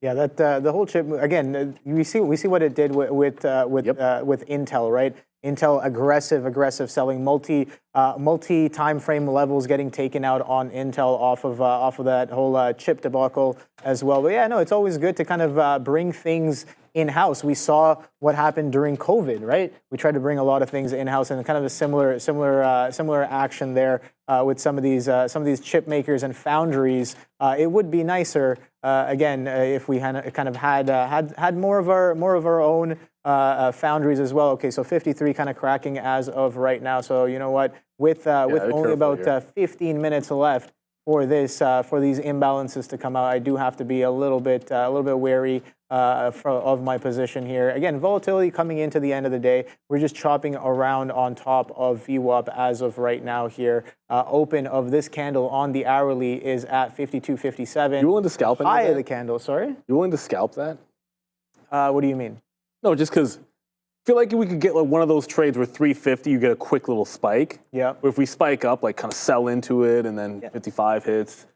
Yeah, that the whole chip, again, we see what it did with Intel, right? Intel aggressive selling, multi time frame levels getting taken out on Intel off of that whole chip debacle as well. But yeah, no, it's always good to kind of bring things in-house. We saw what happened during COVID, right? We tried to bring a lot of things in-house, and kind of a similar action there with some of these chip makers and foundries. It would be nicer, again, if we kind of had more of our own foundries as well. Okay, so 53 kind of cracking as of right now. So you know what? With only about 15 minutes left for these imbalances to come out, I do have to be a little bit wary of my position here. Again, volatility coming into the end of the day. We're just chopping around on top of VWAP as of right now here. Open of this candle on the hourly is at 52.57. You willing to scalp it? High of the candle, sorry? You willing to scalp that? What do you mean? No, just because feel like we could get like one of those trades where 350, you get a quick little spike. Yeah. Or if we spike up, like kind of sell into it and then 55 hits.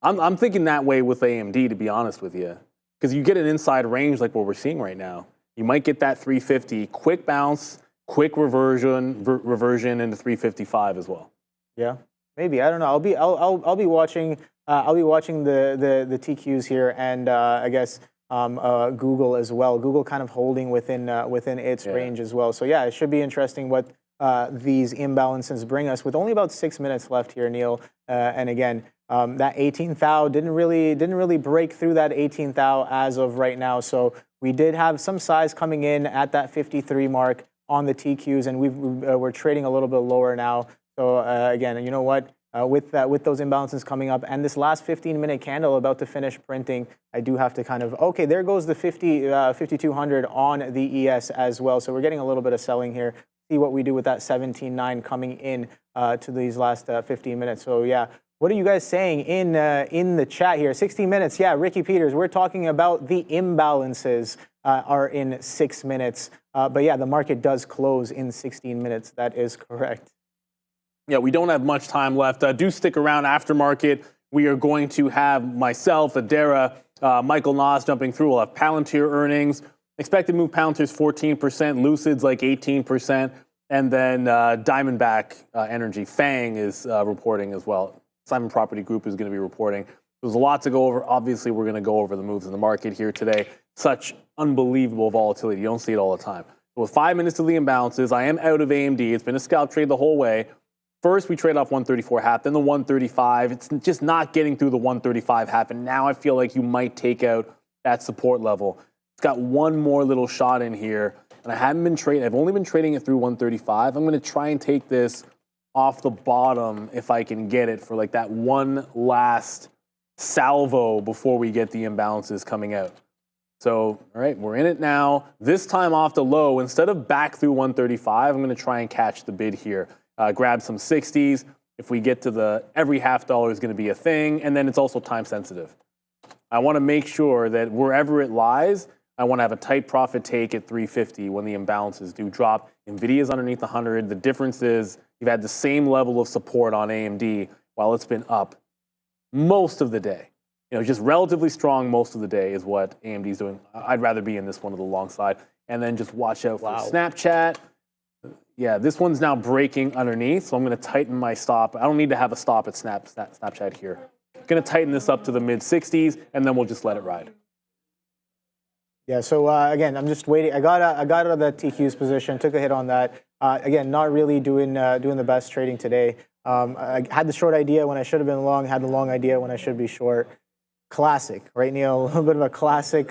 I'm thinking that way with AMD, to be honest with you. Because you get an inside range like what we're seeing right now. You might get that 350, quick bounce, quick reversion into 355 as well. Yeah, maybe. I don't know. I'll be watching. I'll be watching the TQs here, and I guess Google as well. Google kind of holding within its range as well. So yeah, it should be interesting what these imbalances bring us. With only about 6 minutes left here, Neil. And again, that 18th thou didn't really break through that 18th thou as of right now. So we did have some size coming in at that 53 mark on the TQs, and we're trading a little bit lower now. So again, you know what? With those imbalances coming up, and this last 15-minute candle about to finish printing, I do have to kind of, okay, there goes the 5,200 on the ES as well. So we're getting a little bit of selling here. See what we do with that 17.9 coming in to these last 15 minutes. So yeah, what are you guys saying in the chat here? 16 minutes. Yeah, Ricky Peters, we're talking about the imbalances are in 6 minutes. But yeah, the market does close in 16 minutes. That is correct. Yeah, we don't have much time left. Do stick around. Aftermarket, we are going to have myself, Adara, Michael Nas jumping through. We'll have Palantir earnings. Expected move Palantir's 14%, Lucid's like 18%, and then Diamondback Energy, FANG, is reporting as well. Simon Property Group is going to be reporting. There's a lot to go over. Obviously, we're going to go over the moves in the market here today. Such unbelievable volatility. You don't see it all the time. So with 5 minutes of the imbalances, I am out of AMD. It's been a scalp trade the whole way. First, we trade off 134 half, then the 135. It's just not getting through the 135 half, and now I feel like you might take out that support level. It's got one more little shot in here, and I haven't been trading. I've only been trading it through 135. I'm going to try and take this off the bottom if I can get it for like that one last salvo before we get the imbalances coming out. So, all right, we're in it now. This time off the low, instead of back through 135, I'm going to try and catch the bid here. Grab some 60s. If we get to the every half dollar is going to be a thing, and then it's also time sensitive. I want to make sure that wherever it lies, I want to have a tight profit take at 350 when the imbalances do drop. Nvidia is underneath 100. The difference is you've had the same level of support on AMD while it's been up most of the day. You know, just relatively strong most of the day is what AMD is doing. I'd rather be in this one to the long side. And then just watch out for Snapchat. Yeah, this one's now breaking underneath, so I'm going to tighten my stop. I don't need to have a stop at Snapchat here. I'm going to tighten this up to the mid-60s, and then we'll just let it ride. Yeah, so again, I'm just waiting. I got out of that TQ's position, took a hit on that. Again, not really doing the best trading today. I had the short idea when I should have been long, had the long idea when I should be short. Classic, right, Neil? A little bit of a classic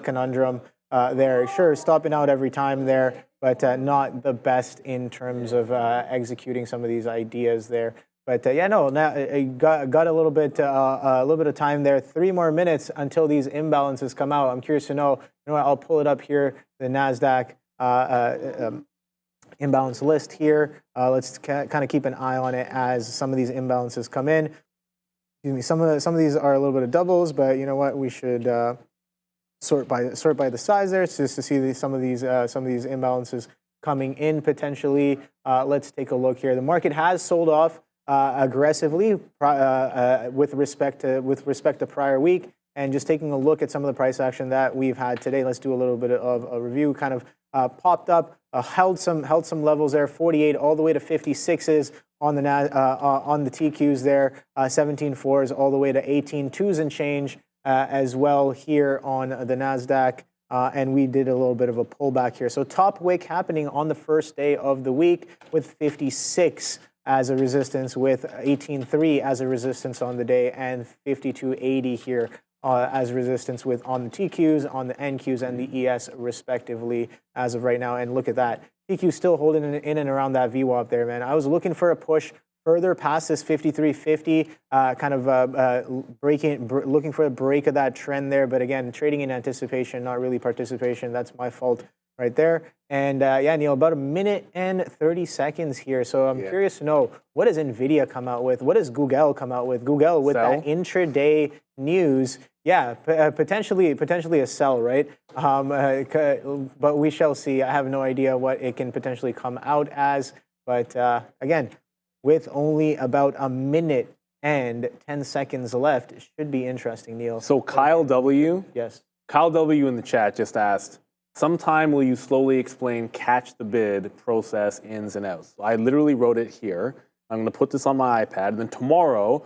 conundrum there. Sure, stopping out every time there, but not the best in terms of executing some of these ideas there. But yeah, no, now I got a little bit of time there. 3 more minutes until these imbalances come out. I'm curious to know. You know what? I'll pull it up here. The NASDAQ imbalance list here. Let's kind of keep an eye on it as some of these imbalances come in. Excuse me. Some of these are a little bit of doubles, but you know what? We should sort by the size there, just to see some of these imbalances coming in potentially. Let's take a look here. The market has sold off aggressively with respect to prior week, and just taking a look at some of the price action that we've had today. Let's do a little bit of a review. Kind of popped up, held some levels there, 48 all the way to 56s on the TQs there, 17.4s all the way to 18.2s and change as well here on the NASDAQ. And we did a little bit of a pullback here. So top wick happening on the first day of the week with 56 as a resistance, with 18.3 as a resistance on the day, and 52.80 here as resistance with on the TQs, on the NQs, and the ES respectively as of right now. And look at that. TQ still holding in and around that VWAP there, man. I was looking for a push further past this 53.50, looking for a break of that trend there. But again, trading in anticipation, not really participation. That's my fault right there. And yeah, Neil, about 1 minute and 30 seconds here. So I'm curious to know, what does Nvidia come out with? What does Google come out with? Google with that intraday news. Yeah, potentially a sell, right? But we shall see. I have no idea what it can potentially come out as. But again, with only about 1 minute and 10 seconds left, it should be interesting, Neil. So Kyle W. Yes. Kyle W. in the chat just asked, sometime will you slowly explain catch the bid process ins and outs? So I literally wrote it here. I'm going to put this on my iPad. And then tomorrow,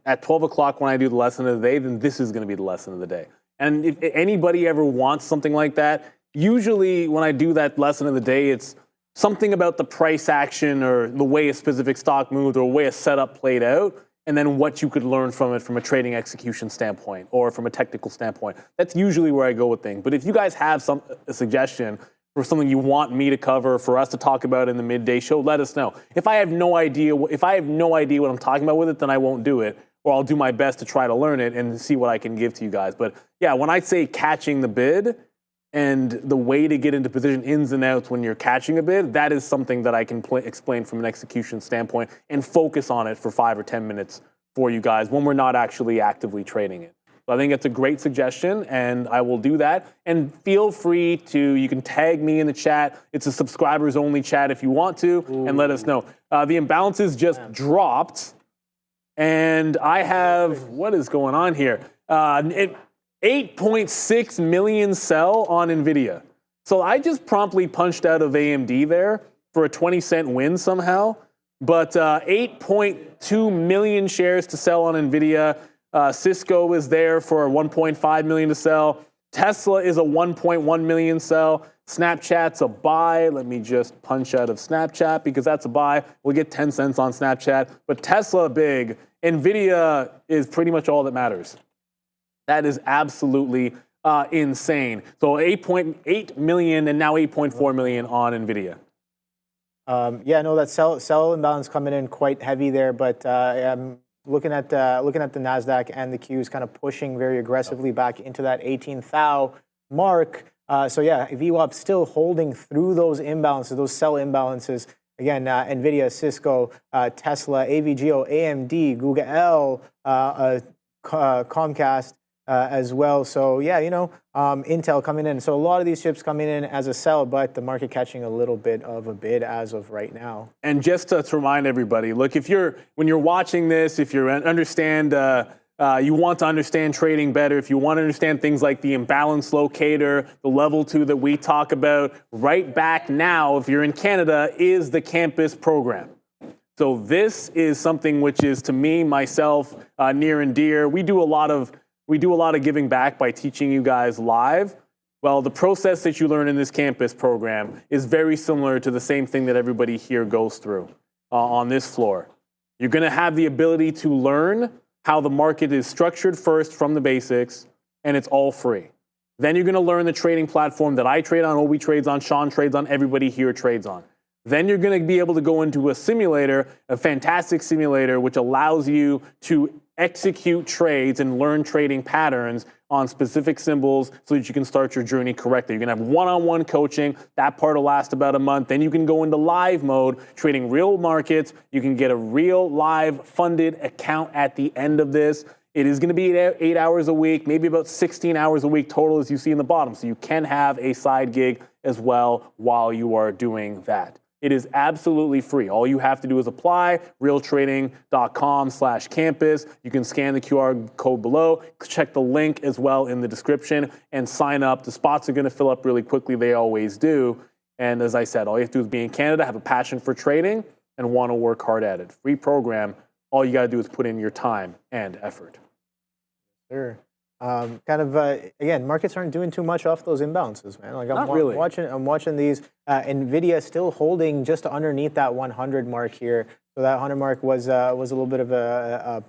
at 12 o'clock when I do the lesson of the day, then this is going to be the lesson of the day. And if anybody ever wants something like that, usually when I do that lesson of the day, it's something about the price action or the way a specific stock moved or the way a setup played out, and then what you could learn from it from a trading execution standpoint or from a technical standpoint. That's usually where I go with things. But if you guys have a suggestion for something you want me to cover, for us to talk about in the midday show, let us know. If I have no idea what I'm talking about with it, then I won't do it, or I'll do my best to try to learn it and see what I can give to you guys. But yeah, when I say catching the bid and the way to get into position ins and outs when you're catching a bid, that is something that I can explain from an execution standpoint and focus on it for 5 or 10 minutes for you guys when we're not actually actively trading it. So I think it's a great suggestion, and I will do that. And feel free you can tag me in the chat. It's a subscribers only chat if you want to, and let us know. The imbalances just dropped, and I have, what is going on here? 8.6 million sell on Nvidia. So I just promptly punched out of AMD there for a 20-cent win somehow. But 8.2 million shares to sell on Nvidia. Cisco is there for 1.5 million to sell. Tesla is a 1.1 million sell. Snapchat's a buy. Let me just punch out of Snapchat because that's a buy. We'll get 10 cents on Snapchat. But Tesla big. Nvidia is pretty much all that matters. That is absolutely insane. So 8.8 million and now 8.4 million on Nvidia. Yeah, no, that sell imbalance coming in quite heavy there, but I'm looking at the NASDAQ and the Qs kind of pushing very aggressively back into that 18,000 mark. So yeah, VWAP still holding through those imbalances, those sell imbalances. Again, Nvidia, Cisco, Tesla, AVGO, AMD, Google, Comcast, as well. So yeah, Intel coming in. So a lot of these chips coming in as a sell, but the market catching a little bit of a bid as of right now. And just to remind everybody, look, when you're watching this, if you you want to understand trading better, if you want to understand things like the imbalance locator, the level 2 that we talk about, right back now, if you're in Canada, is the campus program. So this is something which is, to me, myself, near and dear. We do a lot of giving back by teaching you guys live. Well, the process that you learn in this campus program is very similar to the same thing that everybody here goes through on this floor. You're going to have the ability to learn how the market is structured first from the basics, and it's all free. Then you're going to learn the trading platform that I trade on, Obi trades on, Sean trades on, everybody here trades on. Then you're going to be able to go into a simulator, a fantastic simulator, which allows you to execute trades and learn trading patterns on specific symbols so that you can start your journey correctly. You're going to have one-on-one coaching. That part will last about a month. Then you can go into live mode, trading real markets. You can get a real live funded account at the end of this. It is going to be 8 hours a week, maybe about 16 hours a week total, as you see in the bottom. So you can have a side gig as well while you are doing that. It is absolutely free. All you have to do is apply, realtrading.com/campus. You can scan the QR code below, check the link as well in the description, and sign up. The spots are going to fill up really quickly. They always do. And as I said, all you have to do is be in Canada, have a passion for trading, and want to work hard at it. Free program. All you got to do is put in your time and effort. Sure. Again, markets aren't doing too much off those imbalances, man. Like I'm watching these. Nvidia still holding just underneath that 100 mark here. So that 100 mark was a little bit of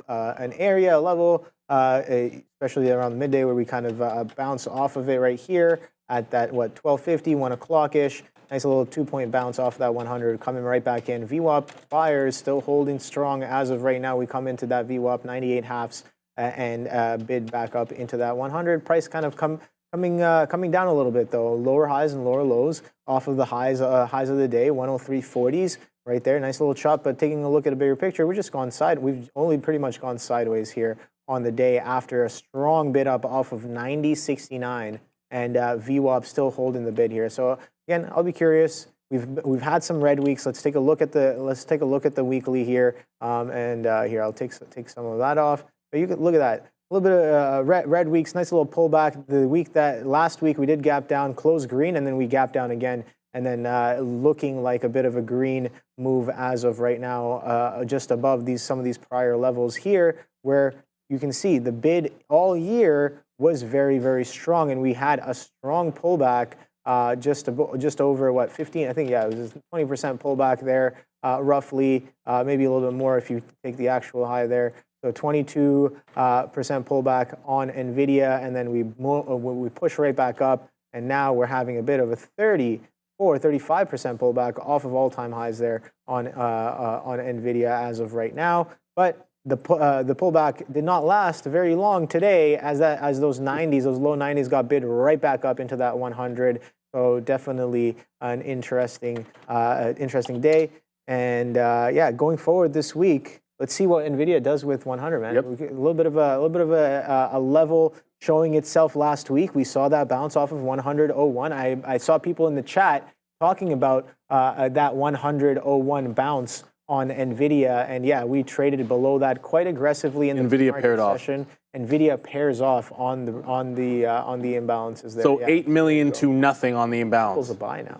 an area level, especially around midday where we kind of bounce off of it right here at that 12:50, 1 o'clock ish. Nice little 2-point bounce off that 100, coming right back in. VWAP buyers still holding strong as of right now. We come into that VWAP 98 halves. And bid back up into that 100. Price kind of come coming down a little bit though. Lower highs and lower lows off of the highs of the day, 103.40s right there. Nice little chop. But taking a look at a bigger picture, we've only pretty much gone sideways here on the day after a strong bid up off of 90.69, and VWAP still holding the bid here. So again, I'll be curious. We've had some red weeks. Let's take a look at the weekly here. Here I'll take some of that off. But you can look at that. A little bit of red weeks, nice little pullback. Last week we did gap down, close green, and then we gap down again, and then looking like a bit of a green move as of right now, just above some of these prior levels here, where you can see the bid all year was very, very strong, and we had a strong pullback, just over what, 15? I think, yeah, it was a 20% pullback there, roughly, maybe a little bit more if you take the actual high there. So 22% pullback on Nvidia, and then we push right back up, and now we're having a bit of a 35% pullback off of all-time highs there on Nvidia as of right now. But the pullback did not last very long today, as those low 90s got bid right back up into that 100. So definitely an interesting day. And yeah, going forward this week, let's see what Nvidia does with 100, man. Yep. A little bit of a level showing itself last week. We saw that bounce off of 100.01. I saw people in the chat talking about that 100.01 bounce on Nvidia, and yeah, we traded below that quite aggressively in the Nvidia paired session. Off. Nvidia pairs off on the imbalances there. So yeah. 8 million to nothing on the imbalance. Apple's a buy now.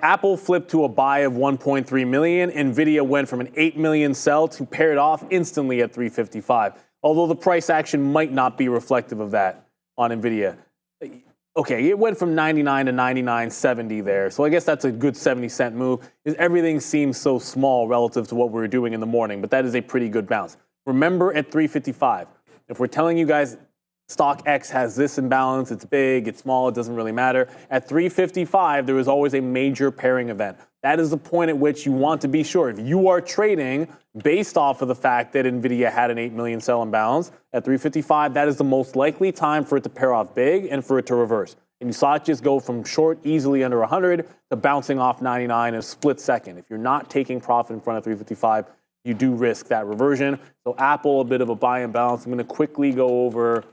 Apple flipped to a buy of 1.3 million. Nvidia went from an 8 million sell to paired off instantly at 355. Although the price action might not be reflective of that on Nvidia. Okay, it went from 99 to 99.70 there. So I guess that's a good 70-cent move. Everything seems so small relative to what we were doing in the morning, but that is a pretty good bounce. Remember at 355, if we're telling you guys stock X has this imbalance, it's big, it's small, it doesn't really matter. At 355, there is always a major pairing event. That is the point at which you want to be sure. If you are trading based off of the fact that Nvidia had an 8 million sell imbalance at 355, that is the most likely time for it to pair off big and for it to reverse. And you saw it just go from short easily under 100 to bouncing off 99 in a split second. If you're not taking profit in front of 355, you do risk that reversion. So Apple, a bit of a buy and balance. I'm going to quickly go over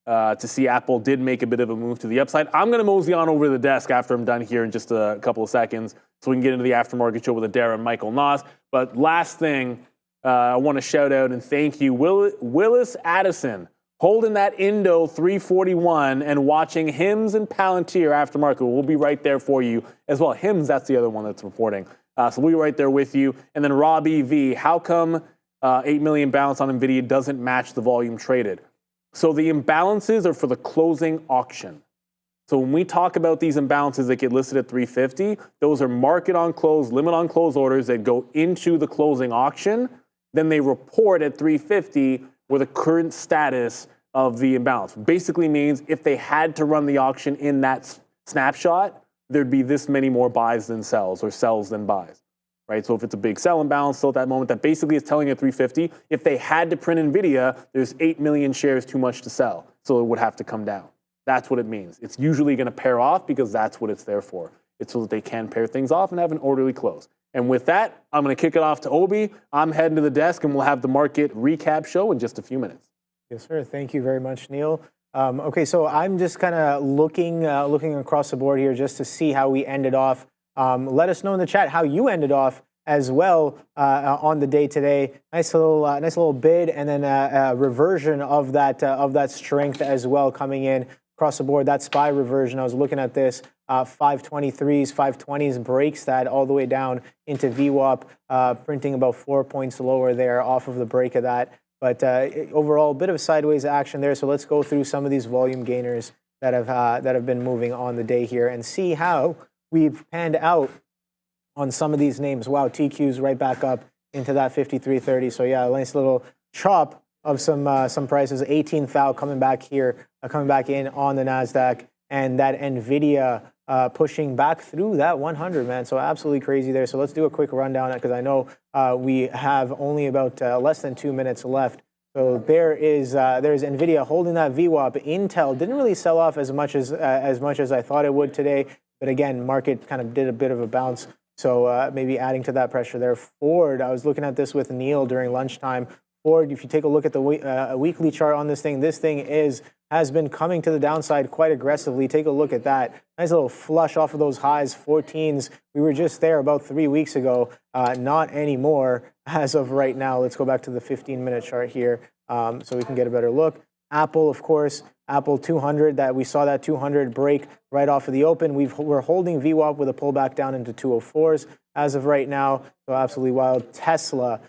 to see Apple did make a bit of a move to the upside. I'm going to mosey on over to the desk after I'm done here in just a couple of seconds so we can get into the aftermarket show with Adair and Michael Noss. But last thing, I want to shout out and thank you, Willis Addison, holding that Indo 341 and watching Hims and Palantir aftermarket. We'll be right there for you as well. Hims, that's the other one that's reporting. So we'll be right there with you. And then Robbie V, how come 8 million balance on Nvidia doesn't match the volume traded? So the imbalances are for the closing auction. So when we talk about these imbalances that get listed at 350, those are market on close, limit on close orders that go into the closing auction. Then they report at 350 with the current status of the imbalance. Basically means if they had to run the auction in that snapshot, there'd be this many more buys than sells or sells than buys. Right? So if it's a big sell imbalance still at that moment, that basically is telling you at 350, if they had to print Nvidia, there's 8 million shares too much to sell. So it would have to come down. That's what it means. It's usually going to pair off because that's what it's there for. It's so that they can pair things off and have an orderly close. And with that, I'm going to kick it off to Obi. I'm heading to the desk and we'll have the market recap show in just a few minutes. Yes, sir. Thank you very much, Neil. Okay, so I'm just kind of looking across the board here just to see how we ended off. Let us know in the chat how you ended off as well on the day today. Nice little bid, and then a reversion of that strength as well coming in across the board. That SPY reversion, I was looking at this, 523s, 520s breaks that all the way down into VWAP, printing about 4 points lower there off of the break of that. But overall, a bit of a sideways action there. So let's go through some of these volume gainers that have been moving on the day here and see how we've panned out on some of these names. Wow, TQ's right back up into that 53.30. So yeah, a nice little chop of some prices. 18th out coming back here, coming back in on the NASDAQ, and that Nvidia pushing back through that 100, man. So absolutely crazy there. So let's do a quick rundown because I know we have only about less than 2 minutes left. So there's Nvidia holding that VWAP. Intel didn't really sell off as much as I thought it would today, but again, market kind of did a bit of a bounce. So maybe adding to that pressure there. Ford, I was looking at this with Neil during lunchtime. Ford, if you take a look at the weekly chart on this thing has been coming to the downside quite aggressively. Take a look at that. Nice little flush off of those highs, 14s. We were just there about 3 weeks ago. Not anymore as of right now. Let's go back to the 15-minute chart here so we can get a better look. Apple, of course, Apple 200, that we saw that 200 break right off of the open. We're holding VWAP with a pullback down into 204s as of right now. So absolutely wild. Tesla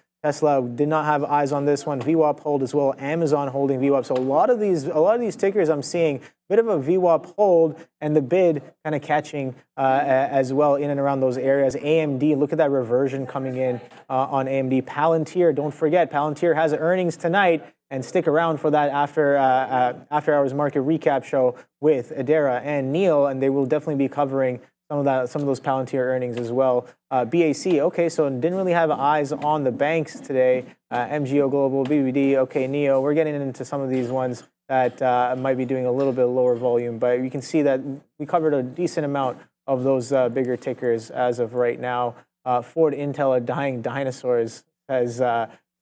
did not have eyes on this one. VWAP hold as well. Amazon holding VWAP. So a lot of these tickers I'm seeing a bit of a VWAP hold and the bid kind of catching as well in and around those areas. AMD, look at that reversion coming in on AMD. Palantir, don't forget, Palantir has earnings tonight, and stick around for that after hours market recap show with Adara and Neil, and they will definitely be covering some of those Palantir earnings as well. BAC, okay, so didn't really have eyes on the banks today. MGO Global, BBD, okay, NEO. We're getting into some of these ones that might be doing a little bit lower volume, but you can see that we covered a decent amount of those bigger tickers as of right now. Ford, Intel are dying dinosaurs, says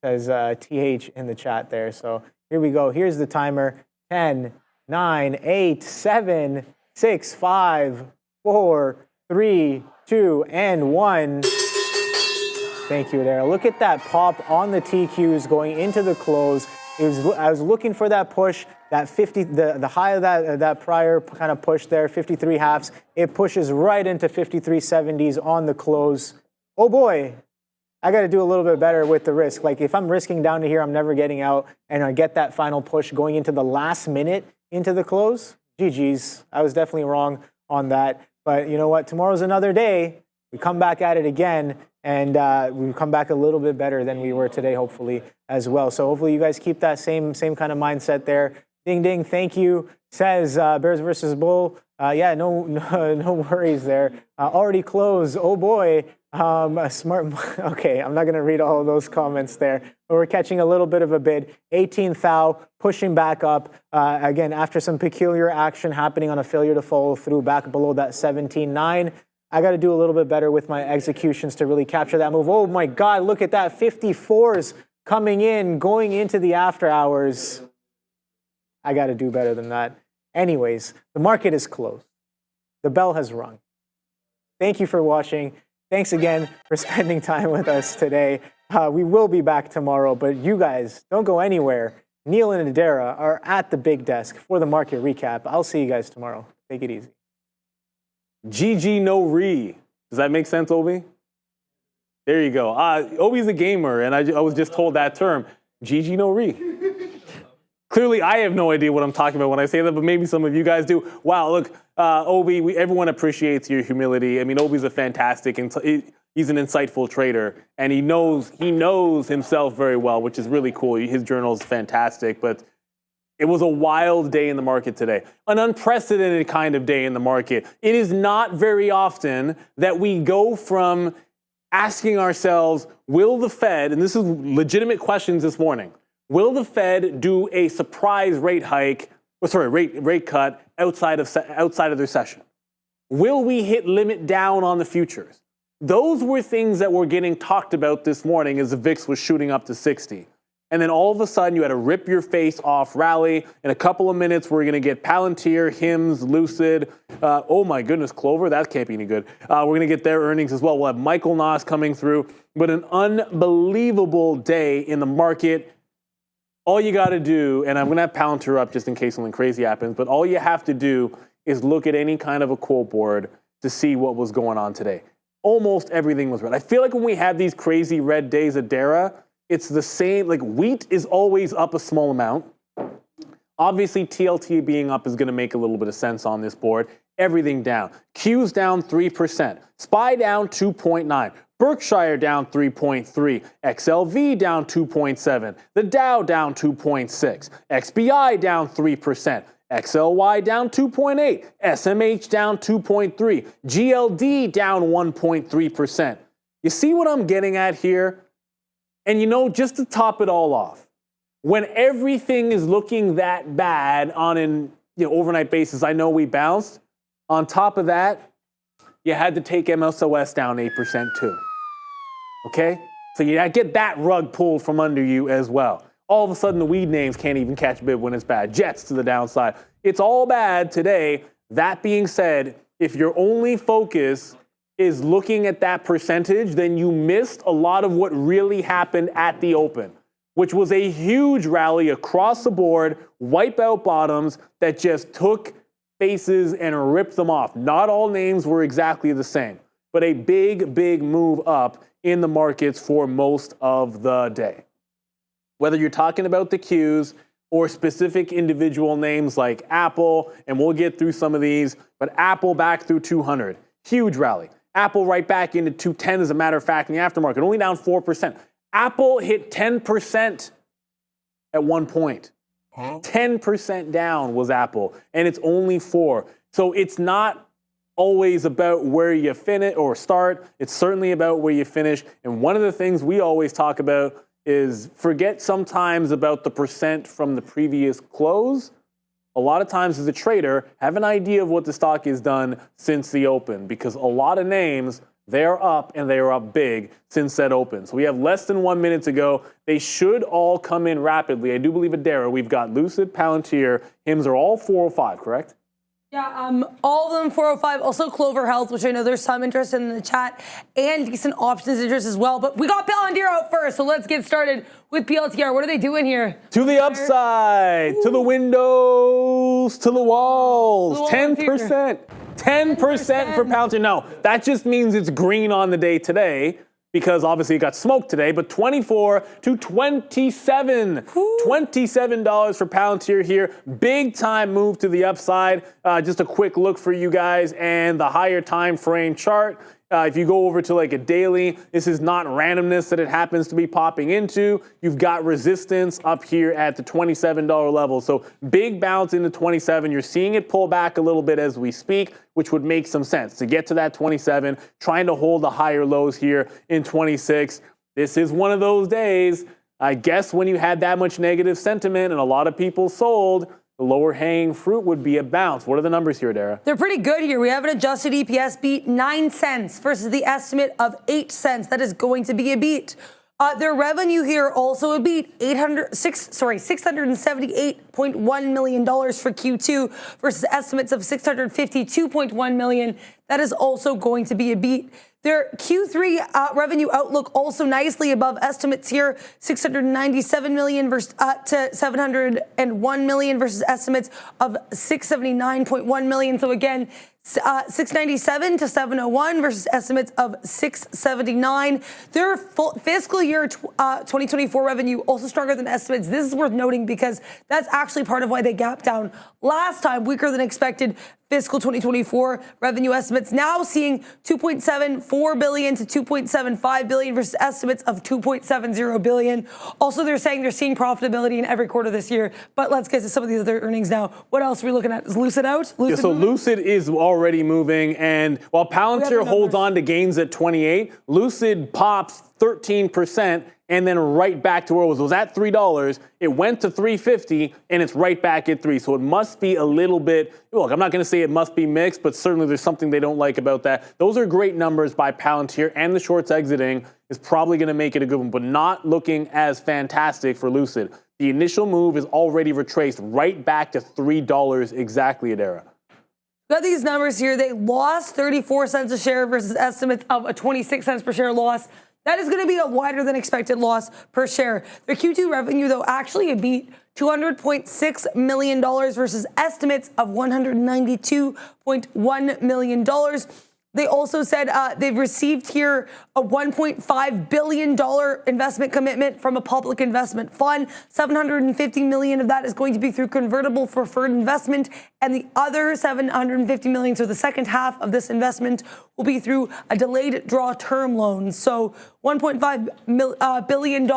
TH in the chat there. So here we go. Here's the timer. 10, 9, 8, 7, 6, 5, 4, 3, 2, and 1. Thank you, Adara. Look at that pop on the TQs going into the close. I was looking for that push, that 50, the high of that prior kind of push there, 53 halves. It pushes right into 53.70s on the close. Oh boy, I got to do a little bit better with the risk. Like if I'm risking down to here, I'm never getting out, and I get that final push going into the last minute into the close. GG's. I was definitely wrong on that. But you know what? Tomorrow's another day. We come back at it again, and we come back a little bit better than we were today, hopefully, as well. So hopefully you guys keep that same kind of mindset there. Ding, ding, thank you, says Bears versus Bull. Yeah, no worries there. Already closed. Oh, boy. Okay, I'm not going to read all of those comments there. But we're catching a little bit of a bid. 18th thou, pushing back up. Again, after some peculiar action happening on a failure to follow through back below that 17.9. I got to do a little bit better with my executions to really capture that move. Oh, my God, look at that. 54s coming in, going into the after hours. I got to do better than that. Anyways, the market is closed. The bell has rung. Thank you for watching. Thanks again for spending time with us today. We will be back tomorrow, but you guys don't go anywhere. Neil and Adara are at the big desk for the market recap. I'll see you guys tomorrow. Take it easy. GG no re. Does that make sense, Obi? There you go. Obi's a gamer, and I was just told that term. GG no re. Clearly, I have no idea what I'm talking about when I say that, but maybe some of you guys do. Wow, look, Obi, everyone appreciates your humility. I mean, Obi's a fantastic, he's an insightful trader, and he knows himself very well, which is really cool. His journal is fantastic, but it was a wild day in the market today, an unprecedented kind of day in the market. It is not very often that we go from asking ourselves, will the Fed, and this is legitimate questions this morning, will the Fed do a surprise rate cut outside of their session? Will we hit limit down on the futures? Those were things that were getting talked about this morning as the VIX was shooting up to 60. And then all of a sudden you had a rip your face off rally. In a couple of minutes, we're going to get Palantir, Hims, Lucid. Oh my goodness, Clover, that can't be any good. We're going to get their earnings as well. We'll have Michael Nas coming through. But an unbelievable day in the market. All you got to do, and I'm going to have Palantir up just in case something crazy happens, but all you have to do is look at any kind of a quote board to see what was going on today. Almost everything was red. I feel like when we have these crazy red days at Dara, it's the same, like wheat is always up a small amount. Obviously, TLT being up is going to make a little bit of sense on this board. Everything down. Q's down 3%. SPY down 2.9. Berkshire down 3.3. XLV down 2.7. The Dow down 2.6. XBI down 3%. XLY down 2.8. SMH down 2.3. GLD down 1.3%. You see what I'm getting at here? And you know, just to top it all off, when everything is looking that bad on an overnight basis, I know we bounced. On top of that, you had to take MSOS down 8% too. Okay? So you get that rug pulled from under you as well. All of a sudden, the weed names can't even catch bid when it's bad. Jets to the downside. It's all bad today. That being said, if your only focus is looking at that percentage, then you missed a lot of what really happened at the open, which was a huge rally across the board, wipeout bottoms that just took faces and ripped them off. Not all names were exactly the same, but a big, big move up in the markets for most of the day. Whether you're talking about the Qs or specific individual names like Apple, and we'll get through some of these, but Apple back through 200, huge rally. Apple right back into 210, as a matter of fact, in the aftermarket, only down 4%. Apple hit 10% at one point. 10% down was Apple, and it's only 4. So it's not always about where you finish or start. It's certainly about where you finish. And one of the things we always talk about is forget sometimes about the percent from the previous close. A lot of times as a trader, have an idea of what the stock has done since the open, because a lot of names, they're up and they are up big since that open. So we have less than 1 minute to go. They should all come in rapidly. I do believe Adara, we've got Lucid, Palantir, Hims are all 405, correct? Yeah, all of them 405. Also Clover Health, which I know there's some interest in the chat, and decent options interest as well. But we got Palantir out first, so let's get started with PLTR. What are they doing here? To the upside, to the windows, to the walls. 10%. 10% for Palantir. No, that just means it's green on the day today, because obviously it got smoked today, but 24 to 27. $27 for Palantir here. Big time move to the upside. Just a quick look for you guys and the higher time frame chart. If you go over to like a daily, this is not randomness that it happens to be popping into. You've got resistance up here at the $27 level. So big bounce into 27. You're seeing it pull back a little bit as we speak, which would make some sense to get to that 27, trying to hold the higher lows here in 26. This is one of those days, I guess, when you had that much negative sentiment and a lot of people sold, the lower hanging fruit would be a bounce. What are the numbers here, Dara? They're pretty good here. We have an adjusted EPS beat, 9 cents versus the estimate of 8 cents. That is going to be a beat. Their revenue here also a beat, $678.1 million for Q2 versus estimates of $652.1 million. That is also going to be a beat. Their Q3 revenue outlook also nicely above estimates here, $697 million versus to $701 million versus estimates of $679.1 million. So again, 697 to 701 versus estimates of 679. Their full fiscal year 2024 revenue also stronger than estimates. This is worth noting because that's actually part of why they gapped down last time, weaker than expected fiscal 2024 revenue estimates. Now seeing 2.74 billion to 2.75 billion versus estimates of 2.70 billion. Also, they're saying they're seeing profitability in every quarter this year. But let's get to some of these other earnings now. What else are we looking at? Is Lucid out? Lucid yeah, so moving? Lucid is already moving, and while Palantir holds on to gains at 28, Lucid pops 13% and then right back to where it was. It was at $3. It went to $3.50 and it's right back at $3. So it must be a little bit, look, I'm not going to say it must be mixed, but certainly there's something they don't like about that. Those are great numbers by Palantir, and the shorts exiting is probably going to make it a good one, but not looking as fantastic for Lucid. The initial move is already retraced right back to $3 exactly, Adara. Got these numbers here. They lost 34 cents a share versus estimates of a 26 cents per share loss. That is going to be a wider than expected loss per share. Their Q2 revenue, though, actually beat $200.6 million versus estimates of $192.1 million. They also said they've received here a $1.5 billion investment commitment from a public investment fund. $750 million of that is going to be through convertible preferred investment, and the other $750 million, so the second half of this investment, will be through a delayed draw term loan. So $1.5 billion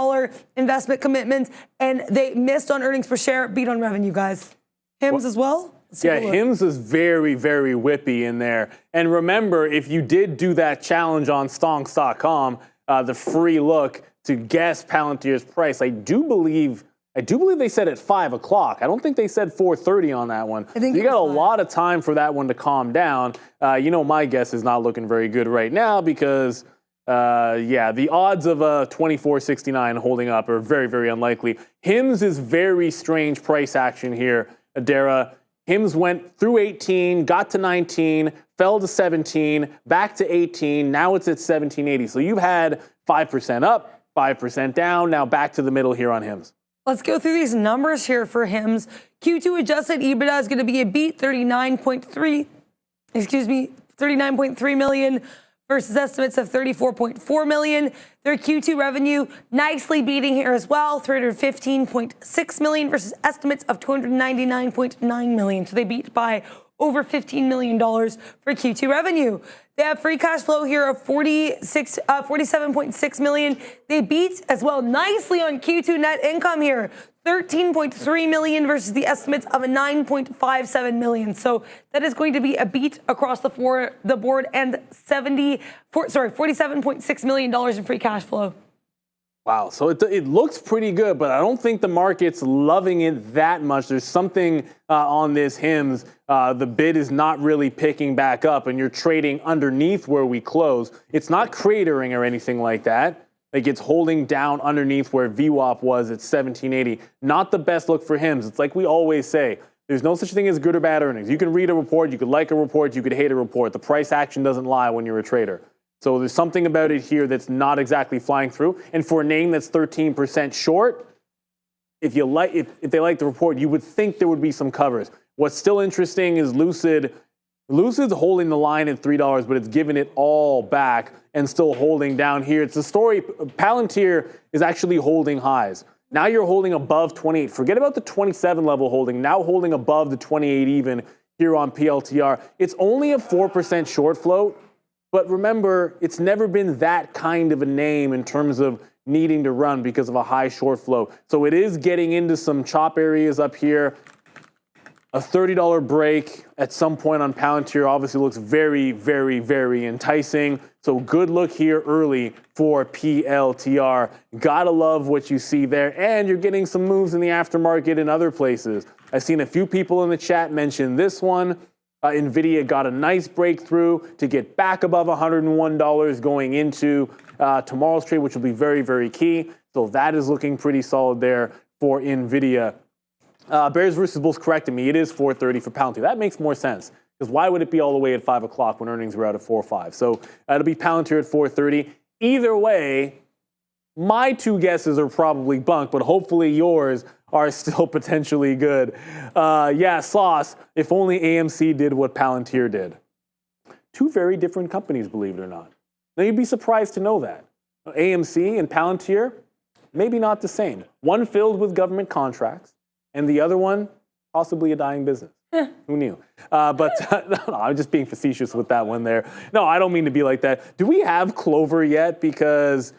investment commitment, and they missed on earnings per share, beat on revenue, guys. Hims as well? Yeah, Hims is very, very whippy in there. And remember, if you did do that challenge on stonks.com, the free look to guess Palantir's price, I do believe I do believe they said at 5 o'clock. I don't think they said 4:30 on that one. I think you it got a was 5. lot of time for that one to calm down. You know, my guess is not looking very good right now because, yeah, the odds of 24.69 holding up are very, very unlikely. Hims is very strange price action here, Adara. Hims went through 18, got to 19, fell to 17, back to 18. Now it's at 1780. So you've had 5% up, 5% down. Now back to the middle here on Hims. Let's go through these numbers here for Hims. Q2 adjusted EBITDA is going to be a beat 39.3 million versus estimates of 34.4 million. Their Q2 revenue nicely beating here as well, 315.6 million versus estimates of 299.9 million. So they beat by over $15 million for Q2 revenue. They have free cash flow here of 47.6 million. They beat as well nicely on Q2 net income here, 13.3 million versus the estimates of a 9.57 million. So that is going to be a beat across the board and $47.6 million in free cash flow. Wow, so it looks pretty good, but I don't think the market's loving it that much. There's something on this Hims. The bid is not really picking back up, and you're trading underneath where we close. It's not cratering or anything like that. Like it's holding down underneath where VWAP was at 1780. Not the best look for Hims. It's like we always say, there's no such thing as good or bad earnings. You can read a report, you could like a report, you could hate a report. The price action doesn't lie when you're a trader. So there's something about it here that's not exactly flying through. And for a name that's 13% short, if they like the report, you would think there would be some covers. What's still interesting is Lucid. Lucid's holding the line at $3, but it's giving it all back and still holding down here. It's the story. Palantir is actually holding highs. Now you're holding above 28. Forget about the 27 level holding. Now holding above the 28 even here on PLTR. It's only a 4% short float. But remember, it's never been that kind of a name in terms of needing to run because of a high short flow. So it is getting into some chop areas up here. A $30 break at some point on Palantir obviously looks very, very, very enticing. So good look here early for PLTR. Gotta love what you see there. And you're getting some moves in the aftermarket in other places. I've seen a few people in the chat mention this one. Nvidia got a nice breakthrough to get back above $101 going into tomorrow's trade, which will be very, very key. So that is looking pretty solid there for Nvidia. Bears versus Bulls corrected me. It is 4:30 for Palantir. That makes more sense because why would it be all the way at 5 o'clock when earnings were out at 4:05? So it'll be Palantir at 4:30. Either way, my two guesses are probably bunk, but hopefully yours are still potentially good. Yeah, Sauce, if only AMC did what Palantir did. Two very different companies, believe it or not. Now, you'd be surprised to know that. AMC and Palantir, maybe not the same. One filled with government contracts, and the other one, possibly a dying business. Who knew? No, I'm just being facetious with that one there. No, I don't mean to be like that. Do we have Clover yet? Because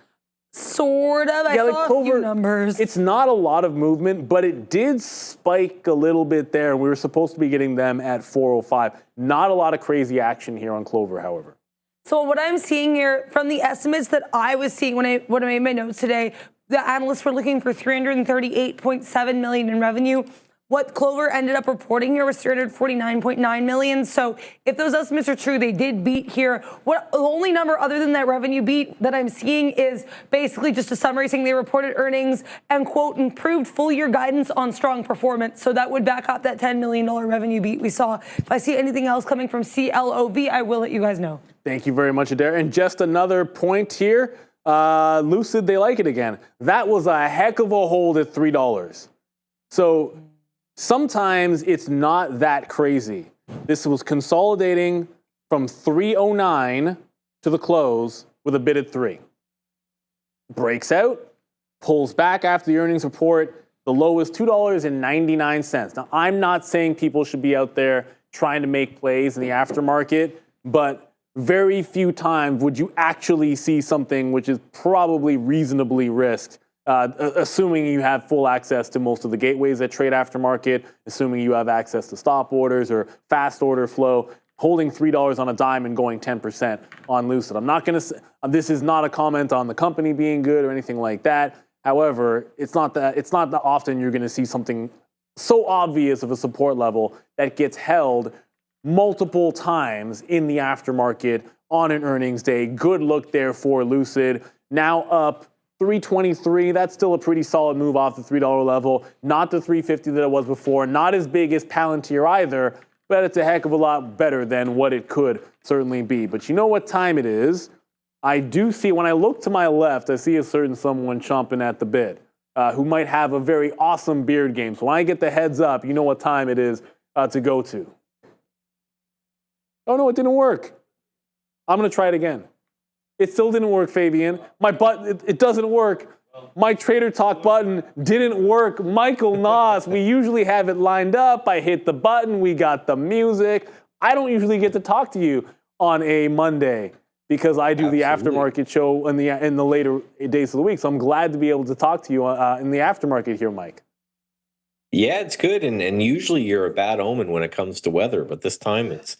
sort of. I saw a few numbers. It's not a lot of movement, but it did spike a little bit there. We were supposed to be getting them at 405. Not a lot of crazy action here on Clover, however. So what I'm seeing here from the estimates that I was seeing when I made my notes today, the analysts were looking for 338.7 million in revenue. What Clover ended up reporting here was 349.9 million. So if those estimates are true, they did beat here. The only number other than that revenue beat that I'm seeing is basically just a summary saying they reported earnings and, quote, improved full year guidance on strong performance. So that would back up that $10 million revenue beat we saw. If I see anything else coming from CLOV, I will let you guys know. Thank you very much, Adair. And just another point here. Lucid, they like it again. That was a heck of a hold at $3. So sometimes it's not that crazy. This was consolidating from 309 to the close with a bid at 3. Breaks out, pulls back after the earnings report. The low is $2.99. Now, I'm not saying people should be out there trying to make plays in the aftermarket, but very few times would you actually see something which is probably reasonably risked. Assuming you have full access to most of the gateways that trade aftermarket, assuming you have access to stop orders or fast order flow, holding $3 on a dime and going 10% on Lucid. I'm not going to. This is not a comment on the company being good or anything like that. However, it's not that often you're going to see something so obvious of a support level that gets held multiple times in the aftermarket on an earnings day. Good look there for Lucid. Now up 323. That's still a pretty solid move off the $3 level. Not the 350 that it was before. Not as big as Palantir either, but it's a heck of a lot better than what it could certainly be. But you know what time it is? I do see, when I look to my left, I see a certain someone chomping at the bit who might have a very awesome beard game. So when I get the heads up, you know what time it is to go to. Oh no, it didn't work. I'm going to try it again. It still didn't work, Fabian. My button, it doesn't work. My Trader Talk button didn't work. Michael Noss, we usually have it lined up. I hit the button. We got the music. I don't usually get to talk to you on a Monday because I do the aftermarket show in the later days of the week. So I'm glad to be able to talk to you in the aftermarket here, Mike. Yeah, it's good. And usually you're a bad omen when it comes to weather, but this time it's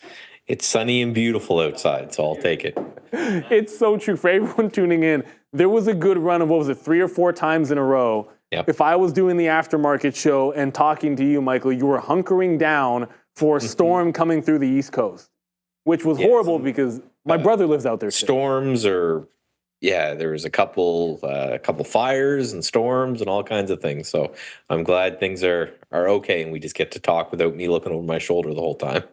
sunny and beautiful outside, so I'll take it. It's so true. For everyone tuning in, there was a good run of, 3 or 4 times in a row. Yep. If I was doing the aftermarket show and talking to you, Michael, you were hunkering down for a storm coming through the East Coast, which was horrible because my brother lives out there. Storms there was a couple fires and storms and all kinds of things. So I'm glad things are okay and we just get to talk without me looking over my shoulder the whole time.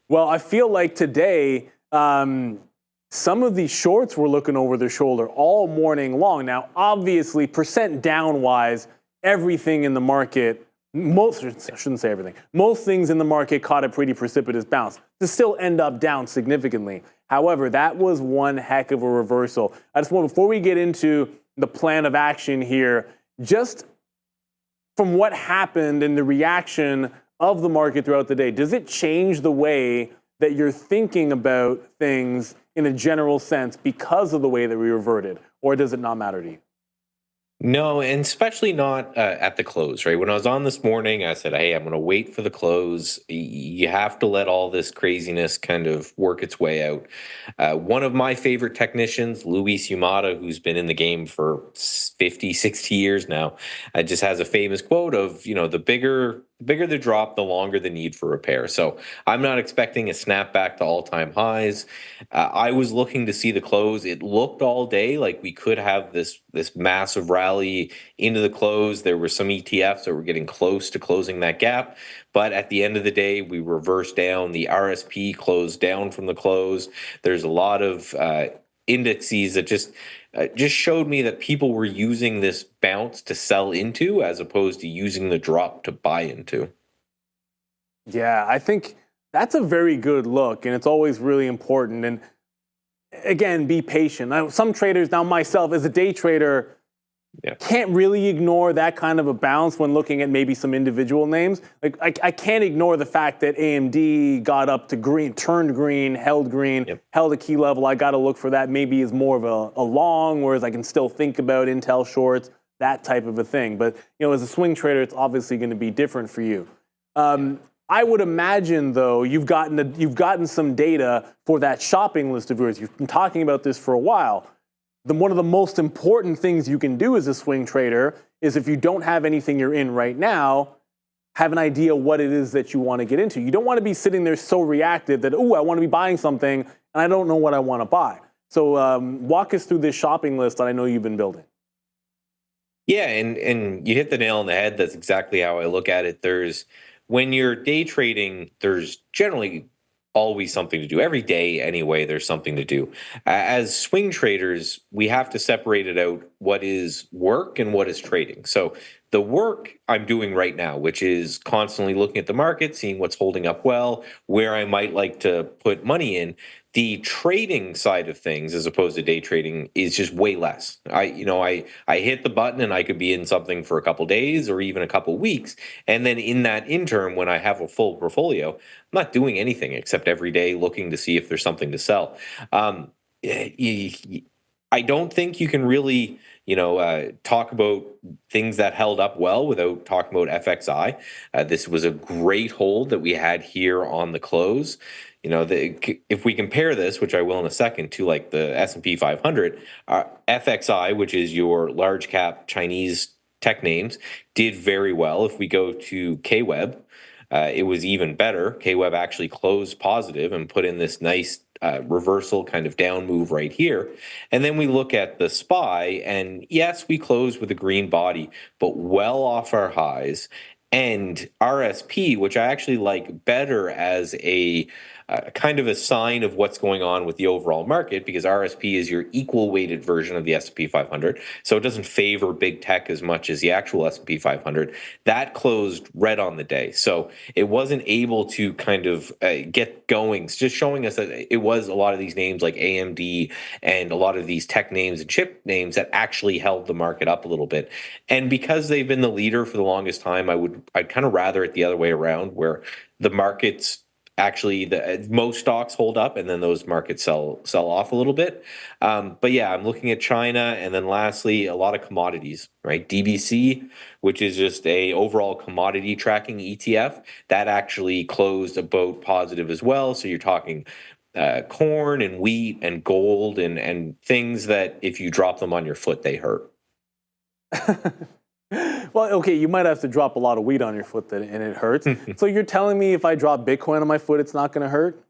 Well, I feel like today, some of these shorts were looking over their shoulder all morning long. Now, obviously, percent down-wise, everything in the market, I shouldn't say everything, most things in the market caught a pretty precipitous bounce to still end up down significantly. However, that was one heck of a reversal. I just want, before we get into the plan of action here, just from what happened and the reaction of the market throughout the day, does it change the way that you're thinking about things in a general sense because of the way that we reverted, or does it not matter to you? No, and especially not at the close, right? When I was on this morning, I said, hey, I'm going to wait for the close. You have to let all this craziness kind of work its way out. One of my favorite technicians, Luis Yamada, who's been in the game for 50, 60 years now, just has a famous quote of, the bigger the drop, the longer the need for repair. So I'm not expecting a snapback to all-time highs. I was looking to see the close. It looked all day like we could have this massive rally into the close. There were some ETFs that were getting close to closing that gap. But at the end of the day, we reversed down. The RSP closed down from the close. There's a lot of indices that just showed me that people were using this bounce to sell into as opposed to using the drop to buy into. Yeah, I think that's a very good look, and it's always really important. And again, be patient. Some traders, now myself as a day trader, can't really ignore that kind of a bounce when looking at maybe some individual names. Like I can't ignore the fact that AMD got up to green, turned green, held a key level. I got to look for that maybe as more of a long, whereas I can still think about Intel shorts, that type of a thing. But as a swing trader, it's obviously going to be different for you. I would imagine, though, you've gotten some data for that shopping list of yours. You've been talking about this for a while. One of the most important things you can do as a swing trader is, if you don't have anything you're in right now, have an idea what it is that you want to get into. You don't want to be sitting there so reactive that, I want to be buying something and I don't know what I want to buy. So walk us through this shopping list that I know you've been building. Yeah, and you hit the nail on the head. That's exactly how I look at it. When you're day trading, there's generally always something to do. Every day, anyway, there's something to do. As swing traders, we have to separate it out, what is work and what is trading. So the work I'm doing right now, which is constantly looking at the market, seeing what's holding up well, where I might like to put money in. The trading side of things, as opposed to day trading, is just way less. I hit the button and I could be in something for a couple days or even a couple weeks. And then in that interim, when I have a full portfolio, I'm not doing anything except every day looking to see if there's something to sell. I don't think you can really, talk about things that held up well without talking about FXI. This was a great hold that we had here on the close. If we compare this, which I will in a second, to like the S&P 500, FXI, which is your large cap Chinese tech names, did very well. If we go to KWEB, it was even better. KWEB actually closed positive and put in this nice reversal kind of down move right here. And then we look at the SPY, and yes, we closed with a green body, but well off our highs. And RSP, which I actually like better as a kind of a sign of what's going on with the overall market, because RSP is your equal weighted version of the S&P 500. So it doesn't favor big tech as much as the actual S&P 500. That closed red on the day. So it wasn't able to kind of get going, just showing us that it was a lot of these names like AMD and a lot of these tech names and chip names that actually held the market up a little bit. And because they've been the leader for the longest time, I'd kind of rather it the other way around, where the markets actually most stocks hold up and then those markets sell off a little bit. But yeah, I'm looking at China, and then lastly, a lot of commodities, right? DBC, which is just a overall commodity tracking ETF, that actually closed about positive as well. So you're talking corn and wheat and gold and things that if you drop them on your foot, they hurt. Well, okay, you might have to drop a lot of wheat on your foot and it hurts. So you're telling me if I drop Bitcoin on my foot, it's not going to hurt?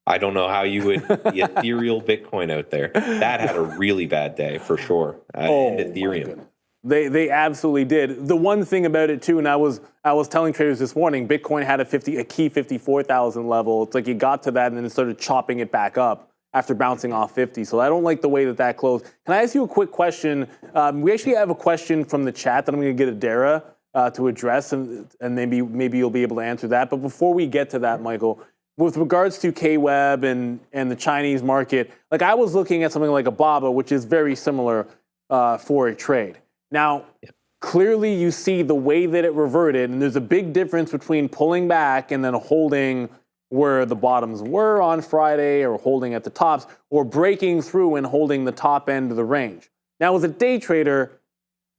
I don't know how you would the ethereal Bitcoin out there. That had a really bad day for sure. And Ethereum. They absolutely did. The one thing about it too, and I was telling traders this morning, Bitcoin had a key 54,000 level. It's like it got to that and then it started chopping it back up after bouncing off 50. So I don't like the way that closed. Can I ask you a quick question? We actually have a question from the chat that I'm going to get Adara to address, and maybe you'll be able to answer that. But before we get to that, Michael, with regards to KWEB and the Chinese market, like I was looking at something like a BABA, which is very similar for a trade. Now, clearly you see the way that it reverted, and there's a big difference between pulling back and then holding where the bottoms were on Friday, or holding at the tops, or breaking through and holding the top end of the range. Now, as a day trader,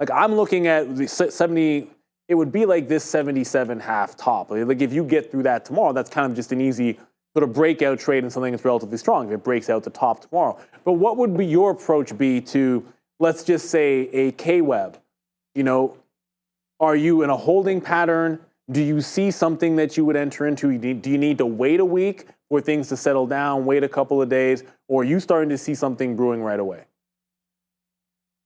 like I'm looking at the 70, it would be like this 77 half top. Like if you get through that tomorrow, that's kind of just an easy sort of breakout trade in something that's relatively strong if it breaks out the top tomorrow. But what would be your approach be to, let's just say, a KWEB? Are you in a holding pattern? Do you see something that you would enter into? Do you need to wait a week for things to settle down, wait a couple of days, or are you starting to see something brewing right away?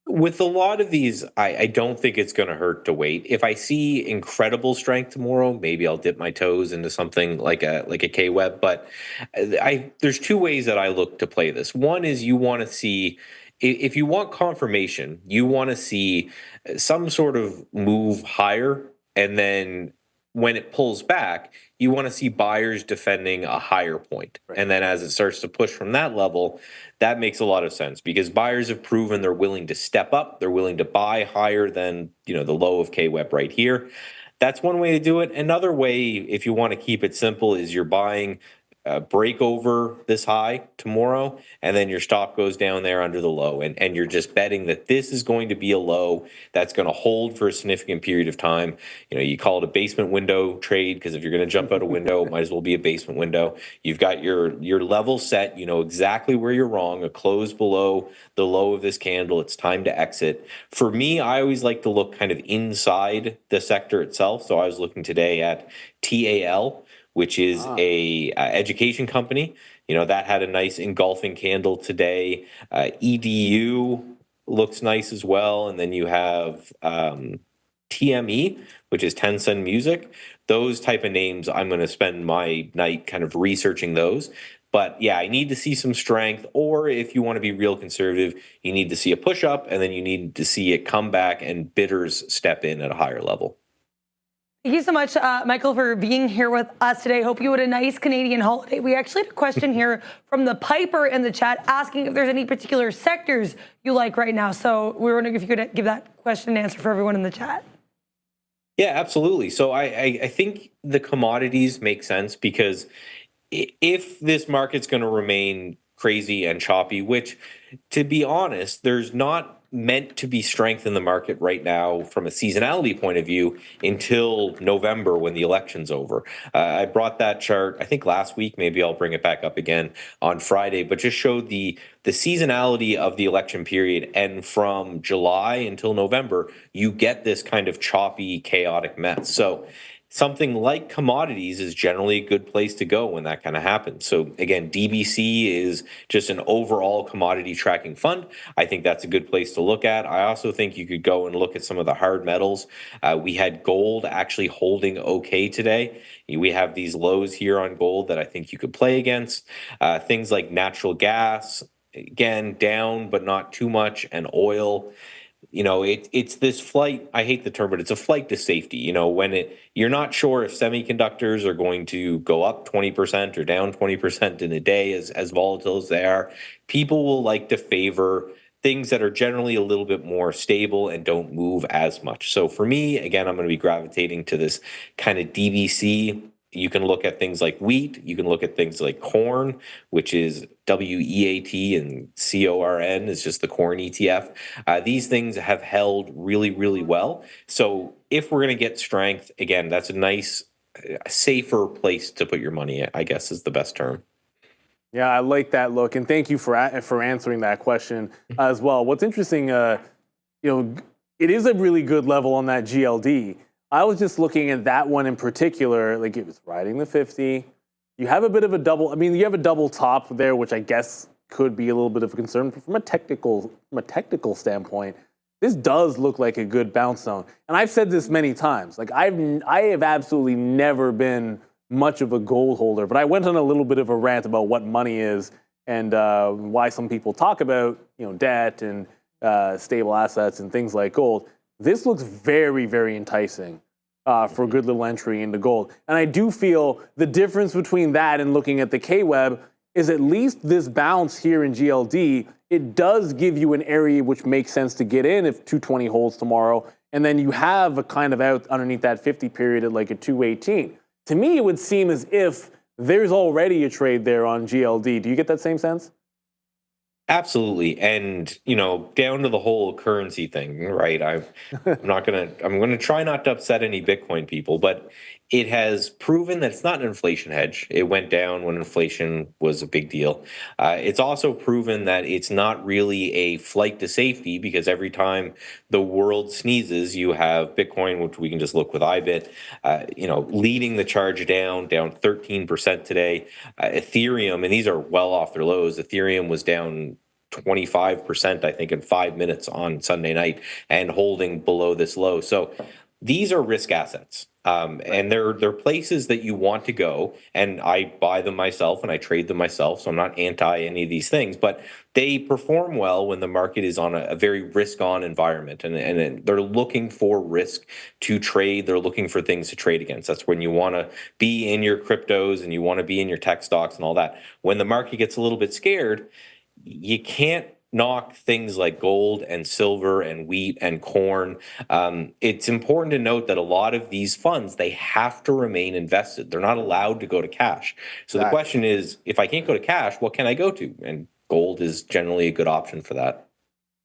With a lot of these, I don't think it's going to hurt to wait. If I see incredible strength tomorrow, maybe I'll dip my toes into something like a KWEB. But there's two ways that I look to play this. One is you want to see, if you want confirmation, you want to see some sort of move higher, and then when it pulls back, you want to see buyers defending a higher point. Right. And then as it starts to push from that level, that makes a lot of sense, because buyers have proven they're willing to step up. They're willing to buy higher than, the low of KWEB right here. That's one way to do it. Another way, if you want to keep it simple, is you're buying break over this high tomorrow, and then your stop goes down there under the low, and you're just betting that this is going to be a low that's going to hold for a significant period of time. You call it a basement window trade, because if you're going to jump out a window, it might as well be a basement window. You've got your level set. You know exactly where you're wrong. A close below the low of this candle, it's time to exit. For me, I always like to look kind of inside the sector itself. So I was looking today at TAL, which is a education company. That had a nice engulfing candle today. EDU looks nice as well. And then you have TME, which is Tencent Music. Those type of names, I'm going to spend my night kind of researching those. But yeah, I need to see some strength, or if you want to be real conservative, you need to see a push up, and then you need to see it come back and bidders step in at a higher level. Thank you so much, Michael, for being here with us today. Hope you had a nice Canadian holiday. We actually had a question here from the Piper in the chat asking if there's any particular sectors you like right now. So we were wondering if you could give that question and answer for everyone in the chat. Yeah, absolutely. So I think the commodities make sense, because if this market's going to remain crazy and choppy, which, to be honest, there's not meant to be strength in the market right now from a seasonality point of view until November when the election's over. I brought that chart, I think last week, maybe I'll bring it back up again on Friday, but just showed the seasonality of the election period. And from July until November, you get this kind of choppy, chaotic mess. So something like commodities is generally a good place to go when that kind of happens. So again, DBC is just an overall commodity tracking fund. I think that's a good place to look at. I also think you could go and look at some of the hard metals. We had gold actually holding okay today. We have these lows here on gold that I think you could play against. Things like natural gas, again, down, but not too much, and oil. You know, it's this flight, I hate the term, but it's a flight to safety. You know, when you're not sure if semiconductors are going to go up 20% or down 20% in a day, as volatile as they are, people will like to favor things that are generally a little bit more stable and don't move as much. So for me, again, I'm going to be gravitating to this kind of DBC. You can look at things like wheat. You can look at things like corn, which is WEAT, and CORN is just the corn ETF. These things have held really, really well. So if we're going to get strength, again, that's a nice, safer place to put your money, I guess is the best term. Yeah, I like that look, and thank you for answering that question as well. What's interesting, you know, it is a really good level on that GLD. I was just looking at that one in particular, like it was riding the 50. You have a bit of a double, I mean, you have a double top there, which I guess could be a little bit of a concern. But from a technical standpoint, this does look like a good bounce zone. And I've said this many times, like I have absolutely never been much of a gold holder, but I went on a little bit of a rant about what money is and why some people talk about, you know, debt and stable assets and things like gold. This looks very, very enticing for a good little entry into gold. And I do feel the difference between that and looking at the K-Web is at least this bounce here in GLD, it does give you an area which makes sense to get in if 220 holds tomorrow. And then you have a kind of out underneath that 50 period at like a 218. To me, it would seem as if there's already a trade there on GLD. Do you get that same sense? Absolutely. And, you know, down to the whole currency thing, right? I'm going to try not to upset any Bitcoin people, but it has proven that it's not an inflation hedge. It went down when inflation was a big deal. It's also proven that it's not really a flight to safety, because every time the world sneezes, you have Bitcoin, which we can just look with IBIT, you know, leading the charge down 13% today. Ethereum, and these are well off their lows. Ethereum was down 25%, I think, in 5 minutes on Sunday night and holding below this low. So these are risk assets. And they're places that you want to go, and I buy them myself and I trade them myself, so I'm not anti any of these things, but they perform well when the market is on a very risk-on environment, and they're looking for risk to trade. They're looking for things to trade against. That's when you want to be in your cryptos and you want to be in your tech stocks and all that. When the market gets a little bit scared, you can't knock things like gold and silver and wheat and corn. It's important to note that a lot of these funds, they have to remain invested. They're not allowed to go to cash. So the question is, if I can't go to cash, what can I go to? And gold is generally a good option for that.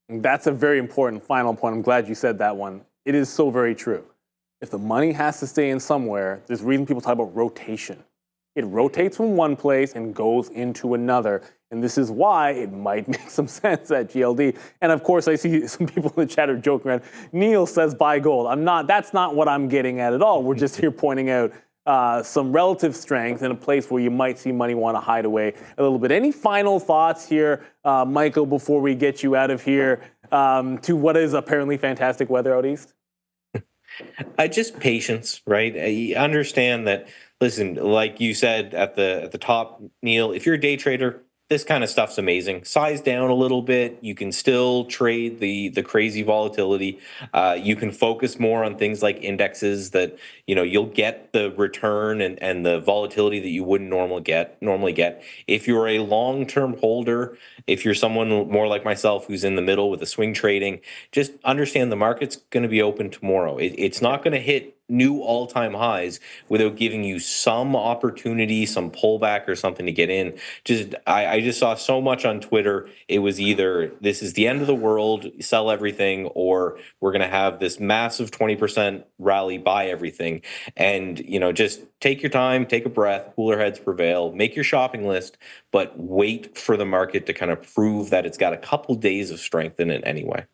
That's a very important final point. I'm glad you said that one. It is so very true. If the money has to stay in somewhere, there's a reason people talk about rotation. It rotates from one place and goes into another. And this is why it might make some sense at GLD. And of course, I see some people in the chat are joking around. Neil says buy gold. That's not what I'm getting at all. We're just here pointing out some relative strength in a place where you might see money want to hide away a little bit. Any final thoughts here, Michael, before we get you out of here to what is apparently fantastic weather out east? Just patience, right? I understand that. Listen, like you said at the top, Neil, if you're a day trader, this kind of stuff's amazing. Size down a little bit. You can still trade the crazy volatility. You can focus more on things like indexes that, you know, you'll get the return and the volatility that you wouldn't normally get. If you're a long-term holder, if you're someone more like myself who's in the middle with the swing trading, just understand the market's going to be open tomorrow. It's not going to hit new all-time highs without giving you some opportunity, some pullback or something to get in. I just saw so much on Twitter. It was either this is the end of the world, sell everything, or we're going to have this massive 20% rally, buy everything. And, just take your time, take a breath, cooler heads prevail, make your shopping list, but wait for the market to kind of prove that it's got a couple days of strength in it anyway.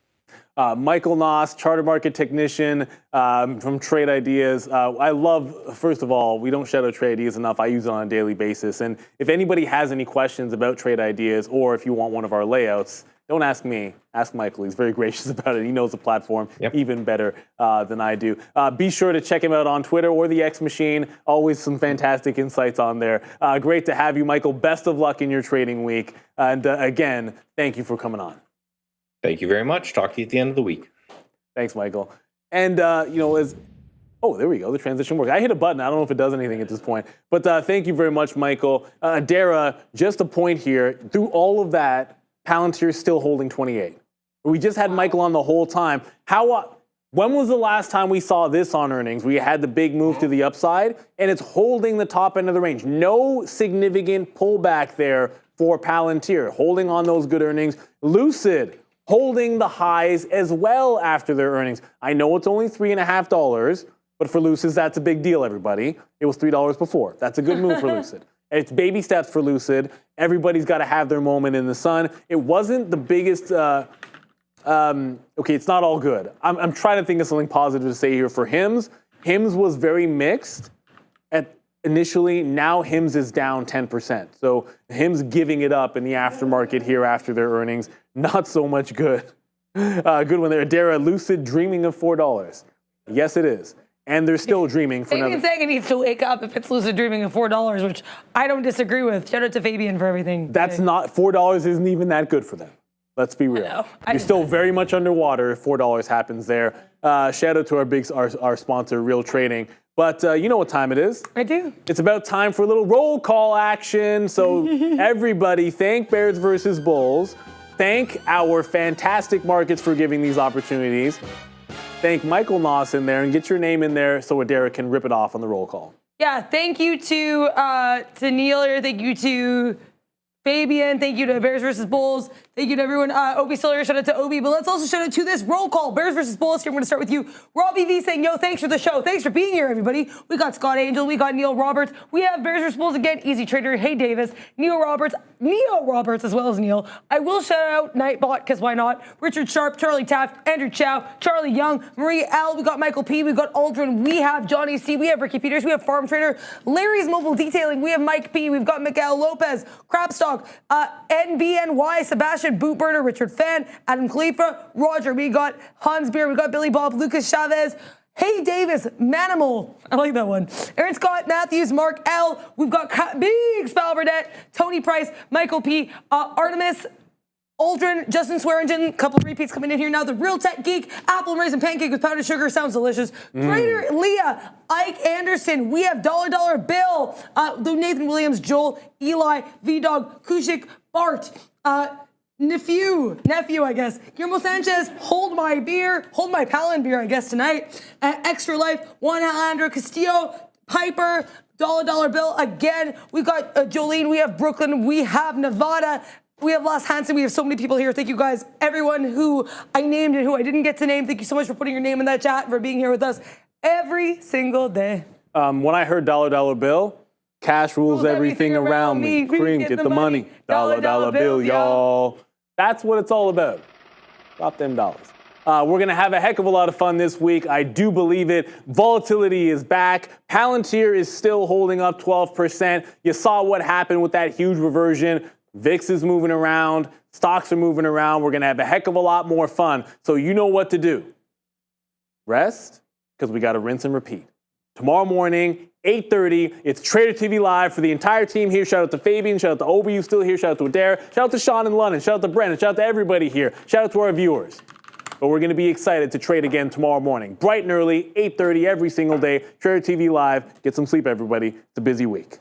Michael Noss, charter market technician from Trade Ideas. I love, first of all, we don't shout out Trade Ideas enough. I use it on a daily basis. And if anybody has any questions about Trade Ideas, or if you want one of our layouts, don't ask me. Ask Michael. He's very gracious about it. He knows the platform even better than I do. Be sure to check him out on Twitter or the X Machine. Always some fantastic insights on there. Great to have you, Michael. Best of luck in your trading week. And again, thank you for coming on. Thank you very much. Talk to you at the end of the week. Thanks, Michael. And, there we go. The transition works. I hit a button. I don't know if it does anything at this point. But thank you very much, Michael. Dara, just a point here. Through all of that, Palantir is still holding 28. We just had Michael on the whole time. When was the last time we saw this on earnings? We had the big move to the upside, and it's holding the top end of the range. No significant pullback there for Palantir, holding on those good earnings. Lucid, holding the highs as well after their earnings. I know it's only $3.50, but for Lucid, that's a big deal, everybody. It was $3 before. That's a good move for Lucid. It's baby steps for Lucid. Everybody's got to have their moment in the sun. It wasn't the biggest, it's not all good. I'm trying to think of something positive to say here for Hims. Hims was very mixed initially. Now Hims is down 10%. So Hims giving it up in the aftermarket here after their earnings. Not so much good. Good one there. Dara, Lucid dreaming of $4. Yes, it is. And they're still dreaming for another. Fabian saying it needs to wake up if it's Lucid dreaming of $4, which I don't disagree with. Shout out to Fabian for everything. That's not, $4 isn't even that good for them. Let's be real. You're still very much underwater if $4 happens there. Shout out to our sponsor, Real Trading. But you know what time it is? I do. It's about time for a little roll call action. So everybody, thank Bears versus Bulls. Thank our fantastic markets for giving these opportunities. Thank Michael Noss in there and get your name in there so Adara can rip it off on the roll call. Yeah, thank you to Neil here. Thank you to Fabian. Thank you to Bears versus Bulls. Thank you to everyone. Obi still here. Shout out to Obi. But let's also shout out to this roll call. Bears versus Bulls here. We're going to start with you. Robbie V saying, yo, thanks for the show. Thanks for being here, everybody. We got Scott Angel. We got Neil Roberts. We have Bears versus Bulls again. Easy Trader. Hey, Davis. Neo Roberts, as well as Neil. I will shout out Nightbot, because why not? Richard Sharp, Charlie Taft, Andrew Chow, Charlie Young, Marie L. We got Michael P. We got Aldrin. We have Johnny C. We have Ricky Peters. We have Farm Trader. Larry's Mobile Detailing. We have Mike P. We've got Miguel Lopez, Crabstock, NBNY, Sebastian Bootburner, Richard Fan, Adam Khalifa, Roger. We got Hans Beer. We got Billy Bob, Lucas Chavez. Hey Davis, Manimal. I like that one. Aaron Scott, Matthews, Mark L. We've got Big Spal Burdette, Tony Price, Michael P. Artemis, Aldrin, Justin Swearingen, a couple of repeats coming in here now. The Real Tech Geek, Apple and Raisin Pancake with powdered sugar, sounds delicious. Trader Leah, Ike Anderson, we have Dollar Bill, Nathan Williams, Joel, Eli, V-Dog, Kushik, Bart, nephew, I guess. Guillermo Sanchez, hold my Palin beer, I guess, tonight. Extra Life, Juan Alejandro Castillo, Piper, Dollar Bill again. We've got Jolene, we have Brooklyn, we have Nevada. We have Las Hansen. We have so many people here. Thank you guys. Everyone who I named and who I didn't get to name, thank you so much for putting your name in that chat and for being here with us every single day. When I heard Dollar Bill, cash rules everything around me. Cream, get the money. Dollar Bill, y'all. That's what it's all about. Drop them dollars. We're going to have a heck of a lot of fun this week. I do believe it. Volatility is back. Palantir is still holding up 12%. You saw what happened with that huge reversion. VIX is moving around. Stocks are moving around. We're going to have a heck of a lot more fun. So you know what to do. Rest, because we got to rinse and repeat. Tomorrow morning, 8:30, it's Trader TV Live for the entire team here. Shout out to Fabian. Shout out to Obi, who's still here. Shout out to Adair. Shout out to Sean in London. Shout out to Brennan. Shout out to everybody here. Shout out to our viewers. But we're going to be excited to trade again tomorrow morning. Bright and early, 8:30 every single day. Trader TV Live. Get some sleep, everybody. It's a busy week.